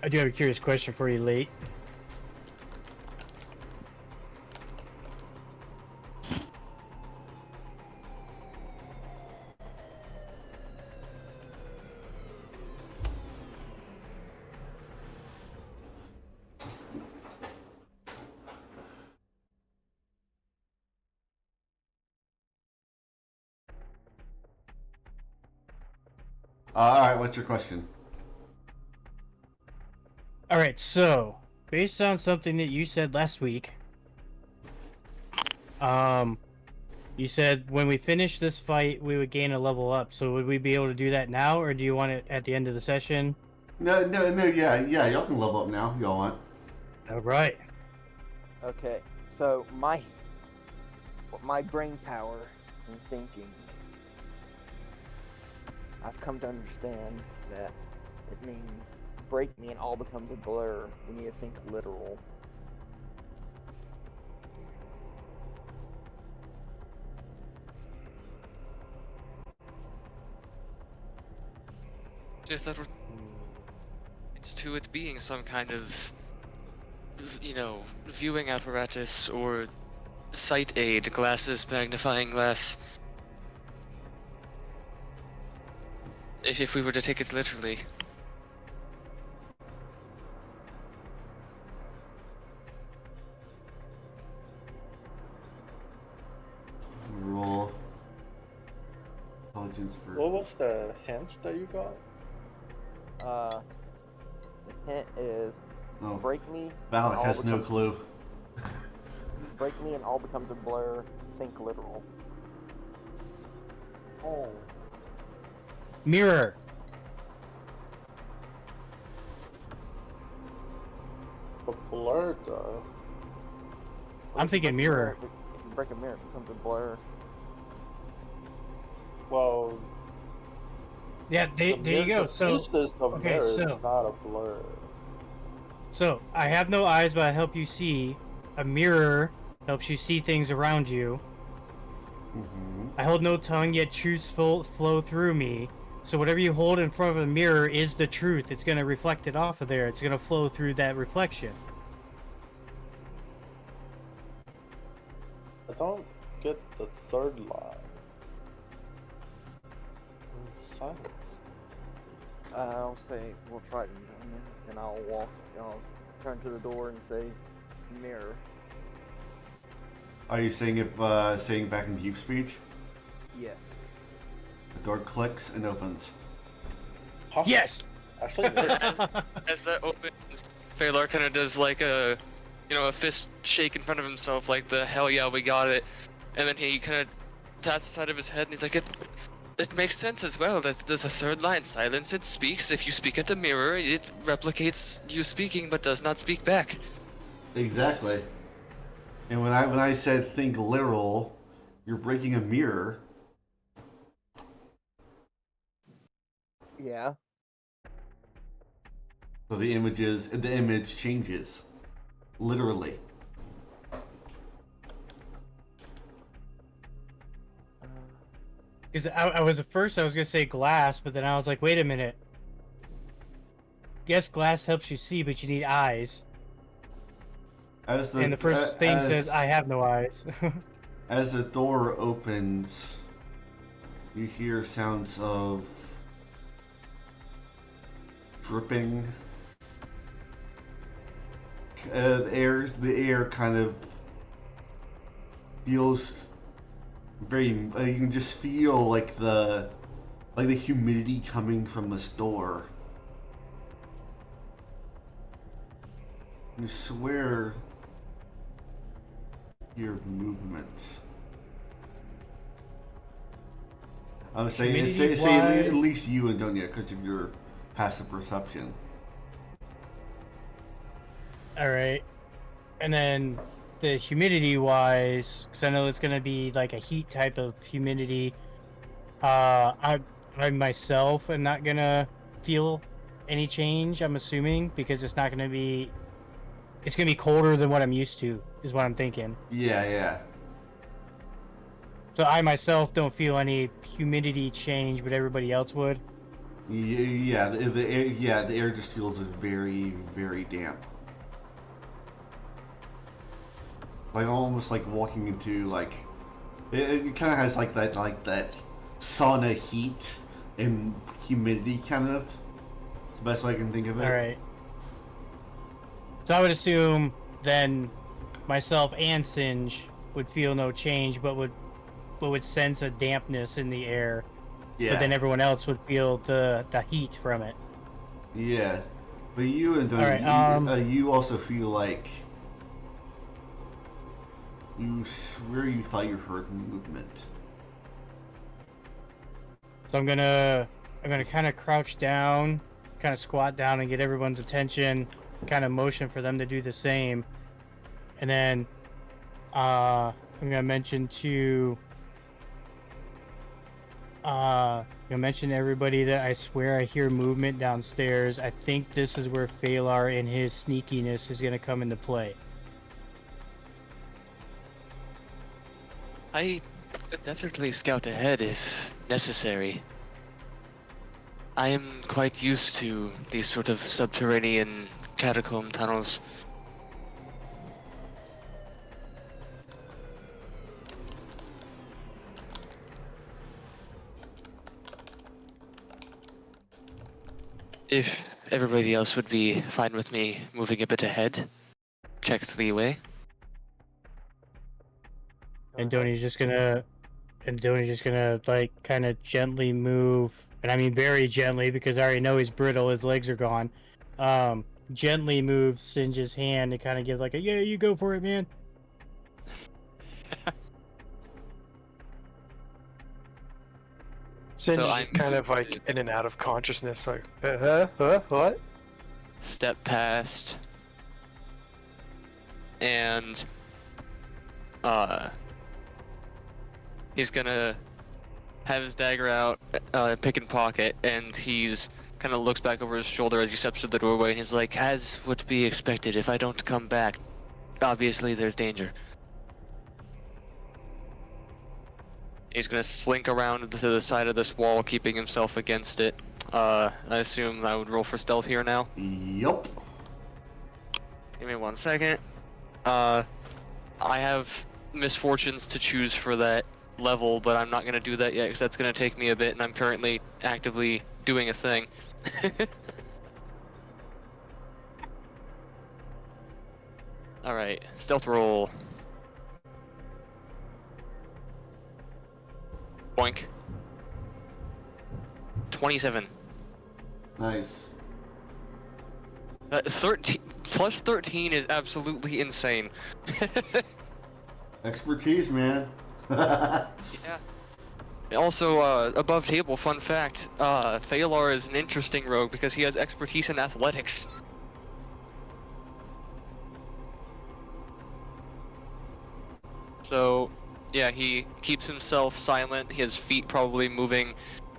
I do have a curious question for you, late.
All right, what's your question?
All right, so based on something that you said last week, you said when we finish this fight, we would gain a level up. So would we be able to do that now, or do you want it at the end of the session?
No, yeah, y'all can level up now. If y'all want.
All right.
Okay, so my brain power and thinking, I've come to understand that it means break me and all becomes a blur. We need to think literal.
Just that we're to it being some kind of, viewing apparatus or sight aid, glasses, magnifying glass. If we were to take it literally.
Roll intelligence for.
What was the hint that you got?
The hint is
Oh,
break me.
Valak
and all
has no
becomes-
clue.
Break me and all becomes a blur. Think literal.
Oh.
Mirror.
A blur though.
I'm thinking mirror.
If you break a mirror, it becomes a blur.
Well,
Yeah, there you go. So,
pieces of
okay,
mirror is
so-
not a blur.
so I have no eyes, but I help you see. A mirror helps you see things around you.
Mm-hmm.
I hold no tongue, yet truths flow through me. So whatever you hold in front of a mirror is the truth. It's going to reflect it off of there. It's going to flow through that reflection.
I don't get the third line. Silence.
I'll say we'll try it, and I'll walk. I'll turn to the door and say, "Mirror."
Are you saying it saying back in deep speech?
Yes.
The door clicks and opens.
Huh?
Yes!
Actually,
As that opens, Phalar kind of does like a fist shake in front of himself, like the hell yeah, we got it. And then he kind of taps the side of his head and he's like, it makes sense as well. That the third line, silence it speaks. If you speak at the mirror, it replicates you speaking but does not speak back.
Exactly. And when I said think literal, you're breaking a mirror.
Yeah.
So the image changes. Literally.
Because I was at first I was going to say glass, but then I was like, wait a minute. Yes, glass helps you see, but you need eyes.
As
And the first thing says, I have no eyes.
As the door opens, you hear sounds of dripping. The air kind of feels very. You can just feel like the humidity coming from the store. You swear your movement. I'm saying say
Humidity-wise-
at least you and Donya because of your passive perception.
Alright. And then the humidity wise, because I know it's going to be like a heat type of humidity, I myself am not going to feel any change, I'm assuming, because it's not going to be. It's going to be colder than what I'm used to, is what I'm thinking.
Yeah.
So I myself don't feel any humidity change, but everybody else would.
Yeah, the air just feels very, very damp. Like almost like walking into like it kind of has like that sauna heat and humidity kind of. It's the best way I can think of it.
All right. So I would assume then myself and Singe would feel no change, but would sense a dampness in the air.
Yeah.
But then everyone else would feel the heat from it.
Yeah. But you and
All right,
you also feel like you swear you thought you heard movement.
So I'm gonna kind of crouch down, kind of squat down, and get everyone's attention. Kind of motion for them to do the same, and then I'm gonna mention to mention to everybody that I swear I hear movement downstairs. I think this is where Phalar and his sneakiness is gonna come into play.
I could definitely scout ahead if necessary. I am quite used to these sort of subterranean catacomb tunnels. If everybody else would be fine with me moving a bit ahead, check the way.
And Donnie's just gonna like kind of gently move, and I mean very gently because I already know he's brittle, his legs are gone. Gently move Singe's hand to kind of give like a yeah, you go for it, man.
Singe
So
is
I'm
just kind of like in and out of consciousness, like, what?
Step past, and he's gonna have his dagger out, pick and pocket, and he's kind of looks back over his shoulder as he steps to the doorway, and he's like, as would be expected, if I don't come back, obviously there's danger. He's gonna slink around to the side of this wall, keeping himself against it. I assume I would roll for stealth here now.
Yup.
Give me 1 second. I have misfortunes to choose for that level, but I'm not gonna do that yet because that's gonna take me a bit, and I'm currently actively doing a thing. Alright, stealth roll. Boink. 27.
Nice.
13 plus 13 is absolutely insane.
Expertise, man.
Yeah. Also, above table, fun fact, Phalar is an interesting rogue because he has expertise in athletics. So, yeah, he keeps himself silent, his feet probably moving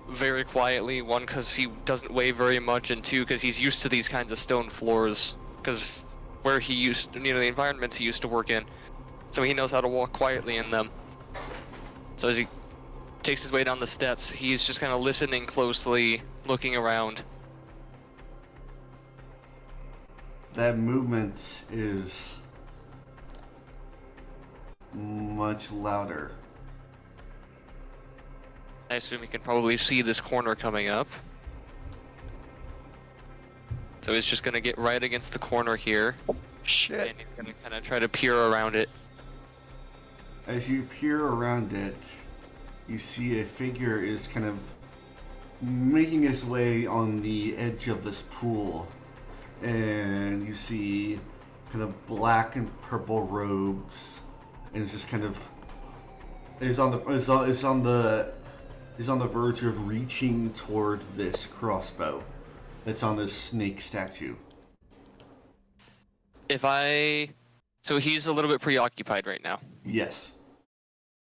very quietly, one because he doesn't weigh very much, and two because he's used to these kinds of stone floors, because where he used, the environments he used to work in, so he knows how to walk quietly in them. So as he takes his way down the steps, he's just kind of listening closely, looking around.
That movement is much louder.
I assume he can probably see this corner coming up. So he's just gonna get right against the corner here,
Shit.
and he's gonna kind of try to peer around it.
As you peer around it, you see a figure is kind of making its way on the edge of this pool, and you see kind of black and purple robes, and it's just kind of is on the verge of reaching toward this crossbow that's on this snake statue.
So he's a little bit preoccupied right now.
Yes.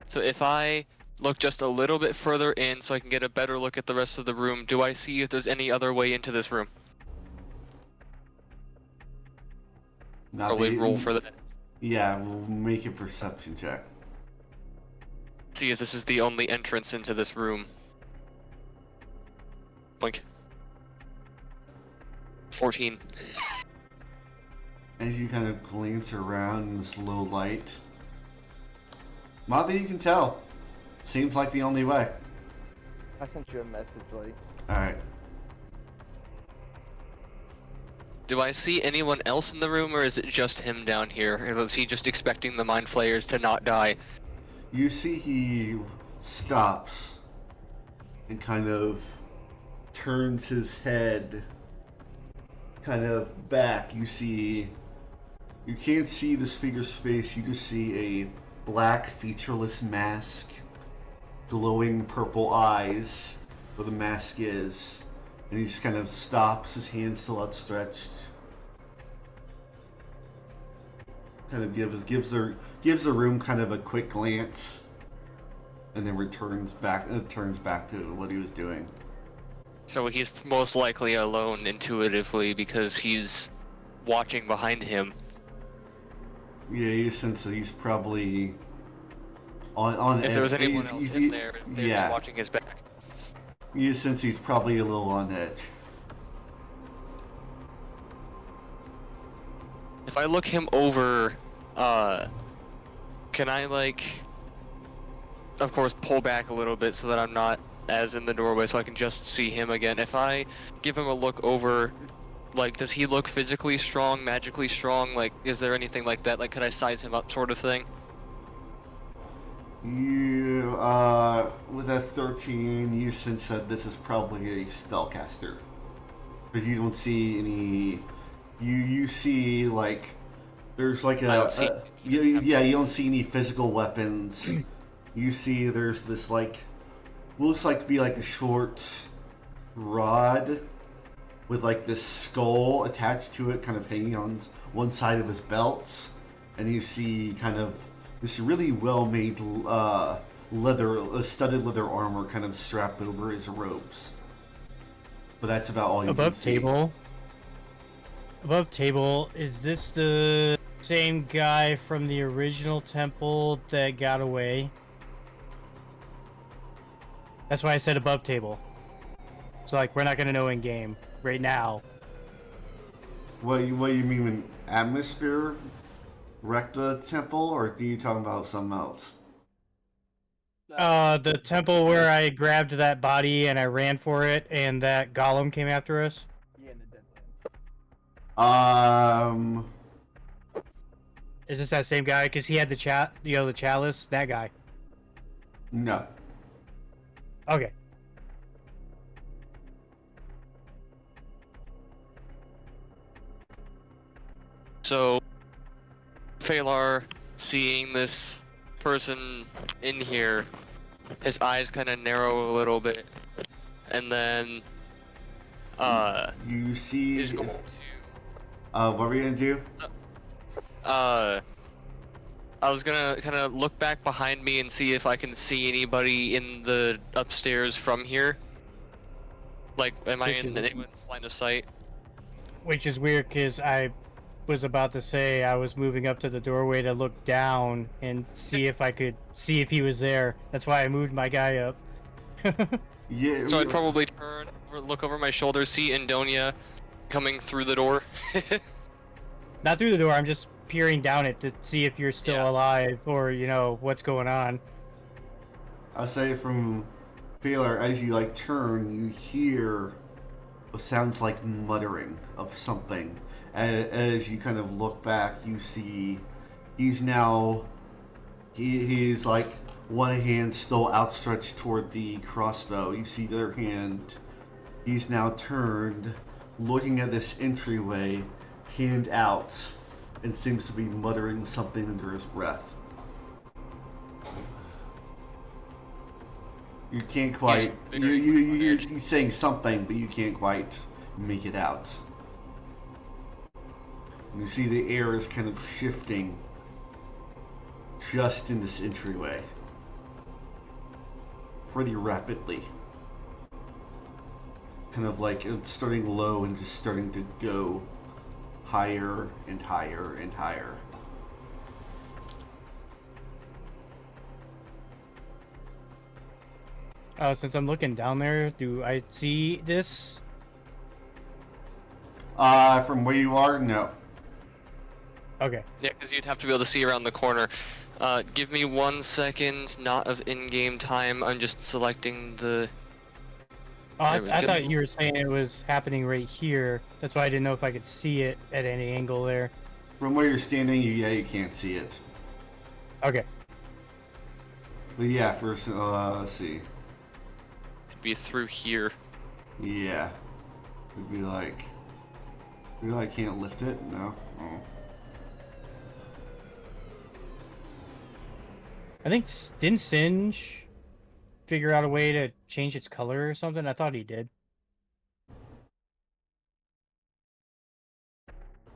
So if I look just a little bit further in so I can get a better look at the rest of the room, do I see if there's any other way into this room? Probably roll for that.
Yeah, we'll make a perception check.
See if this is the only entrance into this room. Blink. 14.
As you kind of glance around in this low light, not that you can tell. Seems like the only way.
I sent you a message, Lee.
Alright.
Do I see anyone else in the room, or is it just him down here? Or is he just expecting the mind flayers to not die?
You see he stops and kind of turns his head kind of back. You can't see this figure's face, you just see a black featureless mask, glowing purple eyes where the mask is, and he just kind of stops, his hand still outstretched, kind of gives the room kind of a quick glance, and then turns back to what he was doing.
So he's most likely alone intuitively because he's watching behind him.
Yeah, you sense that he's probably on
If there was
edge.
anyone else in there, they'd be
yeah,
watching his back.
you sense he's probably a little on edge.
If I look him over, can I, like, of course, pull back a little bit so that I'm not as in the doorway so I can just see him again? If I give him a look over, like, does he look physically strong, magically strong? Like, is there anything like that? Like, could I size him up sort of thing?
You, with that 13, you sense that this is probably a spellcaster. But you don't see any, you see, like, there's like
I don't see
you don't see any physical weapons. You see there's this, like, looks like to be like a short rod with like this skull attached to it, kind of hanging on one side of his belt, and you see kind of this really well-made studded leather armor kind of strapped over his robes. But that's about all you can see.
Above table, is this the same guy from the original temple that got away? That's why I said above table. So, like, we're not gonna know in game right now.
What you mean when atmosphere wrecked the temple, or are you talking about something else?
The temple where I grabbed that body and I ran for it, and that golem came after us.
Yeah, in the Deadlands.
Is this that same guy? Because he had the chalice. That guy.
No.
Okay.
So, Phalar, seeing this person in here, his eyes kind of narrow a little bit, and then,
You see.
is going to,
What were you gonna do?
I was gonna kind of look back behind me and see if I can see anybody in the upstairs from here. Like, am I in anyone's line of sight?
Which is weird, because I was about to say I was moving up to the doorway to look down and see if I could see if he was there. That's why I moved my guy up.
Yeah.
So I'd probably turn, look over my shoulder, see Indonia coming through the door.
Not through the door, I'm just peering down it to see if you're still alive or, you know, what's going on.
I'll say from Phalar, as you like turn, you hear what sounds like muttering of something. As you kind of look back, you see he's like one hand still outstretched toward the crossbow. You see the other hand, he's now turned, looking at this entryway, hand out, and seems to be muttering something under his breath. You can't quite. He's saying something, but you can't quite make it out. And you see the air is kind of shifting just in this entryway, pretty rapidly. Kind of like it's starting low and just starting to go higher and higher and higher.
Since I'm looking down there, do I see this?
From where you are, no.
Okay.
Yeah, because you'd have to be able to see around the corner. Give me 1 second, not of in-game time. I'm just selecting the...
Oh, I thought you were saying it was happening right here. That's why I didn't know if I could see it at any angle there.
From where you're standing, you can't see it.
Okay.
But yeah, first, let's see.
be through here.
Yeah. It'd be like... Really, I can't lift it? No? Oh.
I think didn't Singe figure out a way to change its color or something? I thought he did.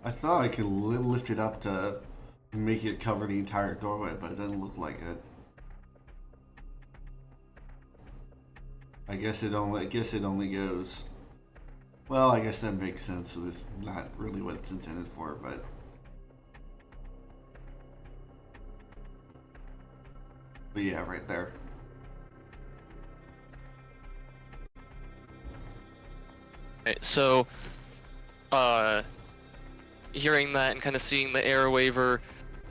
I thought I could lift it up to make it cover the entire doorway, but it doesn't look like it. I guess it only goes... Well, I guess that makes sense, so it's not really what it's intended for, but... But yeah, right there.
Right, so, hearing that and kind of seeing the air waver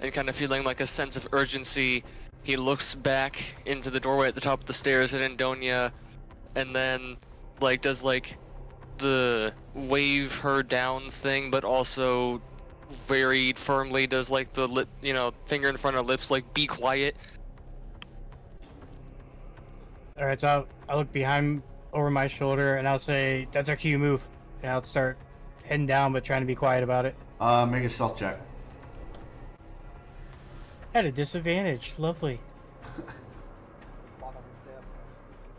and kind of feeling like a sense of urgency, he looks back into the doorway at the top of the stairs at Andonia, and then, like, does, like, the wave her down thing, but also very firmly does, like, the lip, you know, finger in front of lips, like, be quiet.
All right, so I'll look behind over my shoulder and I'll say, "That's our cue, move." And I'll start heading down, but trying to be quiet about it.
Make a stealth check.
At a disadvantage. Lovely.
Bottom step.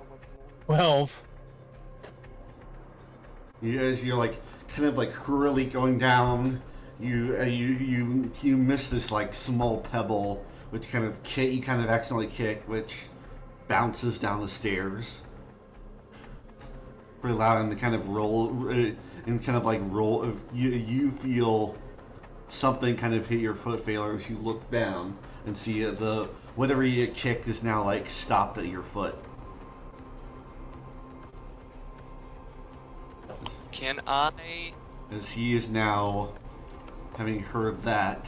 Oh my God.
12.
You're like kind of like really going down. You miss this like small pebble, which kind of you kind of accidentally kick, which bounces down the stairs. Pretty loud, and kind of roll, and kind of like roll. You feel something kind of hit your foot, Failure, as you look down and see the whatever you kicked is now like stopped at your foot.
Can I...
As he is now, having heard that,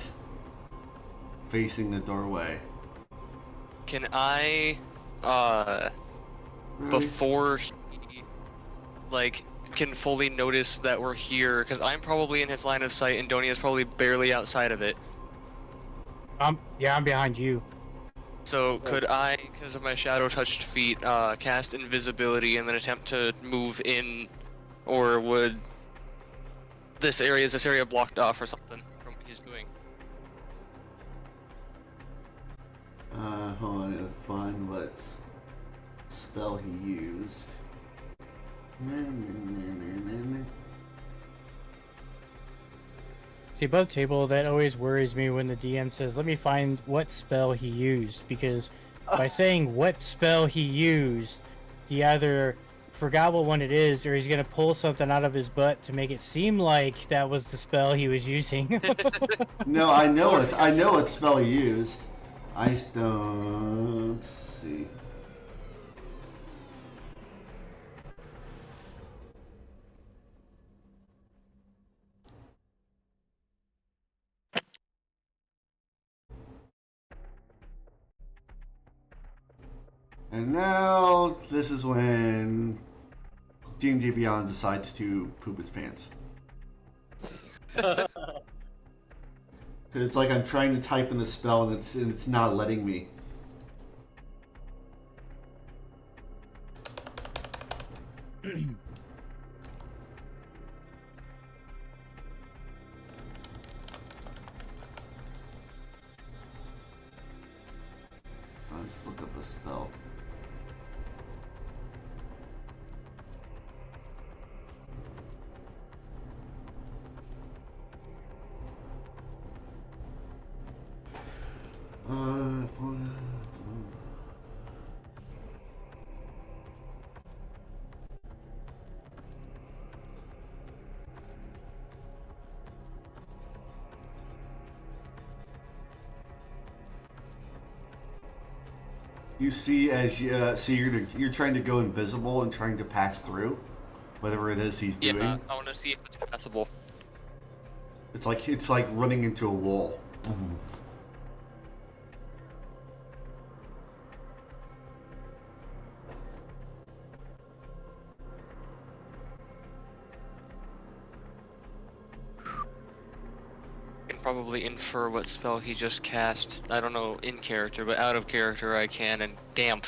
facing the doorway.
Can I, before he, like, can fully notice that we're here, because I'm probably in his line of sight and Donia's probably barely outside of it.
Yeah, I'm behind you.
So could I, because of my shadow-touched feet, cast invisibility and then attempt to move in, or would is this area blocked off or something from what he's doing?
Hold on, I gotta find what spell he used.
See, above the table, that always worries me when the DM says, "Let me find what spell he used," because by saying what spell he used, he either forgot what one it is, or he's gonna pull something out of his butt to make it seem like that was the spell he was using.
No, I know it. I know what spell he used. I just don't see. And now this is when D&D Beyond decides to poop its pants. It's like I'm trying to type in the spell and it's not letting me. I'll just look up the spell. You see, as you're trying to go invisible and trying to pass through, whatever it is he's doing.
Yeah, I want to see if it's passable.
It's like running into a wall. Mm-hmm.
Probably infer what spell he just cast. I don't know in character, but out of character I can, and damn.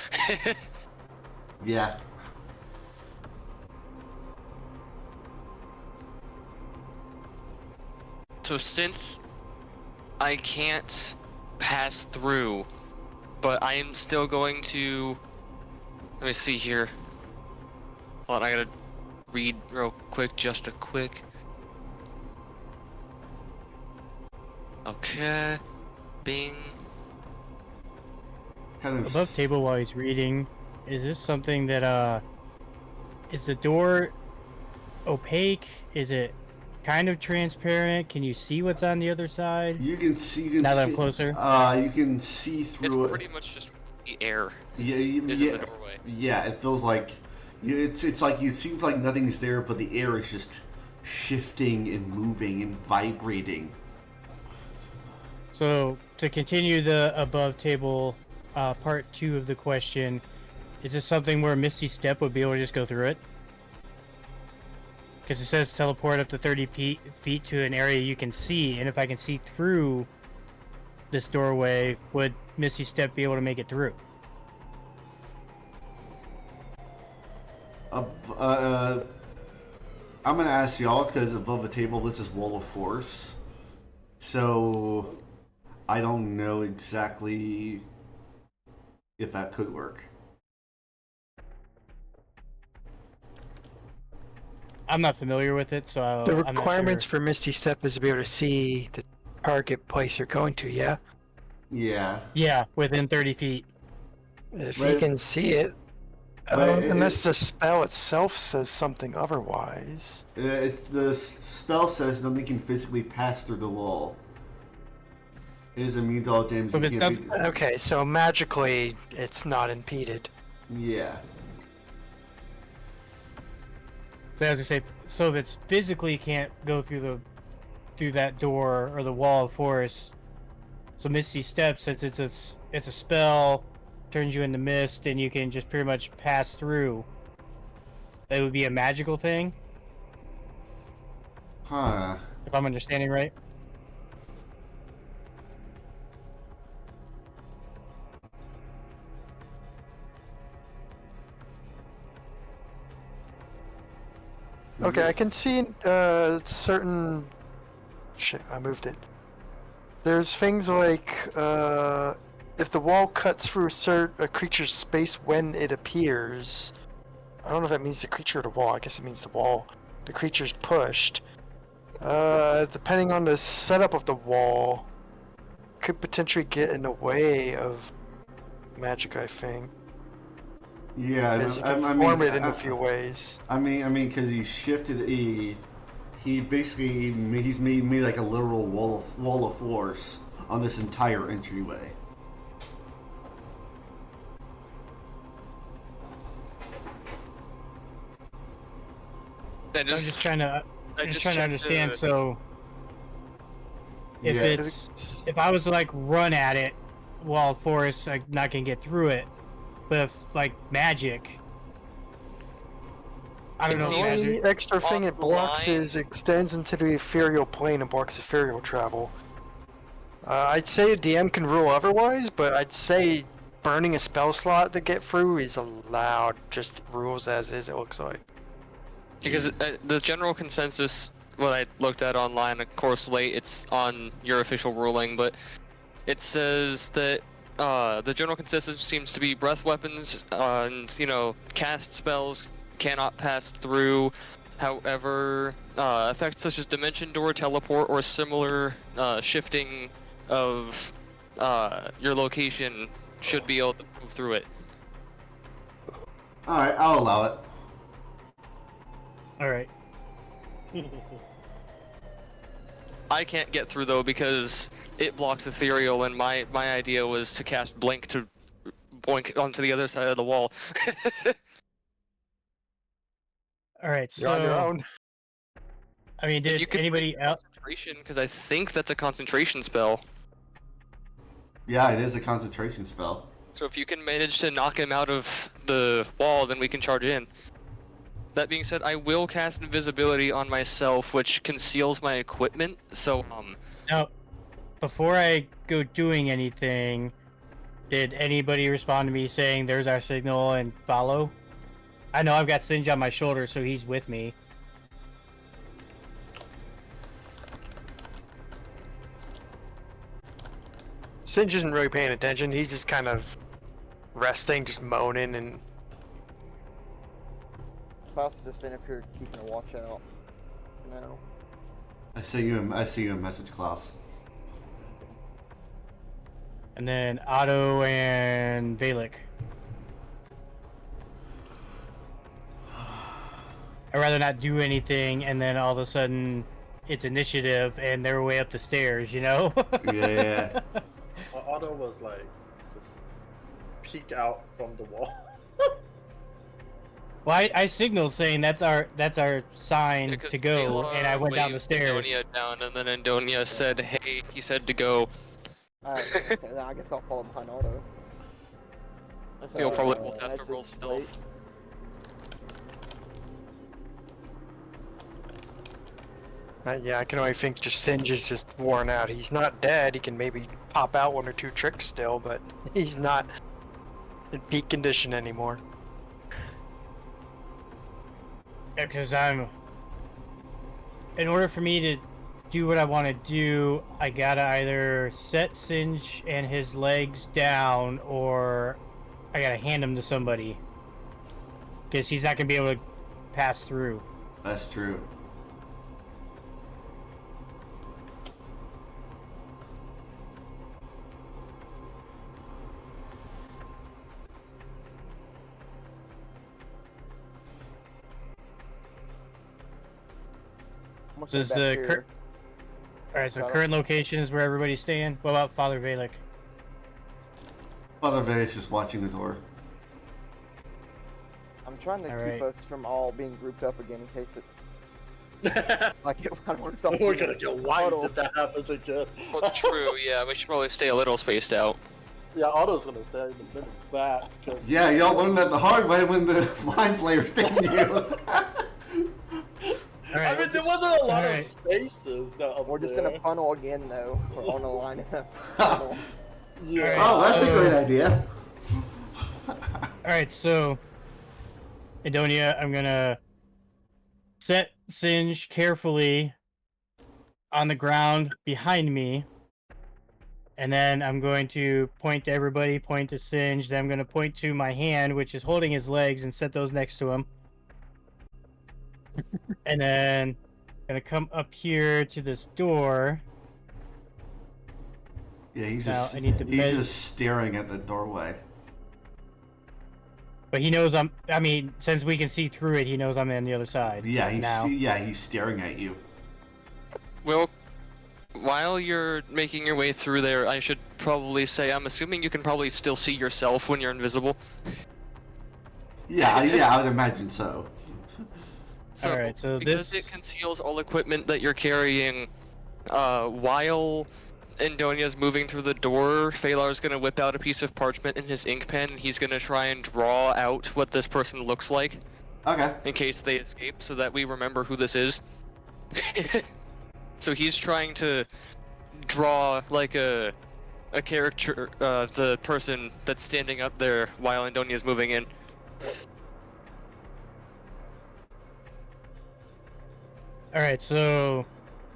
Yeah.
So since I can't pass through, but I am still going to. Let me see here. Hold on, I gotta read real quick, just a quick. Okay. Bing.
Kind of
Above table while he's reading, is this something that is the door opaque? Is it kind of transparent? Can you see what's on the other side?
You can see. You can
Now that
see,
I'm closer?
You can see
It's
through
pretty much just the air
Yeah,
is in the doorway.
Yeah, it feels like it's like it seems like nothing's there, but the air is just shifting and moving and vibrating.
So to continue the above table part 2 of the question, is this something where Misty Step would be able to just go through it? Because it says teleport up to 30 feet to an area you can see, and if I can see through this doorway, would Misty Step be able to make it through?
I'm gonna ask y'all because above the table this is Wall of Force, so I don't know exactly if that could work.
I'm not familiar with it, so
The
I'm not
requirements
sure.
for Misty Step is to be able to see the target place you're going to, yeah?
Yeah,
Yeah, within 30 feet.
If
But-
you can see it,
but
unless the spell itself says something otherwise.
the spell says nothing can physically pass through the wall. It is immune to all damage.
But
You
it's
can't
not-
be-
Okay, so magically it's not impeded.
Yeah.
So as I say, so if it's physically can't go through that door or the wall of force. So Misty Step, since it's a spell, turns you into mist, and you can just pretty much pass through. That would be a magical thing,
Huh.
if I'm understanding right.
Okay, I can see certain. Shit, I moved it. There's things like if the wall cuts through a creature's space when it appears. I don't know if that means the creature or the wall. I guess it means the wall. The creature's pushed. Depending on the setup of the wall, could potentially get in the way of magic. I think.
Yeah,
Because you can
I
form
mean,
it in a few ways.
I mean, because he shifted. He basically he's made like a literal wall of force on this entire entryway.
I just,
I'm just trying to
checked
understand.
the-
So if
Yeah.
if I was to like run at it, wall of force, I'm not gonna get through it. But if like magic, I don't
It's
know.
The
even-
only
Magic.
extra thing it blocks
Online.
is extends into the ethereal plane and blocks ethereal travel. I'd say a DM can rule otherwise, but I'd say burning a spell slot to get through is allowed. Just rules as is, it looks like.
Because the general consensus, what I looked at online, of course, late, it's on your official ruling, but it says that the general consensus seems to be breath weapons and, cast spells cannot pass through. However, effects such as Dimension Door, Teleport, or similar shifting of your location should be able to move through it.
All right, I'll allow it.
All right.
I can't get through though because it blocks ethereal, and my idea was to cast blink to boink onto the other side of the wall.
All right.
You're on your
So
own.
I mean,
If you
did
could
anybody else?
concentration, because I think that's a concentration spell.
Yeah, it is a concentration spell.
So if you can manage to knock him out of the wall, then we can charge in. That being said, I will cast invisibility on myself, which conceals my equipment. So
Now, before I go doing anything, did anybody respond to me saying there's our signal and follow? I know I've got Singe on my shoulder, so he's with me.
Singe isn't really paying attention. He's just kind of resting, just moaning, and
Klaus is just sitting up here keeping a watch out for now.
I see you a message, Klaus.
And then Otto and Valek. I'd rather not do anything, and then all of a sudden it's initiative, and they're way up the stairs, you know?
Yeah.
Otto was like just peeked out from the wall.
Well, I signaled saying that's our sign
Because
to go,
Taylor
and I went down the
waved
stairs.
Andonia down, and then Andonia said, "Hey," he said to go.
Alright, okay, then I guess I'll follow behind Otto. That's,
You'll probably both have to
message
roll
late.
stealth.
yeah, I can only think just Singe is just worn out. He's not dead. He can maybe pop out 1 or 2 tricks still, but he's not in peak condition anymore.
Yeah, because in order for me to do what I want to do, I gotta either set Singe and his legs down, or I gotta hand him to somebody. Because he's not gonna be able to pass through.
That's true.
I'm gonna
So is
stay back
the
here.
Alright, so
Got it.
current location is where everybody's staying. What about Father Valek?
Father Vay's just watching the door.
I'm trying to keep
Alright.
us from all being grouped up again in case it like if I want something.
We're gonna get wiped
Otto.
if that happens again.
Well, true. Yeah, we should probably stay a little spaced out.
Yeah, Otto's gonna stay in the back. Cause
Yeah, y'all learned that the hard way when the mind players didn't you.
I mean, there wasn't a lot
Alright.
of spaces that up
We're just
there.
in a funnel again though. We're on a line in a funnel.
Yeah.
Oh, that's a
So-
great idea.
Alright, so Adonia, I'm gonna set Singe carefully on the ground behind me. And then I'm going to point to everybody, point to Singe, then I'm gonna point to my hand, which is holding his legs, and set those next to him. And then gonna come up here to this door.
Yeah, he's
Now,
just
I need to
he's
measure-
just staring at the doorway.
But he knows I mean, since we can see through it, he knows I'm on the other side.
Yeah,
now.
he's staring at you.
Well, while you're making your way through there, I should probably say I'm assuming you can probably still see yourself when you're invisible.
Yeah, I would imagine so.
So,
Alright, so
because
this-
it conceals all equipment that you're carrying, while Andonia's moving through the door, Phalar's gonna whip out a piece of parchment in his ink pen, and he's gonna try and draw out what this person looks like,
Okay.
in case they escape, so that we remember who this is. So he's trying to draw, like, a character, the person that's standing up there while Andonia's moving in.
Alright, so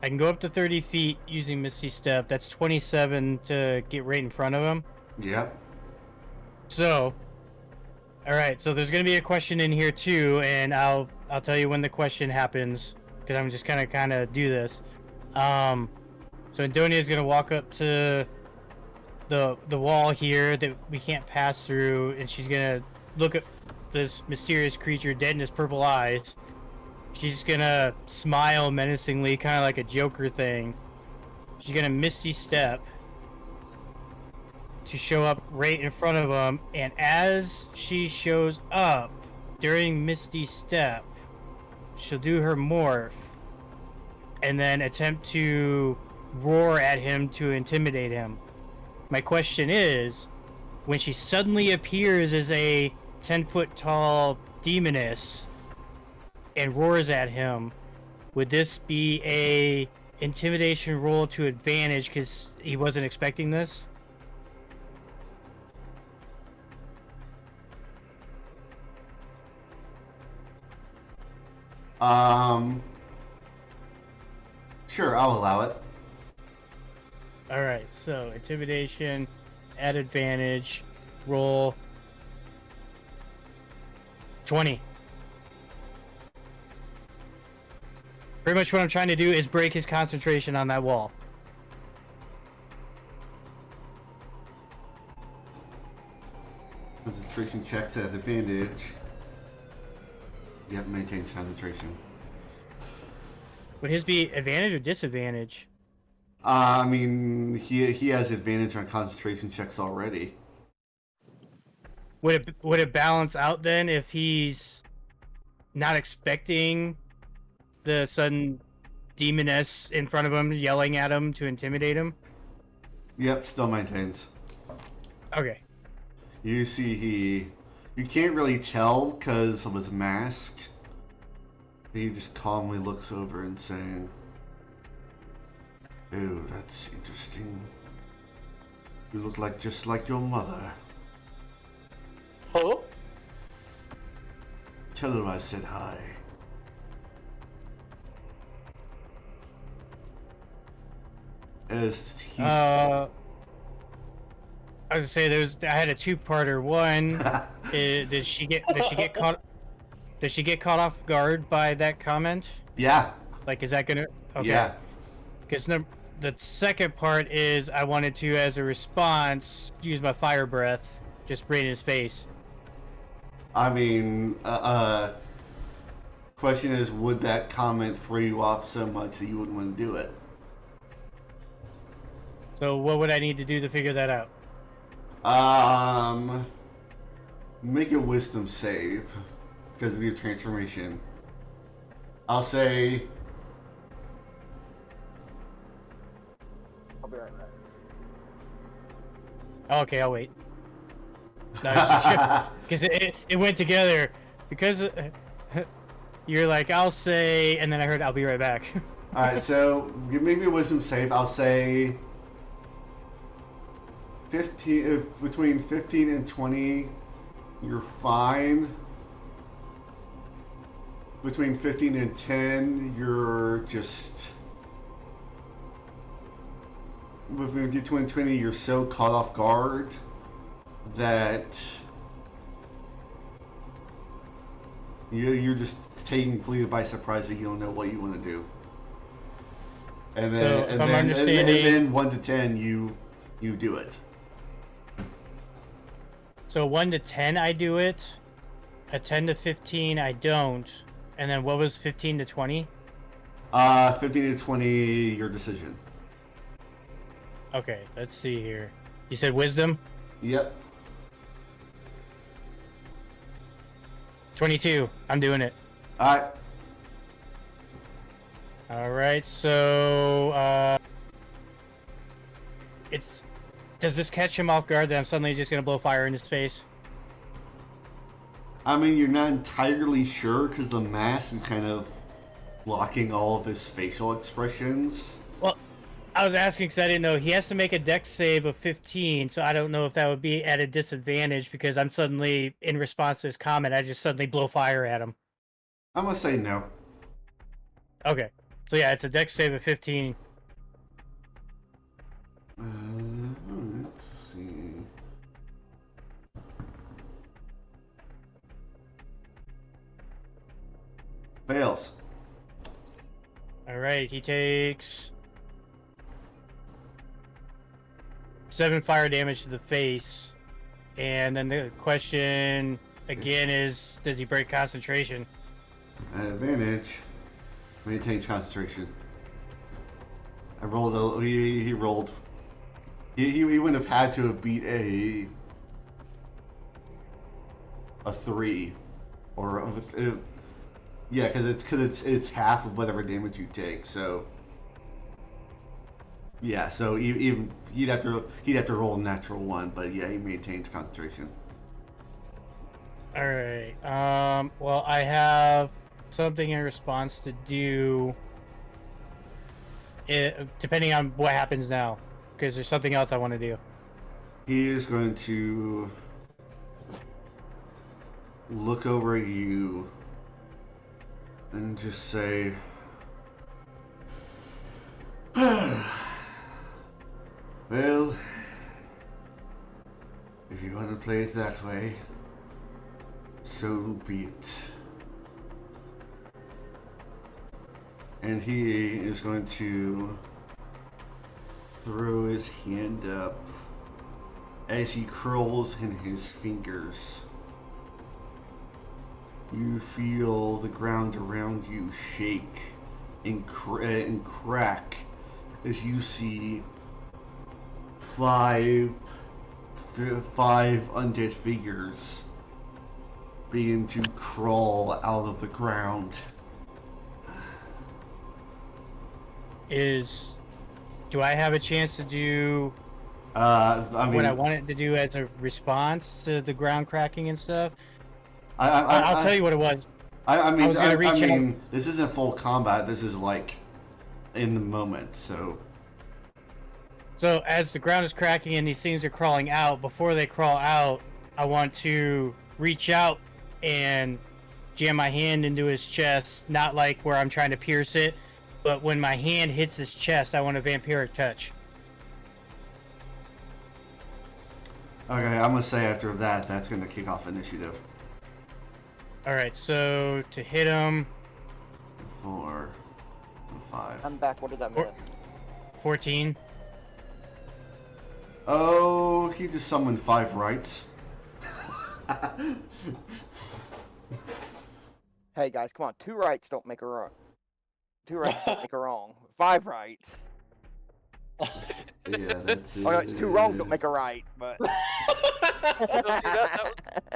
I can go up to 30 feet using Misty Step. That's 27 to get right in front of him.
Yep.
So, alright, so there's gonna be a question in here too, and I'll tell you when the question happens, because I'm just kind of do this. So Andonia's gonna walk up to the wall here that we can't pass through, and she's gonna look at this mysterious creature dead in his purple eyes. She's gonna smile menacingly, kind of like a Joker thing. She's gonna Misty Step to show up right in front of him, and as she shows up during Misty Step, she'll do her morph and then attempt to roar at him to intimidate him. My question is, when she suddenly appears as a 10-foot tall demoness and roars at him, would this be a intimidation roll to advantage because he wasn't expecting this?
Sure, I'll allow it.
All right, so intimidation, at advantage, roll 20. Pretty much what I'm trying to do is break his concentration on that wall.
Concentration checks at advantage. Yep, maintains concentration.
Would his be advantage or disadvantage?
I mean, he has advantage on concentration checks already.
Would it balance out then if he's not expecting the sudden demoness in front of him yelling at him to intimidate him?
Yep, still maintains.
Okay.
You see, you can't really tell because of his mask. He just calmly looks over and saying, "Oh, that's interesting. You look like just like your mother.
Huh?
Tell her I said hi." As he
I was gonna say I had a two-parter. One, did she get caught off guard by that comment?
yeah,
Like, is that gonna? Okay.
yeah.
Because the second part is I wanted to, as a response, use my fire breath, just right in his face.
I mean, question is, would that comment throw you off so much that you wouldn't want to do it?
So what would I need to do to figure that out?
Make a wisdom save because of your transformation. I'll say
I'll be right back.
Okay, I'll wait. Because it went together. Because you're like, I'll say, and then I heard, I'll be right back.
Alright, so you make me a wisdom save. I'll say 15, between 15 and 20, you're fine. Between 15 and 10, you're just... Between 20, you're so caught off guard that you're just taken completely by surprise that you don't know what you want to do. And then,
So, if
and
I'm
then,
understanding-
and then 1 to 10, you do it.
So 1 to 10, I do it. At 10 to 15, I don't. And then what was 15 to 20?
15 to 20, your decision.
Okay, let's see here. You said wisdom?
Yep.
22. I'm doing it.
Alright.
Alright, so does this catch him off guard that I'm suddenly just gonna blow fire in his face?
I mean, you're not entirely sure because the mask is kind of blocking all of his facial expressions.
Well, I was asking because I didn't know. He has to make a dex save of 15, so I don't know if that would be at a disadvantage because I'm suddenly, in response to his comment, I just suddenly blow fire at him.
I'm gonna say no.
Okay. So yeah, it's a dex save of 15.
Let's see. Fails.
Alright, he takes 7 fire damage to the face. And then the question again is, does he break concentration?
At advantage, maintains concentration. I rolled. He rolled. He wouldn't have had to have beat a 3, or yeah, because it's half of whatever damage you take. So yeah, so even he'd have to roll a natural 1, but yeah, he maintains concentration.
Alright, well, I have something in response to do, depending on what happens now, because there's something else I want to do.
He is going to look over at you and just say, Well, if you want to play it that way, so be it. And he is going to throw his hand up as he curls in his fingers. You feel the ground around you shake and crack as you see five undead figures begin to crawl out of the ground.
Do I have a chance to do
I mean,
what I wanted to do as a response to the ground cracking and stuff?
I'll
I'll tell you what it was.
I mean,
I was gonna reach out.
this isn't full combat. This is like in the moment. So
As the ground is cracking and these things are crawling out, before they crawl out, I want to reach out and jam my hand into his chest, not like where I'm trying to pierce it, but when my hand hits his chest, I want a vampiric touch.
okay, I'm gonna say after that, that's gonna kick off initiative.
All right, so to hit him,
4 and 5.
I'm back. What did I miss?
14.
Oh, he just summoned 5 rights.
Hey guys, come on. 2 rights don't make a wrong. 2 rights don't make a wrong. 5 rights.
Yeah, that's it.
Oh no, it's 2 wrongs don't make a right. But
No,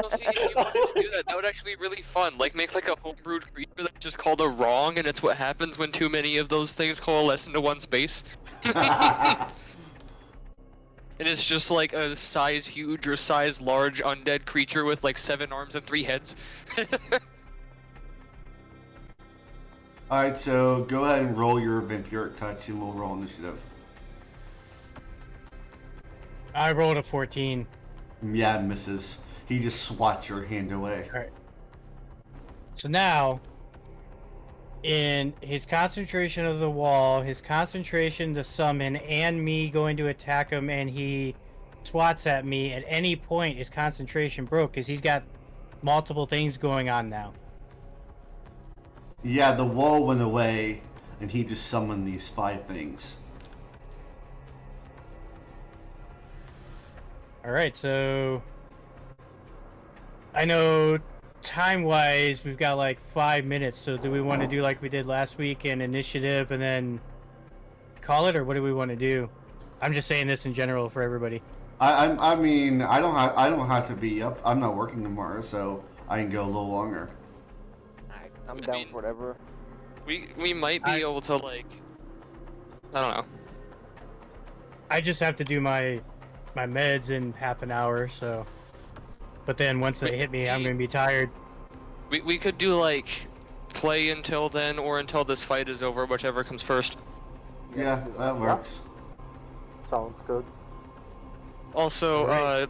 see, if you wanted to do that, that would actually be really fun. Like, make like a homebrewed creature that's just called a wrong, and it's what happens when too many of those things coalesce into one space. And it's just like a size huge or size large undead creature with like 7 arms and 3 heads.
Alright, so go ahead and roll your vampiric touch and we'll roll initiative.
I rolled a 14.
Yeah, misses. He just swats your hand away.
All right. So now, in his concentration of the wall, his concentration to summon, and me going to attack him, and he swats at me, at any point his concentration broke because he's got multiple things going on now.
Yeah, the wall went away and he just summoned these 5 things.
All right, so I know time-wise we've got like 5 minutes. So do we want to do like we did last week, an initiative, and then call it, or what do we want to do? I'm just saying this in general for everybody.
I mean, I don't have to be up. I'm not working tomorrow, so I can go a little longer.
I'm
I
down
mean-
for whatever.
We might be able to, like, I don't know.
I just have to do my meds in half an hour, so. But then once they hit me, I'm gonna be tired.
We could do like play until then or until this fight is over, whichever comes first.
Yeah, that works.
Sounds good.
Also,
Alright.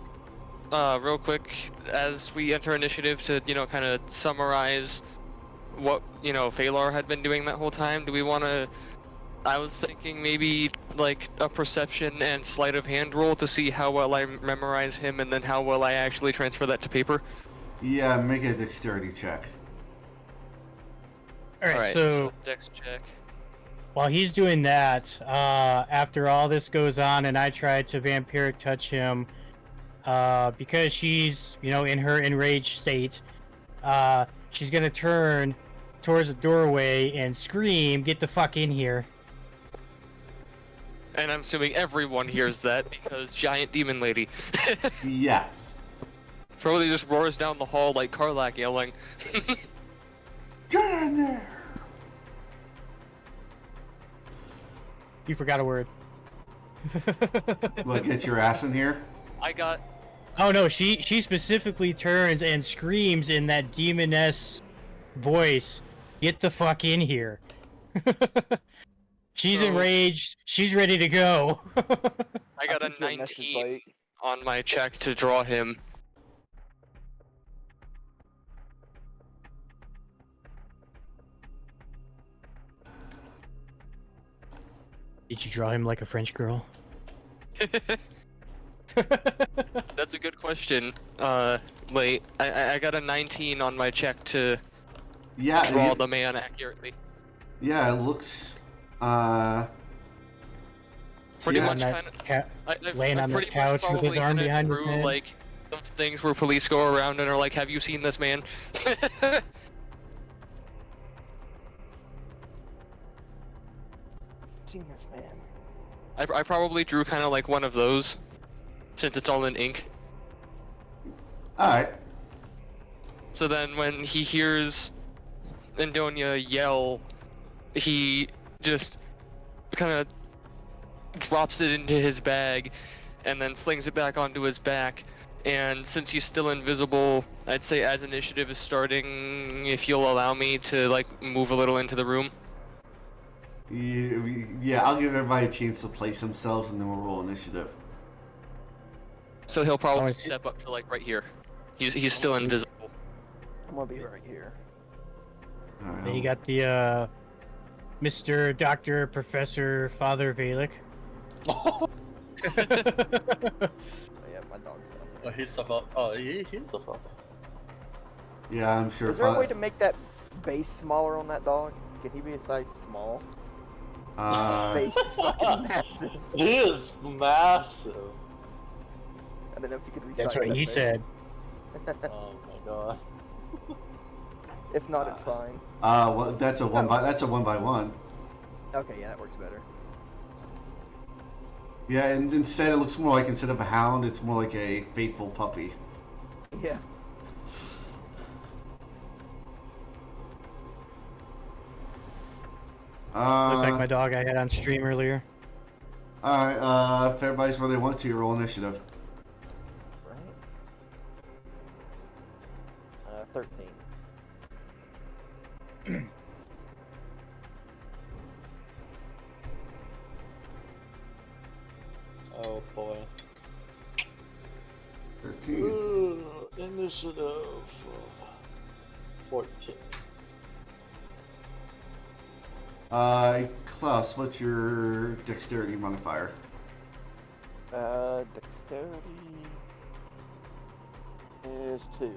real quick, as we enter initiative to, kind of summarize what, Phalar had been doing that whole time, do we want to... I was thinking maybe, like, a perception and sleight of hand roll to see how well I memorize him and then how well I actually transfer that to paper.
Yeah, make a dexterity check.
Alright, so
dex check.
while he's doing that, after all this goes on and I try to vampiric touch him, because she's, in her enraged state, she's gonna turn towards the doorway and scream, "Get the fuck in here."
And I'm assuming everyone hears that because giant demon lady.
Yeah.
Probably just roars down the hall like Karlak yelling.
Get in there!
You forgot a word.
What, get your ass in here?
I got...
Oh no, she specifically turns and screams in that demoness voice, "Get the fuck in here." She's
So-
enraged. She's ready to go.
I got a
sent you message
19
late.
on my check to draw him.
Did you draw him like a French girl?
That's a good question. Wait, I got a 19 on my check to
Yeah,
draw the man accurately.
yeah, it looks.
Pretty
yeah.
on
much
that
kind of.
laying
I've
on the
pretty much
couch with his
probably
arm
hit it
behind his
through
head.
like those things where police go around and are like, "Have you seen this man?"
Seen this man.
I probably drew kind of like one of those, since it's all in ink.
All right.
So then when he hears Andonia yell, he just kind of drops it into his bag and then slings it back onto his back. And since he's still invisible, I'd say as initiative is starting, if you'll allow me to like move a little into the room.
Yeah, I'll give everybody a chance to place themselves, and then we'll roll initiative.
So he'll probably
wanna see-
step up to like right here. He's still invisible.
I'm gonna be right here.
All right,
Then you got the Mr. Doctor Professor Father Valic.
Oh, yeah, my dog's down
Oh,
here.
he's about. Oh, he's about.
Yeah, I'm sure.
Is there a way to make that base smaller on that dog? Can he be a size small? Base is fucking massive.
He is massive.
I don't know if you could resize
That's what
that
he
base.
said.
Oh my god.
If not, it's fine.
well, that's a one by one.
Okay, yeah, that works better.
Yeah, and instead it looks more like, instead of a hound, it's more like a faithful puppy.
Yeah.
Looks like my dog I had on stream earlier.
All right. If everybody's where they want to, roll initiative.
Right. 13.
Oh boy.
13.
Initiative. 14.
Klaus, what's your dexterity modifier?
Dexterity is 2.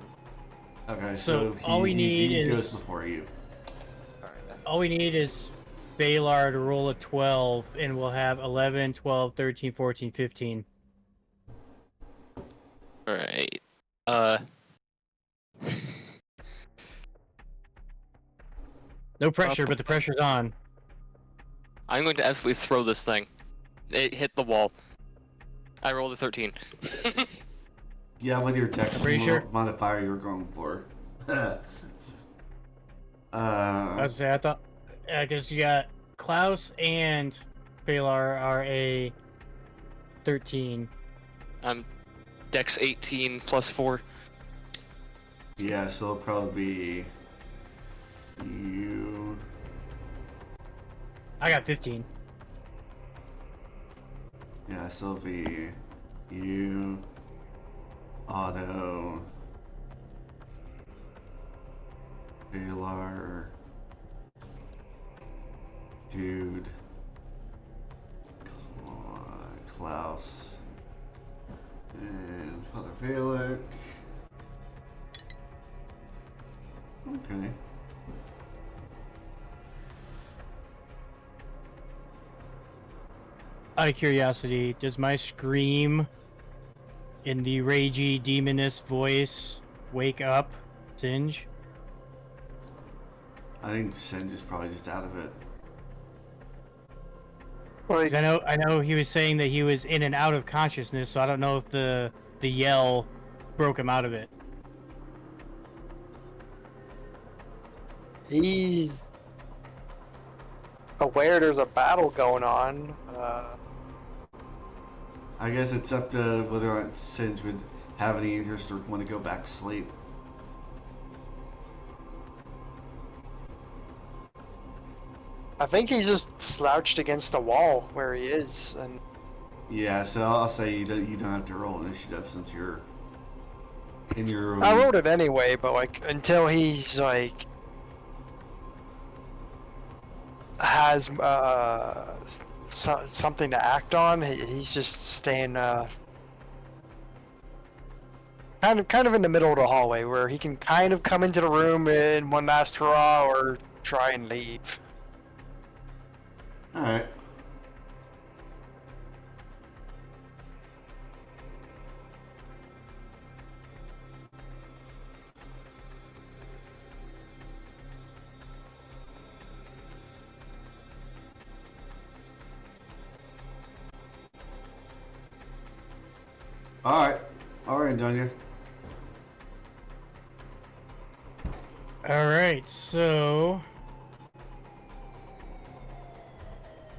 Okay,
So all we need
he goes
is-
before you.
Alright, that's
All we need is Balar to roll a 12, and we'll have 11, 12, 13, 14, 15.
All right.
No pressure, but the pressure's on.
I'm going to absolutely throw this thing. It hit the wall. I rolled a 13.
Yeah, with your dex
Pretty sure.
modifier you're going for.
I was say I thought, I guess you got Klaus and Balar are a 13.
I'm Dex 18 plus 4.
Yeah, so it'll probably be you.
I got 15.
Yeah, so it'll be you, Otto, Baylor, Dude, Klaus, and Father Valek. Okay.
Out of curiosity, does my scream in the ragey demoness voice wake up Singe?
I think Singe is probably just out of it.
Well,
'Cause I know he was saying that he was in and out of consciousness, so I don't know if the yell broke him out of it.
he's aware there's a battle going on.
I guess it's up to whether or not Singe would have any interest or want to go back to sleep.
I think he's just slouched against the wall where he is, and
Yeah, so I'll say you don't have to roll initiative since you're in your room.
I rolled it anyway. But like until he's like has something to act on. He's just staying kind of in the middle of the hallway where he can kind of come into the room in one last hurrah or try and leave.
All right. All right, Dunya.
All right, so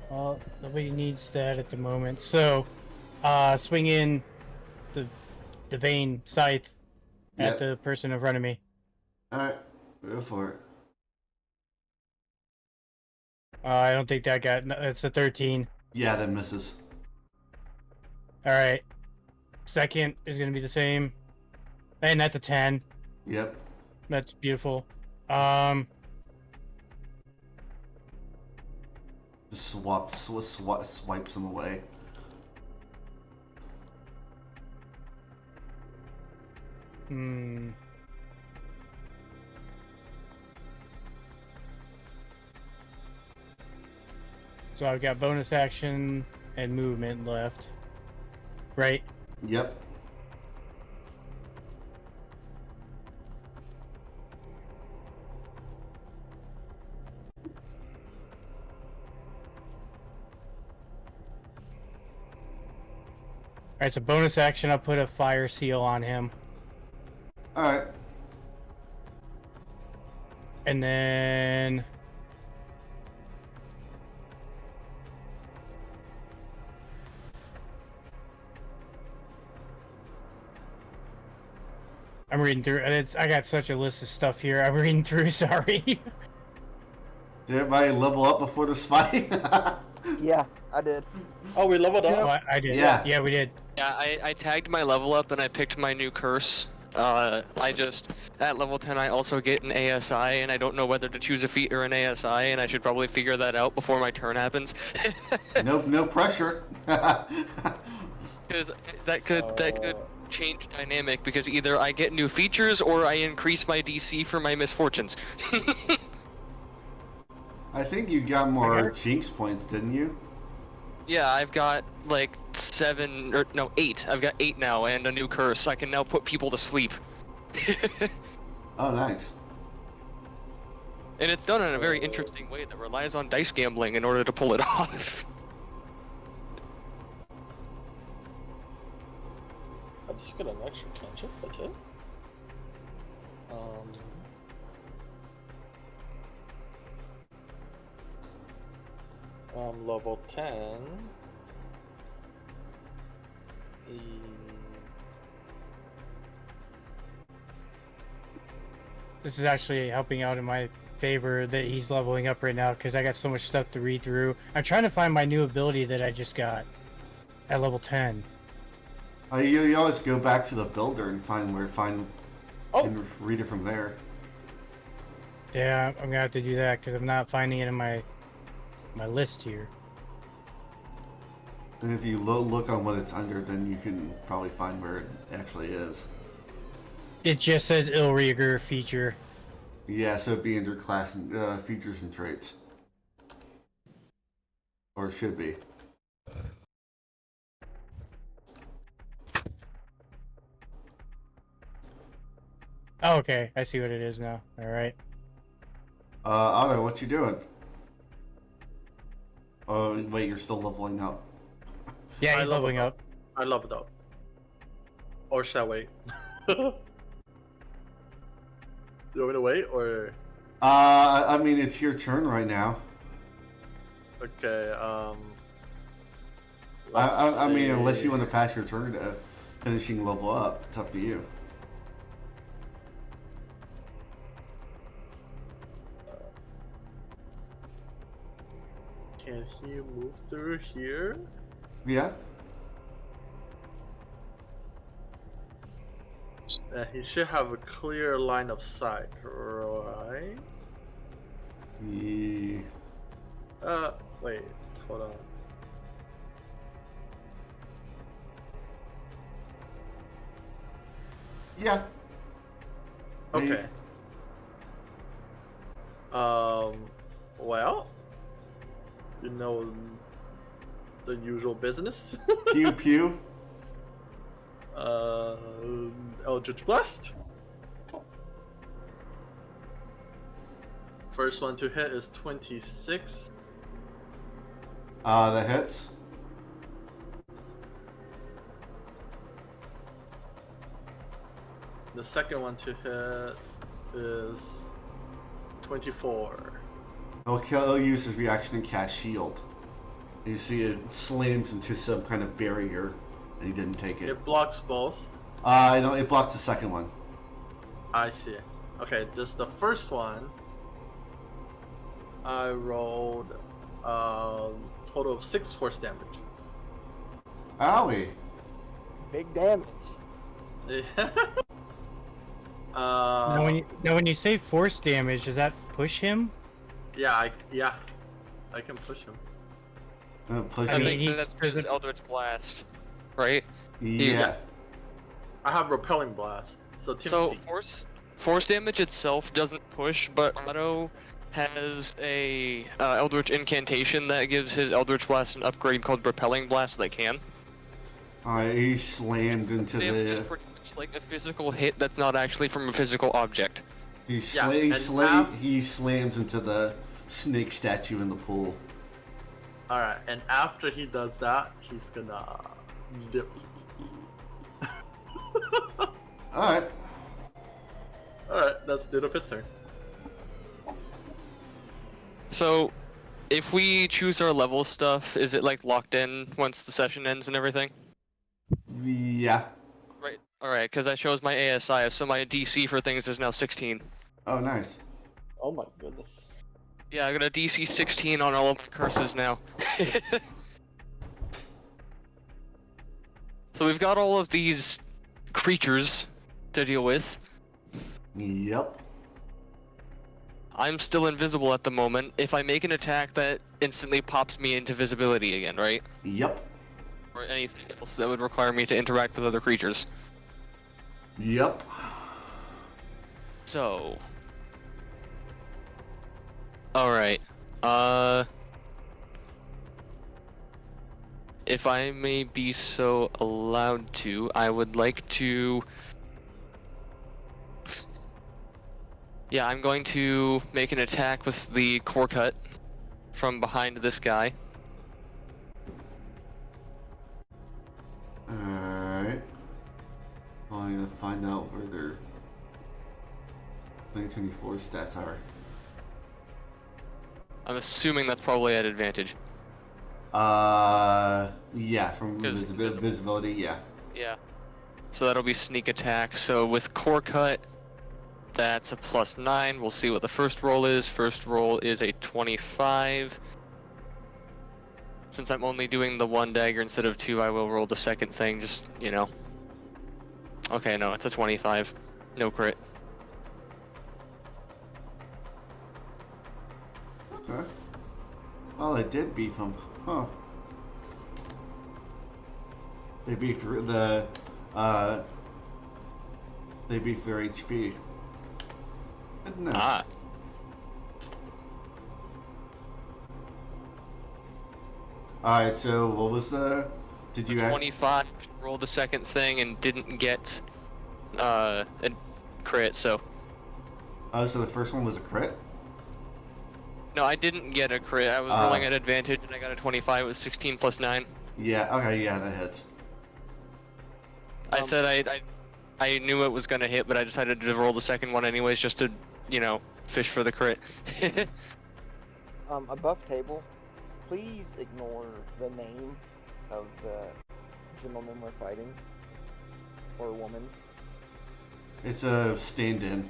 well, nobody needs that at the moment. So, swing in the vein scythe
Yep.
at the person in front of me.
All right, go for it.
I don't think that got. It's a 13.
Yeah, that misses.
All right. Second is going to be the same, and that's a 10.
Yep.
That's beautiful.
Just swipes them away.
Hmm. So I've got bonus action and movement left. Right?
Yep.
Alright, so bonus action, I'll put a fire seal on him.
All right.
And then... I'm reading through. I got such a list of stuff here. I'm reading through, sorry.
Did everybody level up before this fight?
Yeah, I did.
Oh, we leveled up.
Oh, I did.
Yeah.
Yeah, we did.
Yeah, I tagged my level up and I picked my new curse. I just, at level 10 I also get an ASI and I don't know whether to choose a feat or an ASI and I should probably figure that out before my turn happens.
No pressure.
Because that could change dynamic because either I get new features or I increase my DC for my misfortunes.
I think you got more Jinx points, didn't you?
Yeah, I've got like 8. I've got 8 now and a new curse. I can now put people to sleep.
Oh, nice.
And it's done in a very interesting way that relies on dice gambling in order to pull it off.
I just got an extra cantrip, that's it. I'm level 10.
This is actually helping out in my favor that he's leveling up right now because I got so much stuff to read through. I'm trying to find my new ability that I just got at level 10.
You always go back to the builder and and read it from there.
Yeah, I'm gonna have to do that because I'm not finding it in my list here.
And if you look on what it's under, then you can probably find where it actually is.
It just says Illrieger feature.
Yeah, so it'd be under class and features and traits. Or it should be.
Oh, okay, I see what it is now. All right.
Otto, what you doing? Oh, wait, you're still leveling up.
Yeah,
I
he's leveling up.
I leveled up. Or should I wait? You want me to wait, or?
I mean, it's your turn right now.
Okay,
I mean, unless
see.
you want to pass your turn to finishing level up, it's up to you.
Can he move through here?
Yeah?
He should have a clear line of sight, right?
Yeah.
Wait, hold on.
Yeah.
Okay. Well, you know the usual business.
Pew pew.
Eldritch Blast. First one to hit is 26.
That hits.
The second one to hit is 24.
He'll use his reaction and cast shield. You see it slams into some kind of barrier, and he didn't take it.
It blocks both.
No, it blocks the second one.
I see. Okay, just the first one. I rolled total of 6 force damage.
Owie.
Big damage.
Now, when you say force damage, does that push him?
Yeah, I can push him.
Push
I
it.
think
he's-
that's because Eldritch Blast, right?
Yeah.
I have repelling blast, so 10
So
feet.
force damage itself doesn't push, but Otto has a Eldritch incantation that gives his Eldritch Blast an upgrade called Repelling Blast that can.
He slammed into
Damage is
the.
pretty much like a physical hit that's not actually from a physical object.
He
Yeah, and
he slams into the snake statue in the pool.
Alright, and after he does that, he's gonna dip.
Alright.
Alright, that's the end of his turn.
So, if we choose our level stuff, is it like locked in once the session ends and everything?
Yeah.
Right. Alright, because I chose my ASI, so my DC for things is now 16.
Oh, nice.
Oh my goodness.
Yeah, I got a DC 16 on all of my curses now. So we've got all of these creatures to deal with.
Yep.
I'm still invisible at the moment. If I make an attack, that instantly pops me into visibility again, right?
Yep.
Or anything else that would require me to interact with other creatures.
Yep.
So... Alright. If I may be so allowed to, I would like to... Yeah, I'm going to make an attack with the core cut from behind this guy.
Alright. I'm gonna find out where their 2024 stats are.
I'm assuming that's probably at advantage.
Yeah, from
'Cause
visibility, yeah.
Yeah. So that'll be sneak attack. So with core cut, that's a +9. We'll see what the first roll is. First roll is a 25. Since I'm only doing the one dagger instead of two, I will roll the second thing, just, you know. Okay, no, it's a 25. No crit.
Okay. Well, it did beef him. Huh. They beefed the, they beefed their HP. I don't know.
Ah.
Alright, so what was the... Did you...
25, rolled the second thing and didn't get, a crit, so...
Oh, so the first one was a crit?
No, I didn't get a crit. I was rolling at advantage and I got a 25. It was 16 plus 9.
Yeah, okay, yeah, that hits.
I said I knew it was gonna hit, but I decided to roll the second one anyways, just to, you know, fish for the crit.
Above table, please ignore the name of the gentleman we're fighting. Or woman.
It's a stand-in.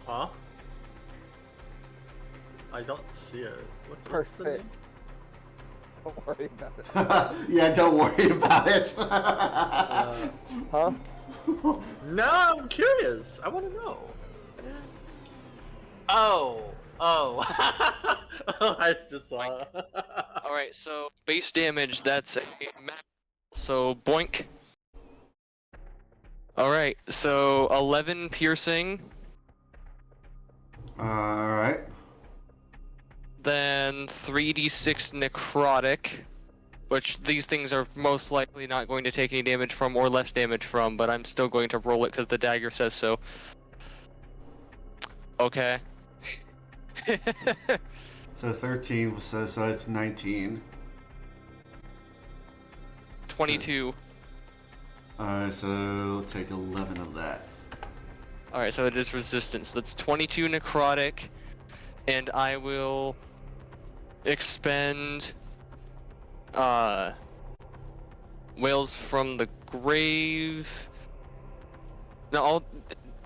Huh? I don't see it. What's the
Perfect.
name?
Don't worry about it.
Yeah, don't worry about it.
Huh?
No, I'm curious. I want to know. Oh. Oh, I just saw.
Alright, so base damage, that's a so boink. Alright, so 11 piercing,
Alright.
then 3d6 necrotic, which these things are most likely not going to take any damage from or less damage from, but I'm still going to roll it because the dagger says so. Okay.
So 13, so it's 19.
22.
Alright, so take 11 of that.
Alright, so it is resistance. That's 22 necrotic, and I will expend Whales from the Grave. No, I'll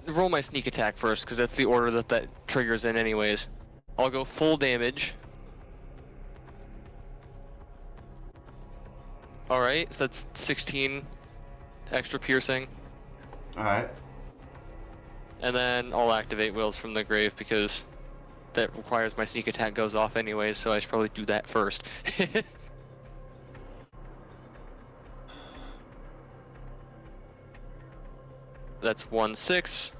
roll my sneak attack first, because that's the order that triggers in anyways. I'll go full damage. Alright, so that's 16 extra piercing.
Alright.
And then I'll activate Whales from the Grave, because that requires my sneak attack goes off anyways, so I should probably do that first. That's 1/6,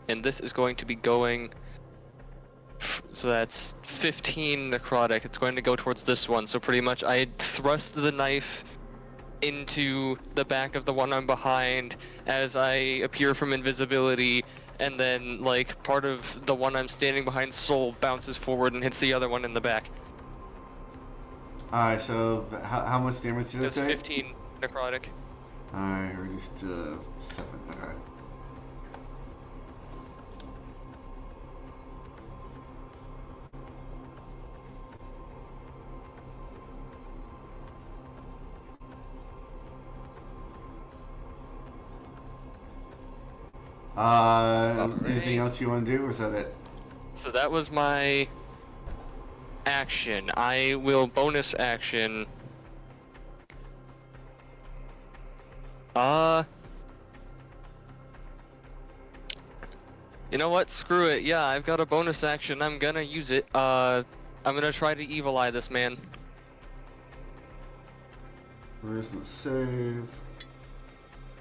and this is going to be going, so that's 15 necrotic. It's going to go towards this one, so pretty much I thrust the knife into the back of the one I'm behind as I appear from invisibility, and then like part of the one I'm standing behind's soul bounces forward and hits the other one in the back.
Alright, so how much damage did it
That's
take?
15 necrotic.
Alright, we're just 7. Alright. Anything else you want to do, or is that it?
So that was my action. I will bonus action. You know what? Screw it. Yeah, I've got a bonus action. I'm gonna use it. I'm gonna try to evil eye this man.
Charisma save.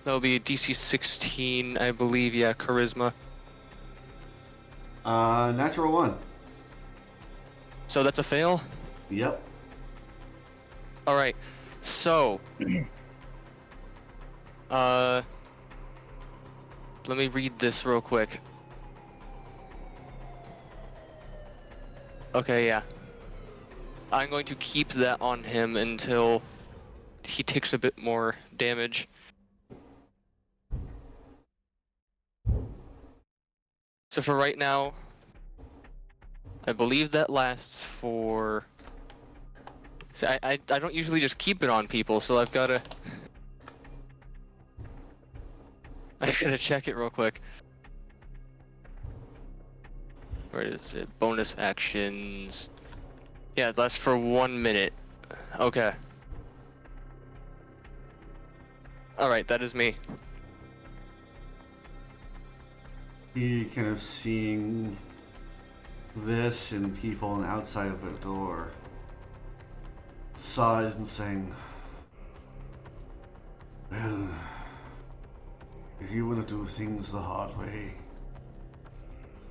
That'll be DC 16, I believe. Yeah, charisma.
Natural 1.
So that's a fail?
Yep.
Alright, so... let me read this real quick. Okay, yeah. I'm going to keep that on him until he takes a bit more damage. So for right now, I believe that lasts for... See, I don't usually just keep it on people, so I've gotta... I gotta check it real quick. Where is it? Bonus actions. Yeah, it lasts for 1 minute. Okay. Alright, that is me.
He kind of seeing this and people on the outside of the door, sighs and saying, "Well, if you want to do things the hard way,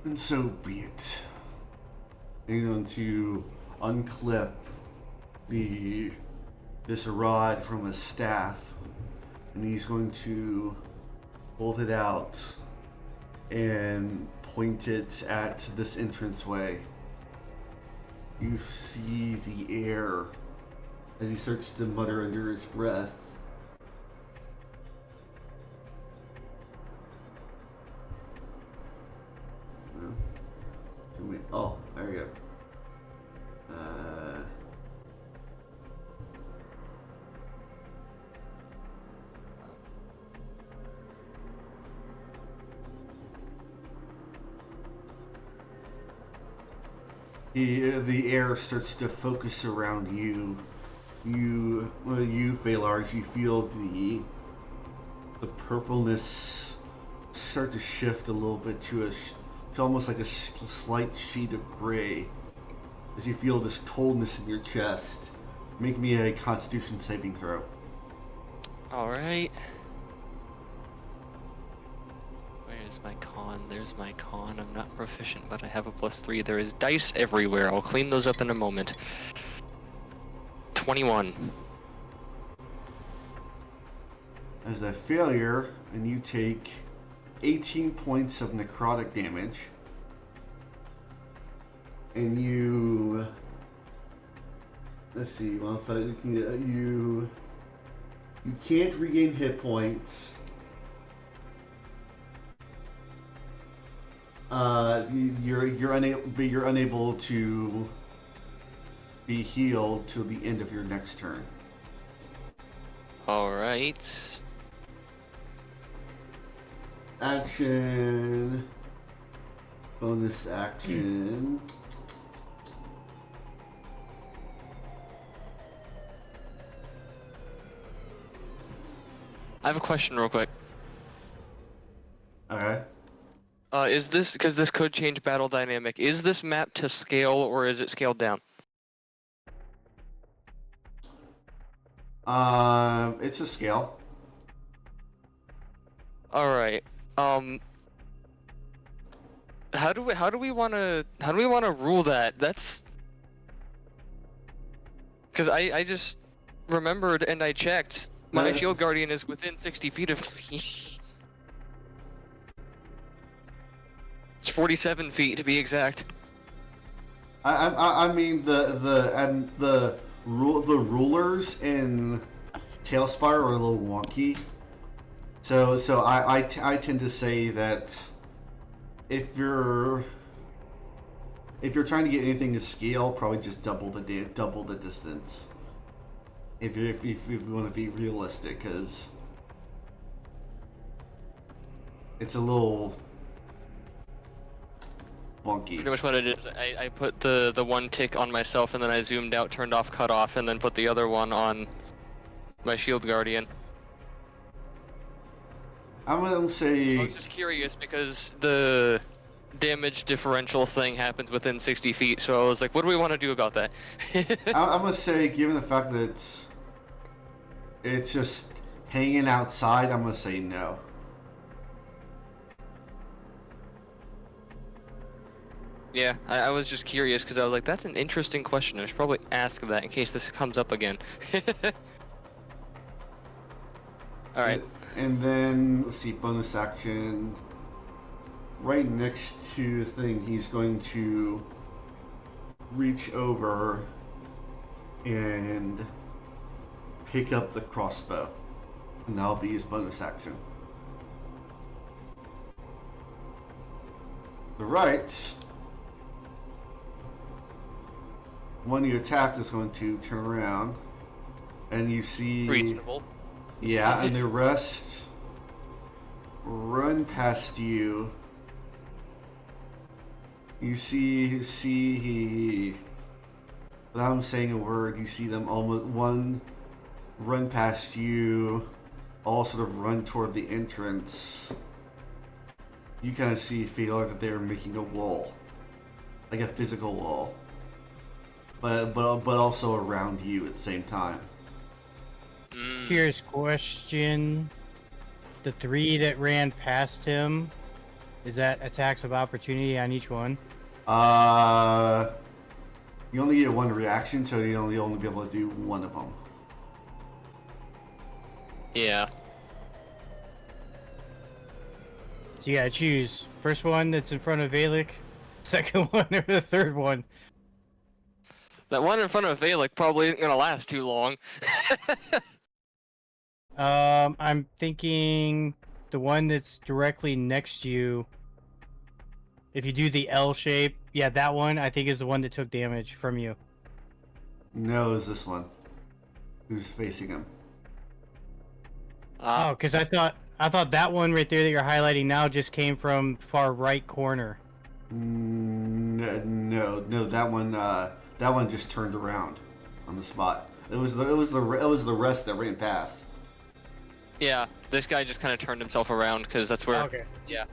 then so be it." And he's going to unclip this rod from his staff, and he's going to hold it out and point it at this entranceway. You see the air as he starts to mutter under his breath. Oh, there we go. The air starts to focus around you. You Phalars, you feel the purpleness start to shift a little bit to almost like a slight sheet of gray as you feel this coldness in your chest. Make me a Constitution saving throw.
Alright. Where's my con? There's my con. I'm not proficient, but I have a +3. There is dice everywhere. I'll clean those up in a moment. 21.
As a failure, and you take 18 points of necrotic damage. And you... Let's see, well, if I looking at you can't regain hit points. You're unable to be healed till the end of your next turn.
Alright.
Action. Bonus action.
I have a question real quick.
Okay.
Is this, because this could change battle dynamic, is this map to scale or is it scaled down?
It's a scale.
Alright. How do we wanna rule that? That's because I just remembered and I checked. My shield guardian is within 60 feet of me. It's 47 feet to be exact.
I mean the rulers in Tailspire are a little wonky. So I tend to say that if you're trying to get anything to scale, probably just double the distance. If you want to be realistic, because it's a little wonky.
Pretty much what I did is I put the one tick on myself and then I zoomed out, turned off cutoff, and then put the other one on my shield guardian.
I'm gonna say.
I was just curious because the damage differential thing happens within 60 feet, so I was like, what do we want to do about that?
I'm gonna say, given the fact that it's just hanging outside, I'm gonna say no.
Yeah, I was just curious because I was like, that's an interesting question. I should probably ask that in case this comes up again. Alright.
And then, let's see, bonus action. Right next to the thing, he's going to reach over and pick up the crossbow. And that'll be his bonus action. The right, when you attack, is going to turn around, and you see.
Reasonable.
Yeah, and the rest run past you. You see, without saying a word, you see them almost one run past you, all sort of run toward the entrance. You kind of feel like that they're making a wall, like a physical wall, but also around you at the same time.
Here's question. The 3 that ran past him, is that attacks of opportunity on each one?
You only get one reaction, so you only be able to do one of them.
Yeah.
So you gotta choose. First one that's in front of Valek, second one, or the third one.
That one in front of Valek probably isn't gonna last too long.
I'm thinking the one that's directly next to you. If you do the L shape, yeah, that one I think is the one that took damage from you.
No, it's this one. Who's facing him?
Oh, because I thought that one right there that you're highlighting now just came from far right corner.
No, that one just turned around on the spot. It was the rest that ran past.
Yeah, this guy just kind of turned himself around because that's where.
Okay.
Yeah.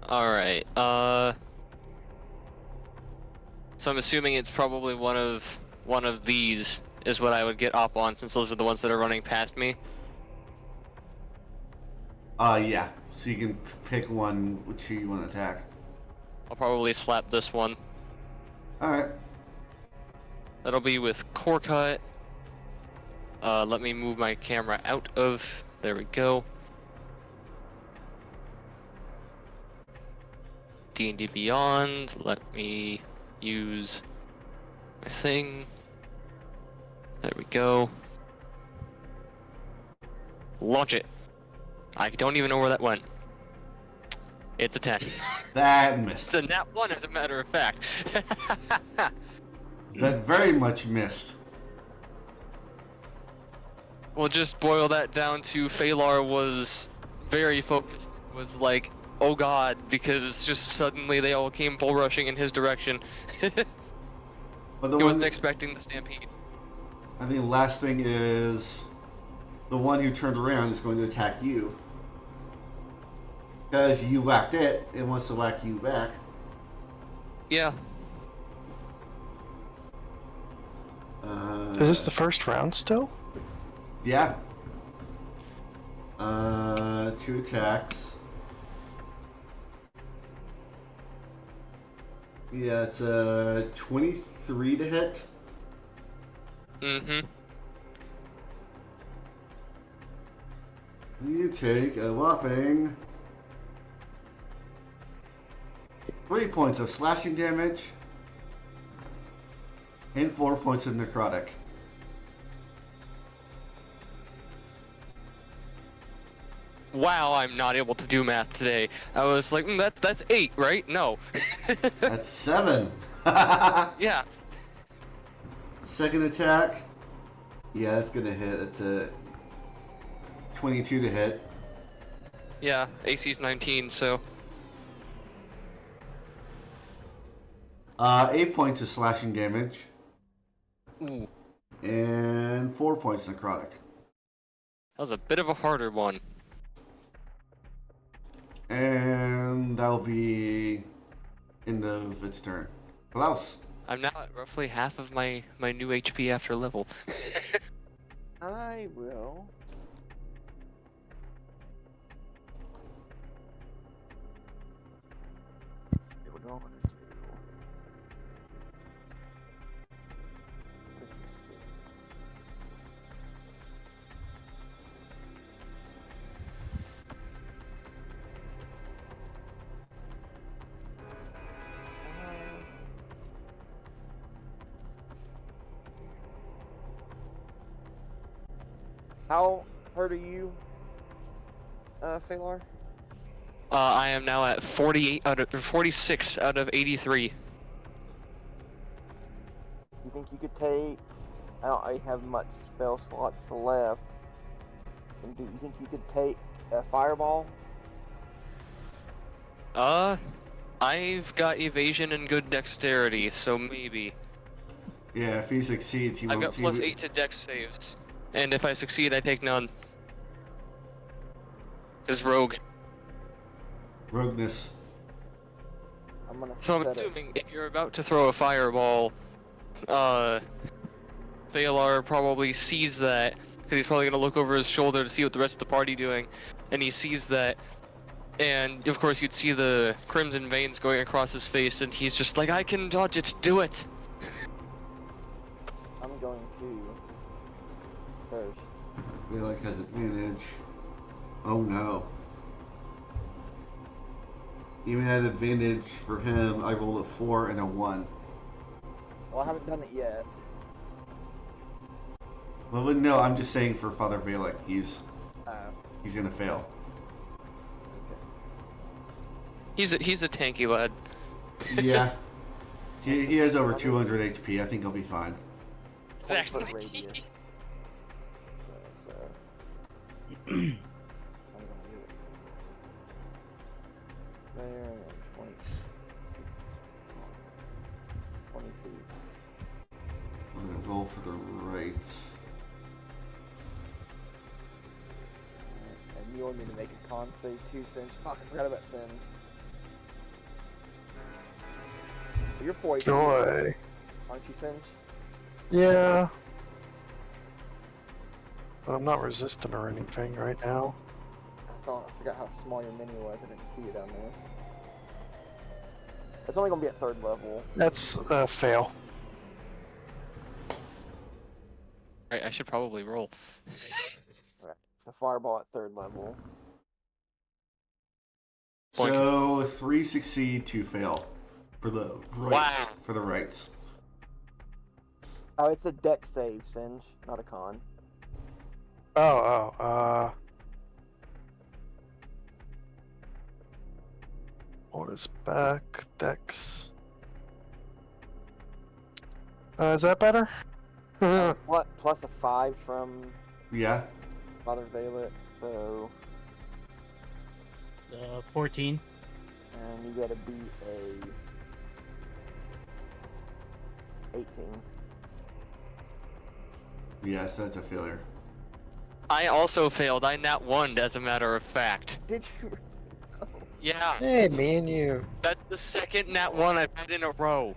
All right. So I'm assuming it's probably one of these is what I would get up on, since those are the ones that are running past me.
Yeah. So you can pick one which you want to attack.
I'll probably slap this one.
Alright.
That'll be with Core Cut. Let me move my camera out of. There we go. D&D Beyond. Let me use my thing. There we go. Launch it. I don't even know where that went. It's a 10.
That missed.
It's a nat 1, as a matter of fact.
That very much missed.
We'll just boil that down to Phalar was very focused. Was like, oh god, because just suddenly they all came bull rushing in his direction.
But the
He
one,
wasn't expecting the stampede.
I think the last thing is the one who turned around is going to attack you. Because you whacked it, it wants to whack you back.
Yeah.
Is this the first round still?
Yeah. 2 attacks. Yeah, it's a 23 to hit.
Mm-hmm.
You take a whopping 3 points of slashing damage and 4 points of necrotic.
Wow, I'm not able to do math today. I was like, that's 8, right? No.
That's 7.
Yeah.
Second attack. Yeah, that's gonna hit. It's a 22 to hit.
Yeah, AC's 19, so
8 points of slashing damage
ooh,
and 4 points necrotic.
that was a bit of a harder one.
And that'll be end of its turn. Klaus.
I'm now at roughly half of my new HP after level.
I will. Okay, what do I want to do? What is this do? How hurt are you, Phalar?
I am now at 46 out of 83.
You think you could take? I don't really have much spell slots left. And do you think you could take a fireball?
I've got evasion and good dexterity, so maybe.
Yeah, if he succeeds, he
I've
won't
got plus 8 to dex saves. And if I succeed, I take none. Is rogue.
Rogueness.
I'm gonna
So I'm
set it.
assuming if you're about to throw a fireball, Phalar probably sees that, because he's probably going to look over his shoulder to see what the rest of the party doing, and he sees that, and of course you'd see the crimson veins going across his face, and he's just like, I can dodge it, do it!
I'm going to first.
Like has advantage. Oh no. Even at advantage for him, I rolled a 4 and a 1.
Well, I haven't done it yet.
Well, no, I'm just saying for Father Valek, he's gonna fail.
Okay.
He's a tanky lad.
Yeah. He has over 200 HP. I think he'll be fine.
20-foot
Exactly.
radius. So, I'm gonna do it. There, 20 feet.
I'm gonna roll for the right.
And you want me to make a con save too, Singe? Fuck, I forgot about Singe. You're 4 HP,
Joy.
aren't you, Singe?
Yeah. But I'm not resistant or anything right now.
I forgot how small your mini was. I didn't see it down there. It's only gonna be at 3rd level.
That's a fail.
I should probably roll.
Right. The fireball at 3rd level.
So 3 succeed, 2 fail for the rights.
Wow.
For the rights.
Oh, it's a deck save, Singe, not a con.
What is back? Dex. Is that better?
What? Plus a 5 from
Yeah.
Father Valek, so
14.
and you gotta be a 18.
Yes, that's a failure.
I also failed. I nat 1'd, as a matter of fact.
Did you?
Yeah,
Hey, me and you.
that's the second nat 1 I've had in a row.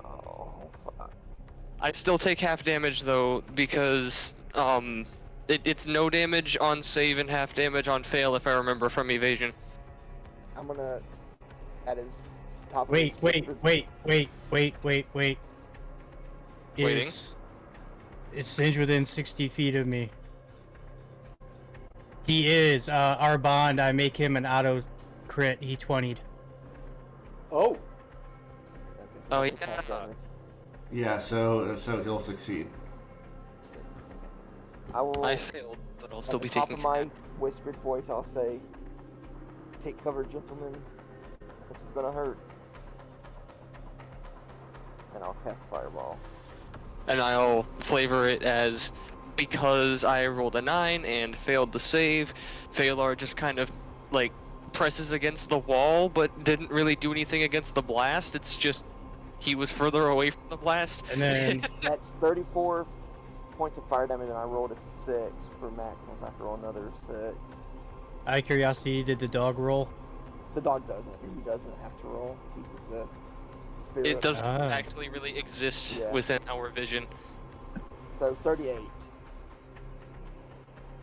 Oh, fuck.
I still take half damage though, because it's no damage on save and half damage on fail, if I remember from evasion.
I'm gonna add his top.
Wait.
Waiting?
Is Singe within 60 feet of me? He is. Our bond, I make him an auto crit. He 20'd.
Oh. Okay,
Oh,
that's half
yeah.
damage.
Yeah, so he'll succeed.
I will.
I failed, but I'll still
at
be
the top
taking
of my whispered voice, I'll say, "Take cover, gentlemen. This is gonna hurt." And I'll cast Fireball.
And I'll flavor it as, because I rolled a 9 and failed the save, Phalar just kind of, like, presses against the wall, but didn't really do anything against the blast. It's just, he was further away from the blast.
And then
That's 34 points of fire damage, and I rolled a 6 for max. Once I have to roll another 6.
out of curiosity, did the dog roll?
The dog doesn't. He doesn't have to roll. He's just a spirit.
It doesn't
Ah.
actually really exist
Yeah.
within our vision.
So 38.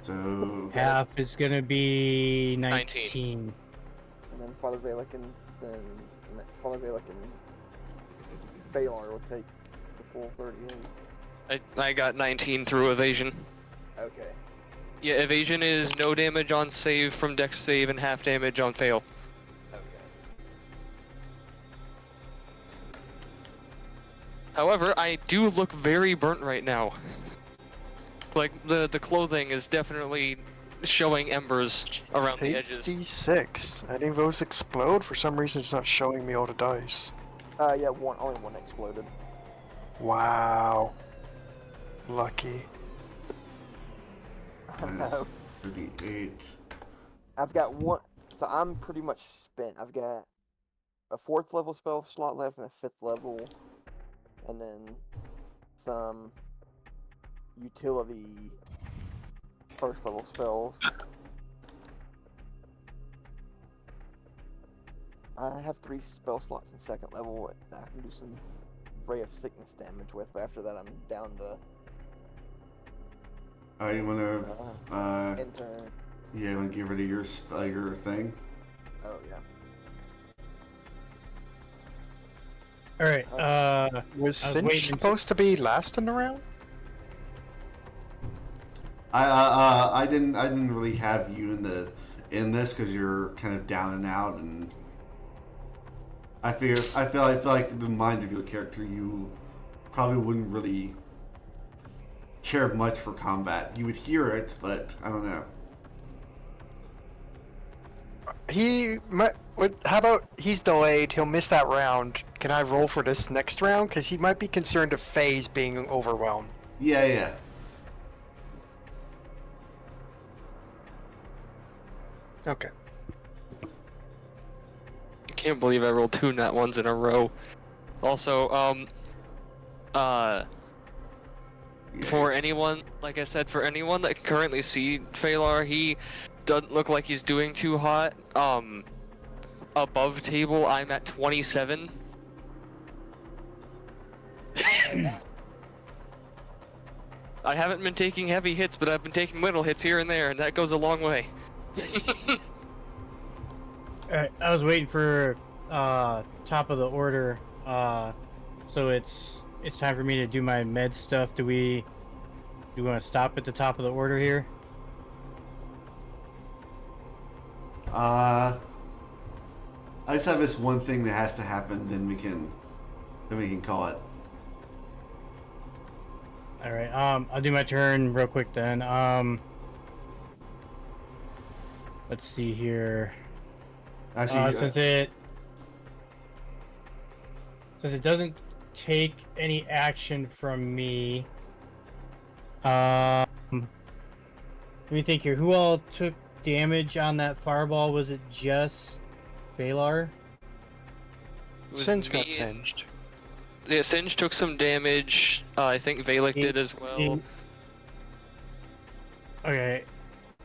So
Half is gonna be
19.
19.
And then Father Valek and Phalar will take the full 38.
I got 19 through evasion.
Okay.
Yeah, evasion is no damage on save from dex save and half damage on fail.
Okay.
However, I do look very burnt right now. Like, the clothing is definitely showing embers around the edges.
86. Any of those explode? For some reason, it's not showing me all the dice.
Yeah, only one exploded.
Wow. Lucky.
minus 38.
I've got one. So I'm pretty much spent. I've got a 4th level spell slot left and a 5th level, and then some utility 1st level spells. I have 3 spell slots in 2nd level that I can do some Ray of Sickness damage with, but after that I'm down to
You wanna
intern.
yeah, you wanna get rid of your thing?
Oh yeah.
All right.
Was
I was
Cinch
waiting
supposed to be last in the round?
I didn't really have you in this because you're kind of down and out, and I feel like the mind of your character, you probably wouldn't really care much for combat. You would hear it, but I don't know.
How about he's delayed? He'll miss that round. Can I roll for this next round? Because he might be concerned of Faze being overwhelmed.
Yeah.
Okay.
I can't believe I rolled 2 nat 1s in a row. Also, for anyone, like I said, for anyone that can currently see Phalar, he doesn't look like he's doing too hot. Above table, I'm at 27. I haven't been taking heavy hits, but I've been taking little hits here and there, and that goes a long way.
Alright, I was waiting for top of the order. So it's time for me to do my med stuff. Do we want to stop at the top of the order here?
I just have this one thing that has to happen, then we can call it.
All right. I'll do my turn real quick then. Let's see here.
Actually,
Since it doesn't take any action from me, let me think here. Who all took damage on that fireball? Was it just Phalar?
It was
Singe
me
got
and-
singed.
Yeah, Singe took some damage. I think Valek did as well.
Okay.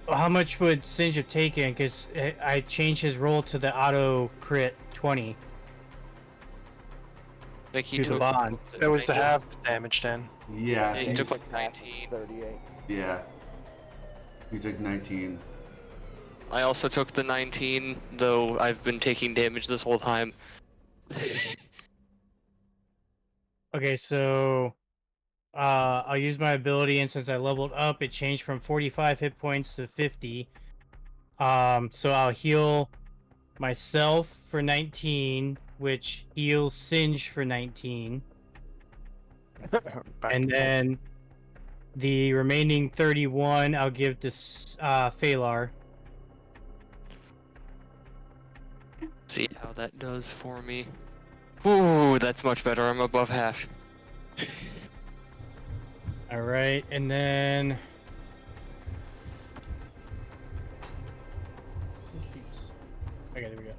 Well, how much would Singe have taken? Because I changed his roll to the auto crit 20.
I think he
To the
took.
bond.
That was the
19?
half damage then.
yeah,
Yeah, he
he's-
took like
Half of
19.
38.
yeah, he's like 19.
I also took the 19, though I've been taking damage this whole time.
Okay, so I'll use my ability, and since I leveled up, it changed from 45 hit points to 50. So I'll heal myself for 19, which heals Singe for 19,
Back
and
to
then the remaining 31 I'll give to Phalar.
See how that does for me. Ooh, that's much better. I'm above half.
All right, and then okay, there we go.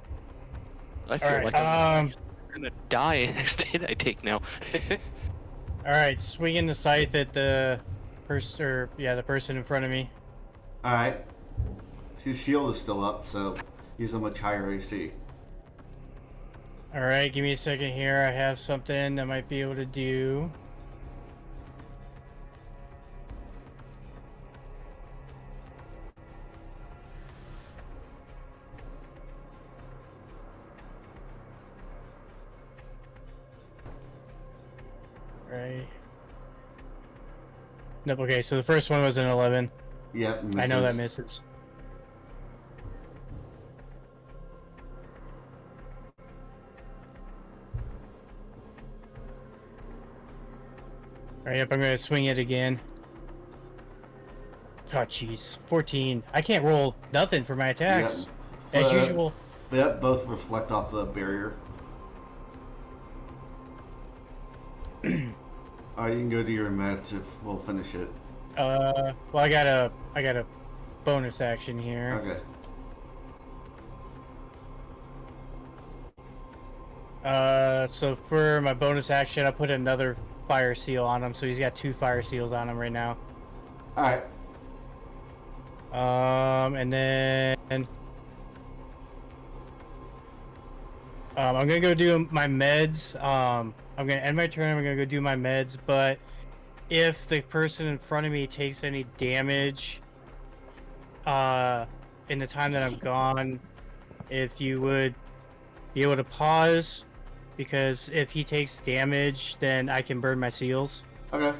I feel
Alright,
like I'm gonna die next hit I take now.
All right, swinging the scythe at the the person in front of me.
All right, his shield is still up, so he's a much higher AC.
All right, give me a second here. I have something I might be able to do. Right. Nope. Okay, so the first one was an 11.
Yep,
I know that
misses.
misses. Alright, yep, I'm gonna swing it again. Oh, jeez. 14. I can't roll nothing for my attacks.
Yep.
As usual.
Yep, both reflect off the barrier. Alright, you can go to your meds if we'll finish it.
Well, I got a bonus action here.
Okay.
So for my bonus action, I put another fire seal on him, so he's got 2 fire seals on him right now.
Alright.
And then I'm gonna go do my meds. I'm gonna end my turn. I'm gonna go do my meds, but if the person in front of me takes any damage, in the time that I'm gone, if you would be able to pause, because if he takes damage, then I can burn my seals.
Okay.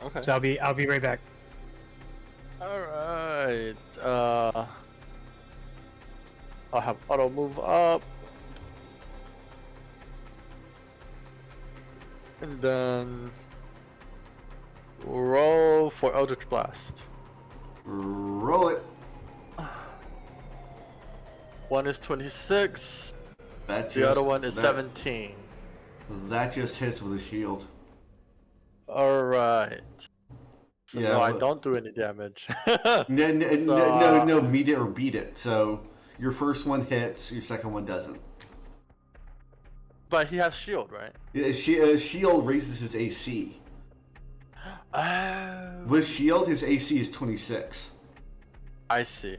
Okay.
So I'll be right back.
Alright. I'll have auto move up. And then roll for Eldritch Blast.
Roll it.
One is 26,
That
the other one is
that-
17.
That just hits with a shield.
Alright. So
Yeah,
no, I
but-
don't do any damage.
No, meet it or beat it. So your first one hits, your second one doesn't.
But he has shield, right?
Yeah, shield raises his AC.
Oh,
With shield, his AC is 26.
I see.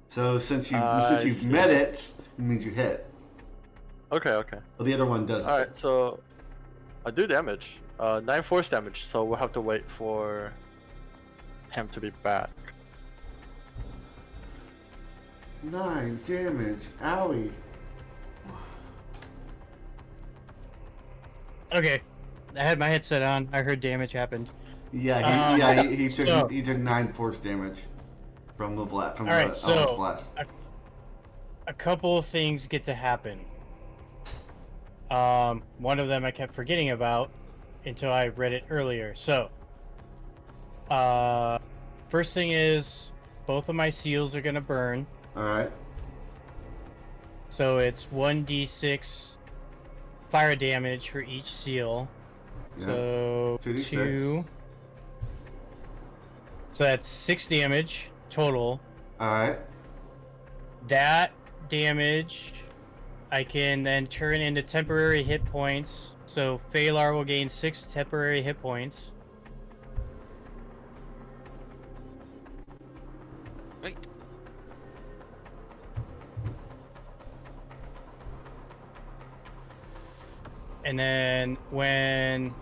So since you've
see.
met it, it means you hit.
Okay, okay.
But the other one doesn't.
Alright, so I do damage. 9 force damage, so we'll have to wait for him to be back.
9 damage. Owie.
Okay, I had my headset on. I heard damage happened.
Yeah, he took
so-
he took 9 force damage from the blast. From
Alright,
the
so-
Eldritch blast.
A couple of things get to happen. One of them I kept forgetting about until I read it earlier. So, first thing is both of my seals are gonna burn.
All right.
So it's 1d6 fire damage for each seal.
Yeah.
So
2d6.
2. So that's 6 damage total.
All right.
That damage I can then turn into temporary hit points. So Phalar will gain 6 temporary hit points.
Right.
And then when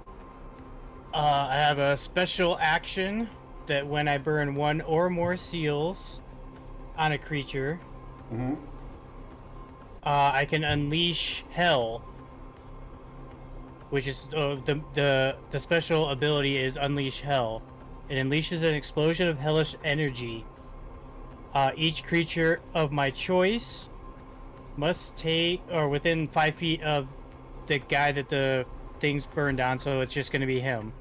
I have a special action that when I burn 1 or more seals on a creature,
Mm-hmm.
I can unleash hell, which is the special ability is unleash hell. It unleashes an explosion of hellish energy. Each creature of my choice must take, or within 5 feet of the guy that the thing's burned on, so it's just going to be him.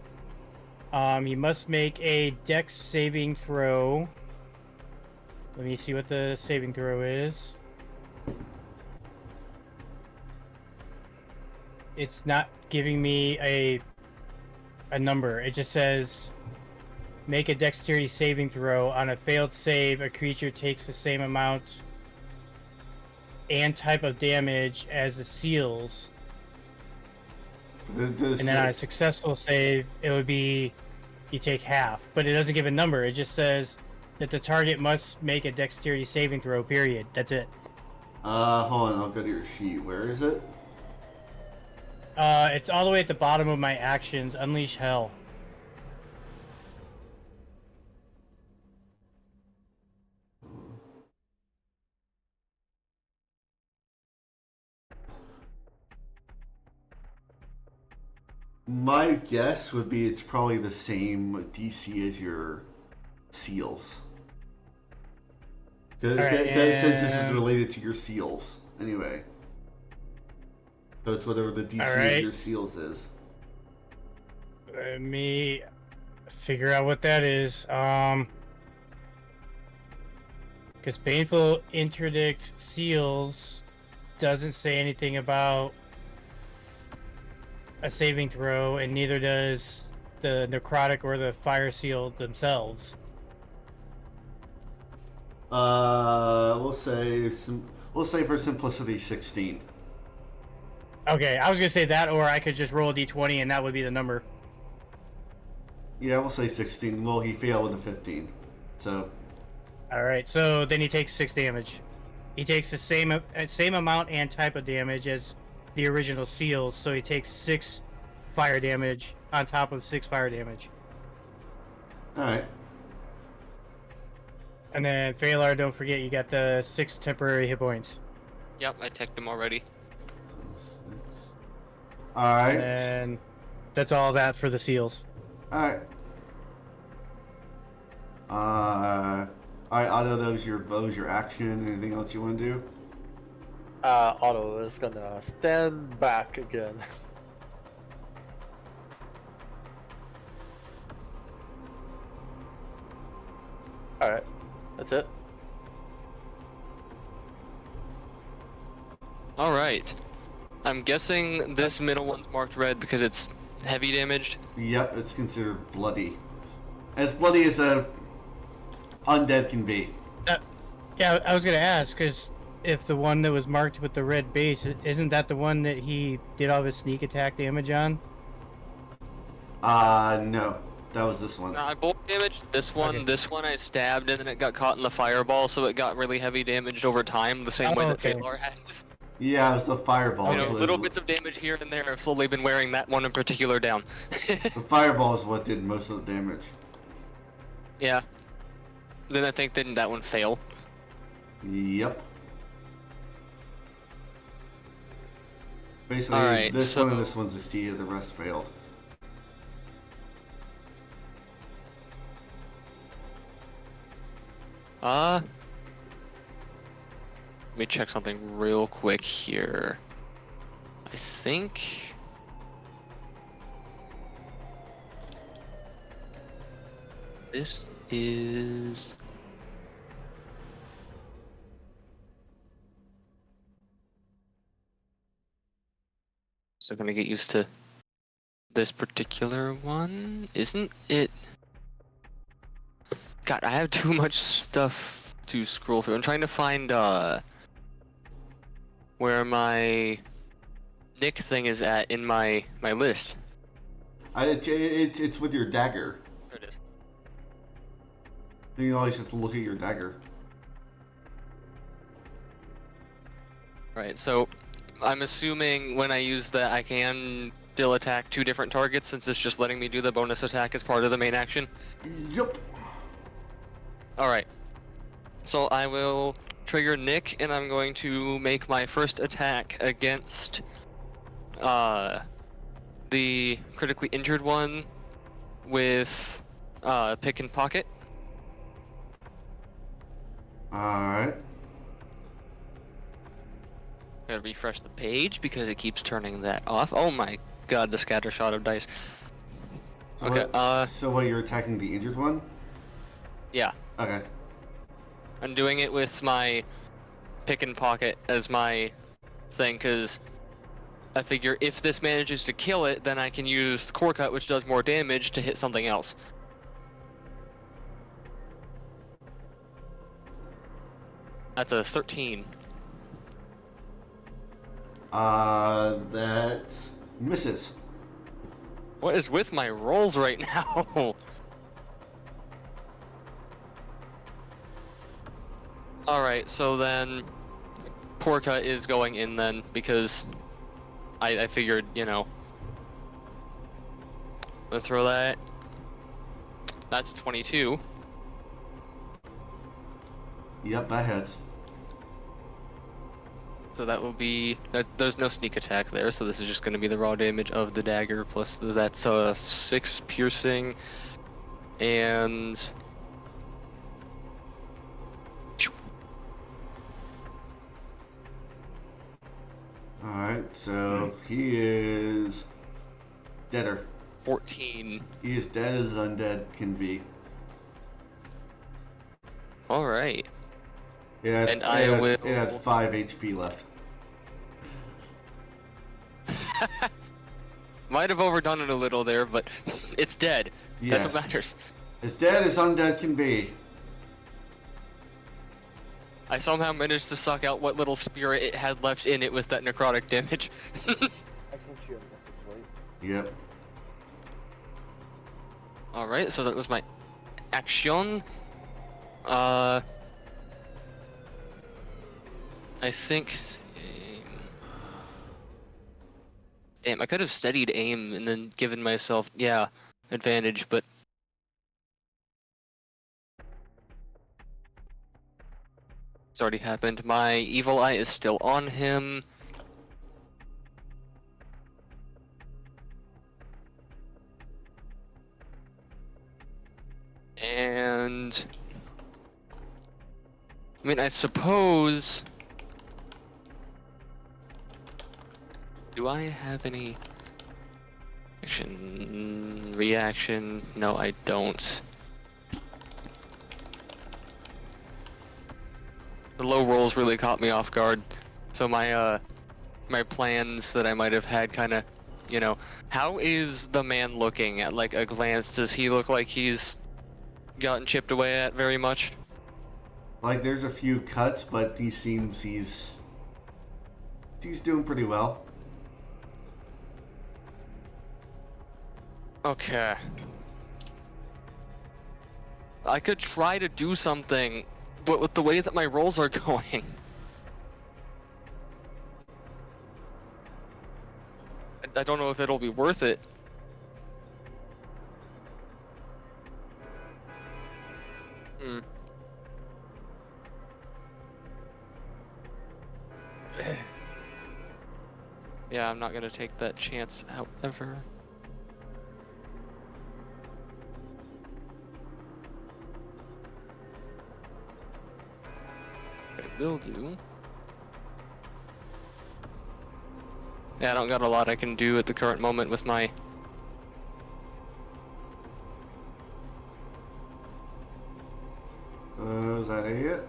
He must make a dex saving throw. Let me see what the saving throw is. It's not giving me a number. It just says make a dexterity saving throw. On a failed save, a creature takes the same amount and type of damage as the seals. And then on a successful save, it would be you take half. But it doesn't give a number. It just says that the target must make a dexterity saving throw, period. That's it.
Hold on, I'll go to your sheet. Where is it?
It's all the way at the bottom of my actions. Unleash hell.
My guess would be it's probably the same DC as your seals. Because since this is related to your seals, anyway. So it's whatever the DC of your seals is.
Let me figure out what that is. Because painful interdict seals doesn't say anything about a saving throw, and neither does the necrotic or the fire seal themselves.
We'll say for simplicity 16.
Okay, I was gonna say that, or I could just roll a d20 and that would be the number.
Yeah, we'll say 16. Well, he failed with a 15, so.
All right, so then he takes 6 damage. He takes the same amount and type of damage as the original seals, so he takes 6 fire damage on top of 6 fire damage.
All right.
And then Phalar, don't forget you got the 6 temporary hit points.
Yep, I teched him already.
All right.
And that's all that for the seals.
All right. All right, Otto, that was your action. Anything else you want to do?
Otto is gonna stand back again. Alright, that's it.
Alright. I'm guessing this middle one's marked red because it's heavy damaged.
Yep, it's considered bloody. As bloody as a undead can be.
Yeah, I was gonna ask, because if the one that was marked with the red base, isn't that the one that he did all of his sneak attack damage on?
No. That was this one.
I bulk damaged this one.
Okay.
This one I stabbed and then it got caught in the fireball, so it got really heavy damaged over time, the same way that
okay.
Phalar has.
Yeah, it was the fireball.
You know,
so
little bits of damage here and there. I've slowly been wearing that one in particular down.
The fireball is what did most of the damage.
Yeah. Then I think didn't that one fail?
Yep. Basically,
Alright,
this one and
so-
this one succeeded, the rest failed.
Let me check something real quick here. I think... This is... So gonna get used to this particular one. Isn't it? God, I have too much stuff to scroll through. I'm trying to find where my Nick thing is at in my list.
It's with your dagger.
There it is.
You can always just look at your dagger.
Right, so I'm assuming when I use that I can still attack 2 different targets since it's just letting me do the bonus attack as part of the main action.
Yep.
Alright. So I will trigger Nick and I'm going to make my first attack against the critically injured one with pick and pocket.
Alright.
Gotta refresh the page because it keeps turning that off. Oh my god, the scatter shot of dice.
So
Okay,
so what, you're attacking the injured one?
yeah.
Okay.
I'm doing it with my pick and pocket as my thing, because I figure if this manages to kill it, then I can use core cut, which does more damage, to hit something else. That's a 13.
That misses.
What is with my rolls right now? Alright, so then core cut is going in then, because I figured, you know. Let's throw that. That's 22.
Yep, that hits.
So that will be that. There's no sneak attack there, so this is just going to be the raw damage of the dagger plus that's 6 piercing, and
Alright, so he is deader.
14.
He is dead as undead can be.
All right.
It
And I will-
It had 5 HP left.
Might have overdone it a little there, but it's dead.
Yes.
That's what matters.
As dead as undead can be.
I somehow managed to suck out what little spirit it had left in it with that necrotic damage.
I sent you a message, right?
Yep.
Alright, so that was my action. I think... Damn, I could have steadied aim and then given myself, yeah, advantage, but... It's already happened. My evil eye is still on him. And... I mean, I suppose... Do I have any... Action... Reaction? No, I don't. The low rolls really caught me off guard. So my, my plans that I might have had kinda... You know, how is the man looking at, like, a glance? Does he look like he's gotten chipped away at very much?
Like, there's a few cuts, but he seems he's doing pretty well.
Okay. I could try to do something, but with the way that my rolls are going... I don't know if it'll be worth it. Hmm. Yeah, I'm not gonna take that chance, however. What I will do. Yeah, I don't got a lot I can do at the current moment with my.
Is that it?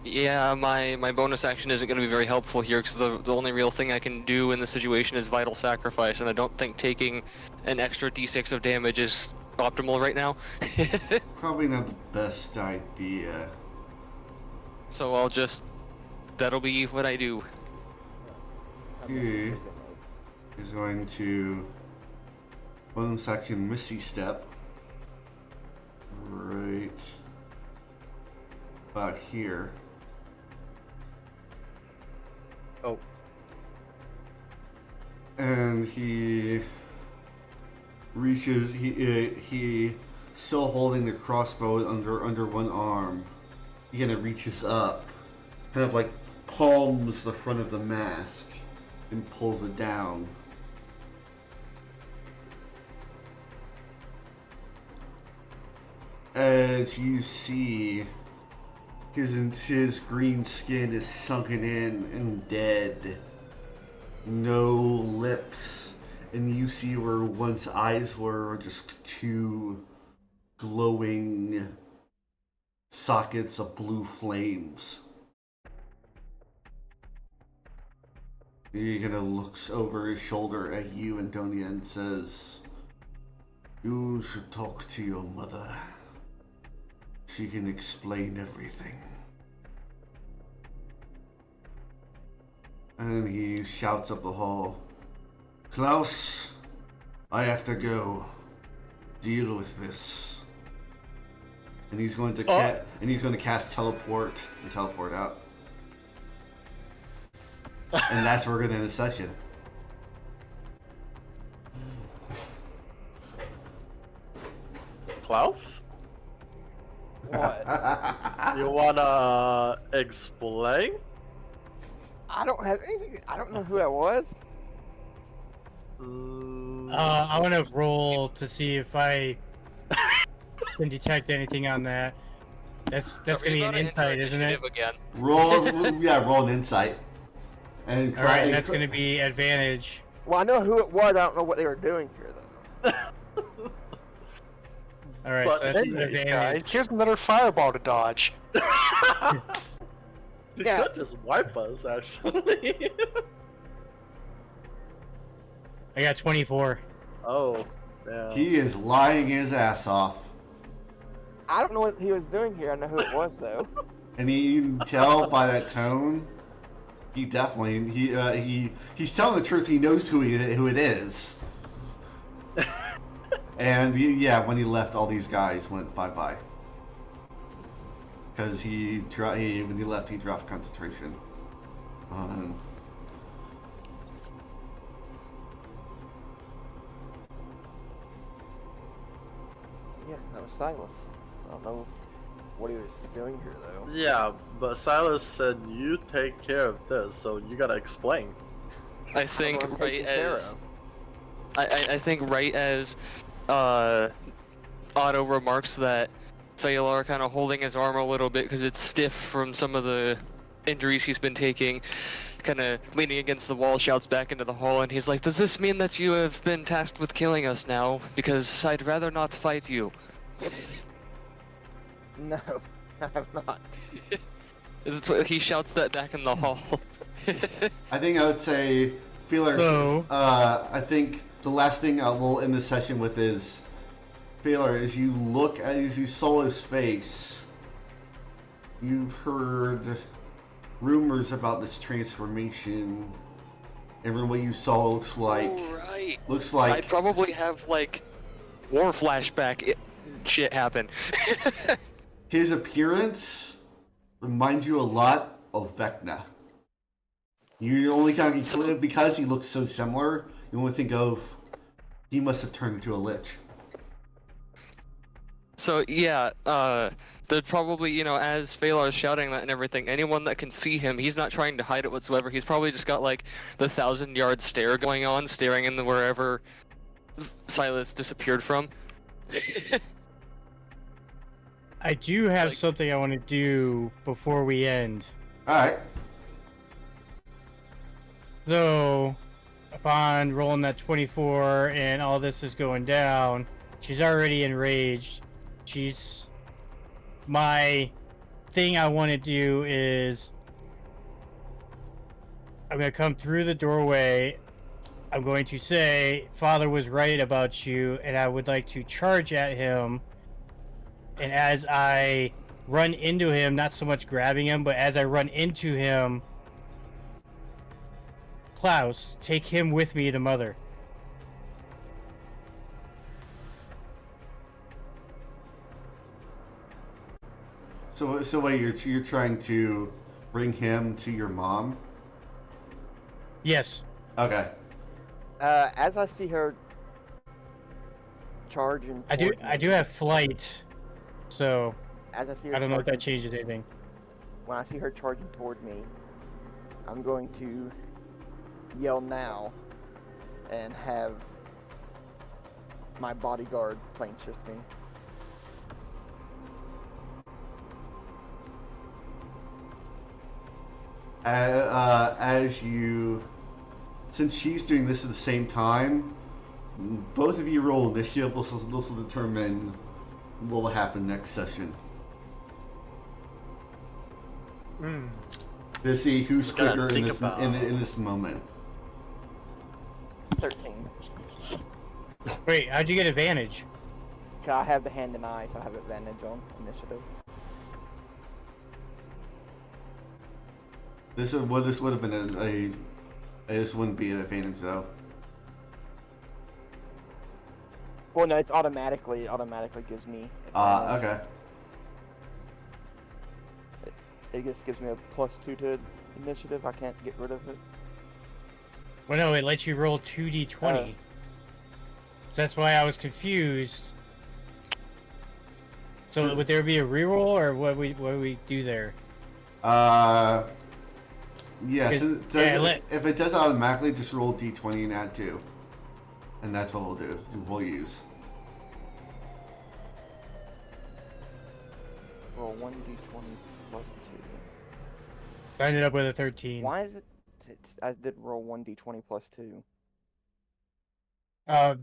Yeah, my bonus action isn't going to be very helpful here because the only real thing I can do in this situation is Vital Sacrifice, and I don't think taking an extra d6 of damage is optimal right now.
Probably not the best idea.
So I'll just... that'll be what I do.
He is going to bonus action Misty Step right about here.
Oh.
And he reaches. He still holding the crossbow under one arm. He kind of reaches up, kind of like palms the front of the mask, and pulls it down. As you see, his green skin is sunken in and dead. No lips. And you see where once eyes were just two glowing sockets of blue flames. He kind of looks over his shoulder at you, Antonia, and says, "You should talk to your mother. She can explain everything." And he shouts up the hall, "Klaus, I have to go. Deal with this." And he's going to cast teleport and teleport out. And that's where we're gonna end the session.
Klaus?
What?
You wanna explain?
I don't have anything. I don't know who that was.
I want to roll to see if I can detect anything on that. That's gonna be an insight, isn't it?
Again.
roll an insight. And
All right, and that's gonna be advantage.
Well, I know who it was. I don't know what they were doing here, though.
All right,
But
so that's
Anyways,
advantage.
guys, here's another fireball to dodge.
You
Yeah.
could just wipe us, actually.
I got 24.
Oh, yeah.
he is lying his ass off.
I don't know what he was doing here. I know who it was, though.
And you can tell by that tone, he definitely he's telling the truth. He knows who it is. And yeah, when he left, all these guys went bye-bye. Because when he left, he dropped concentration.
Yeah, that was Silas. I don't know what he was doing here, though.
Yeah, but Silas said you take care of this, so you gotta explain.
I think
I'm
right
taken care
as...
of.
I think right as Otto remarks that Phalar kind of holding his arm a little bit because it's stiff from some of the injuries he's been taking, kind of leaning against the wall, shouts back into the hall, and he's like, "Does this mean that you have been tasked with killing us now? Because I'd rather not fight you."
No, I have not.
He shouts that back in the hall.
I think I would say, Feeler.
So-
I think the last thing I will end the session with is, Feeler, as you saw his face, you've heard rumors about this transformation. And what you saw looks like.
Oh, right.
Looks like.
I'd probably have like war flashback shit happen.
His appearance reminds you a lot of Vecna. You only kind of,
So-
because he looks so similar, you only think of he must have turned into a lich.
So yeah, they'd probably, you know, as Phalar's shouting that and everything, anyone that can see him, he's not trying to hide it whatsoever. He's probably just got like the 1,000-yard stare going on, staring into wherever Silas disappeared from.
I do have
Like-
something I want to do before we end.
Alright.
So, upon rolling that 24 and all this is going down, she's already enraged. My thing I want to do is I'm going to come through the doorway. I'm going to say, Father was right about you, and I would like to charge at him. And as I run into him, not so much grabbing him, but as I run into him, Klaus, take him with me to Mother.
So wait, you're trying to bring him to your mom?
Yes.
Okay.
As I see her charging,
I do
toward me-
have flight, so
As I see her
I don't know if that
charging-
changes anything.
When I see her charging toward me, I'm going to yell now and have my bodyguard plane shift me.
As you, since she's doing this at the same time, both of you roll initiative. This will determine what will happen next session.
Mm.
To see who's
We gotta
quicker in
think
this
about-
in this moment.
13.
Wait, how'd you get advantage?
'Cause I have the hand and eye, so I have advantage on initiative.
This would have been a this wouldn't be an advantage though.
Well, no, it's automatically gives me. advantage.
Okay.
It just gives me a +2 to initiative. I can't get rid of it.
Well, no, it lets you roll 2d20. So that's why I was confused. So would there be a reroll, or what do we do there?
Yeah.
Yeah,
if it does automatically, just roll d20 and add 2, and that's what we'll do. We'll use.
Roll 1d20 +2.
I ended up with a 13.
Why is it? I did roll 1d20 +2.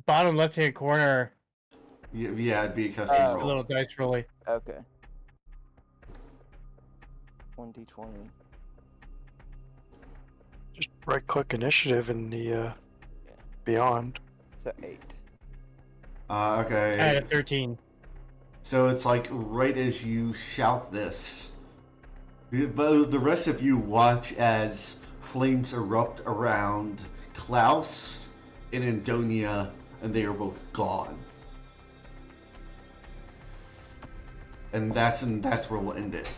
Bottom left-hand corner,
Yeah, it'd be a custom
Oh.
a
roll.
little dice rolling.
Okay. 1d20.
Just right-click initiative in the beyond.
So 8.
Okay.
I had a 13.
So it's like right as you shout this, the rest of you watch as flames erupt around Klaus and Andonia, and they are both gone. And that's where we'll end it.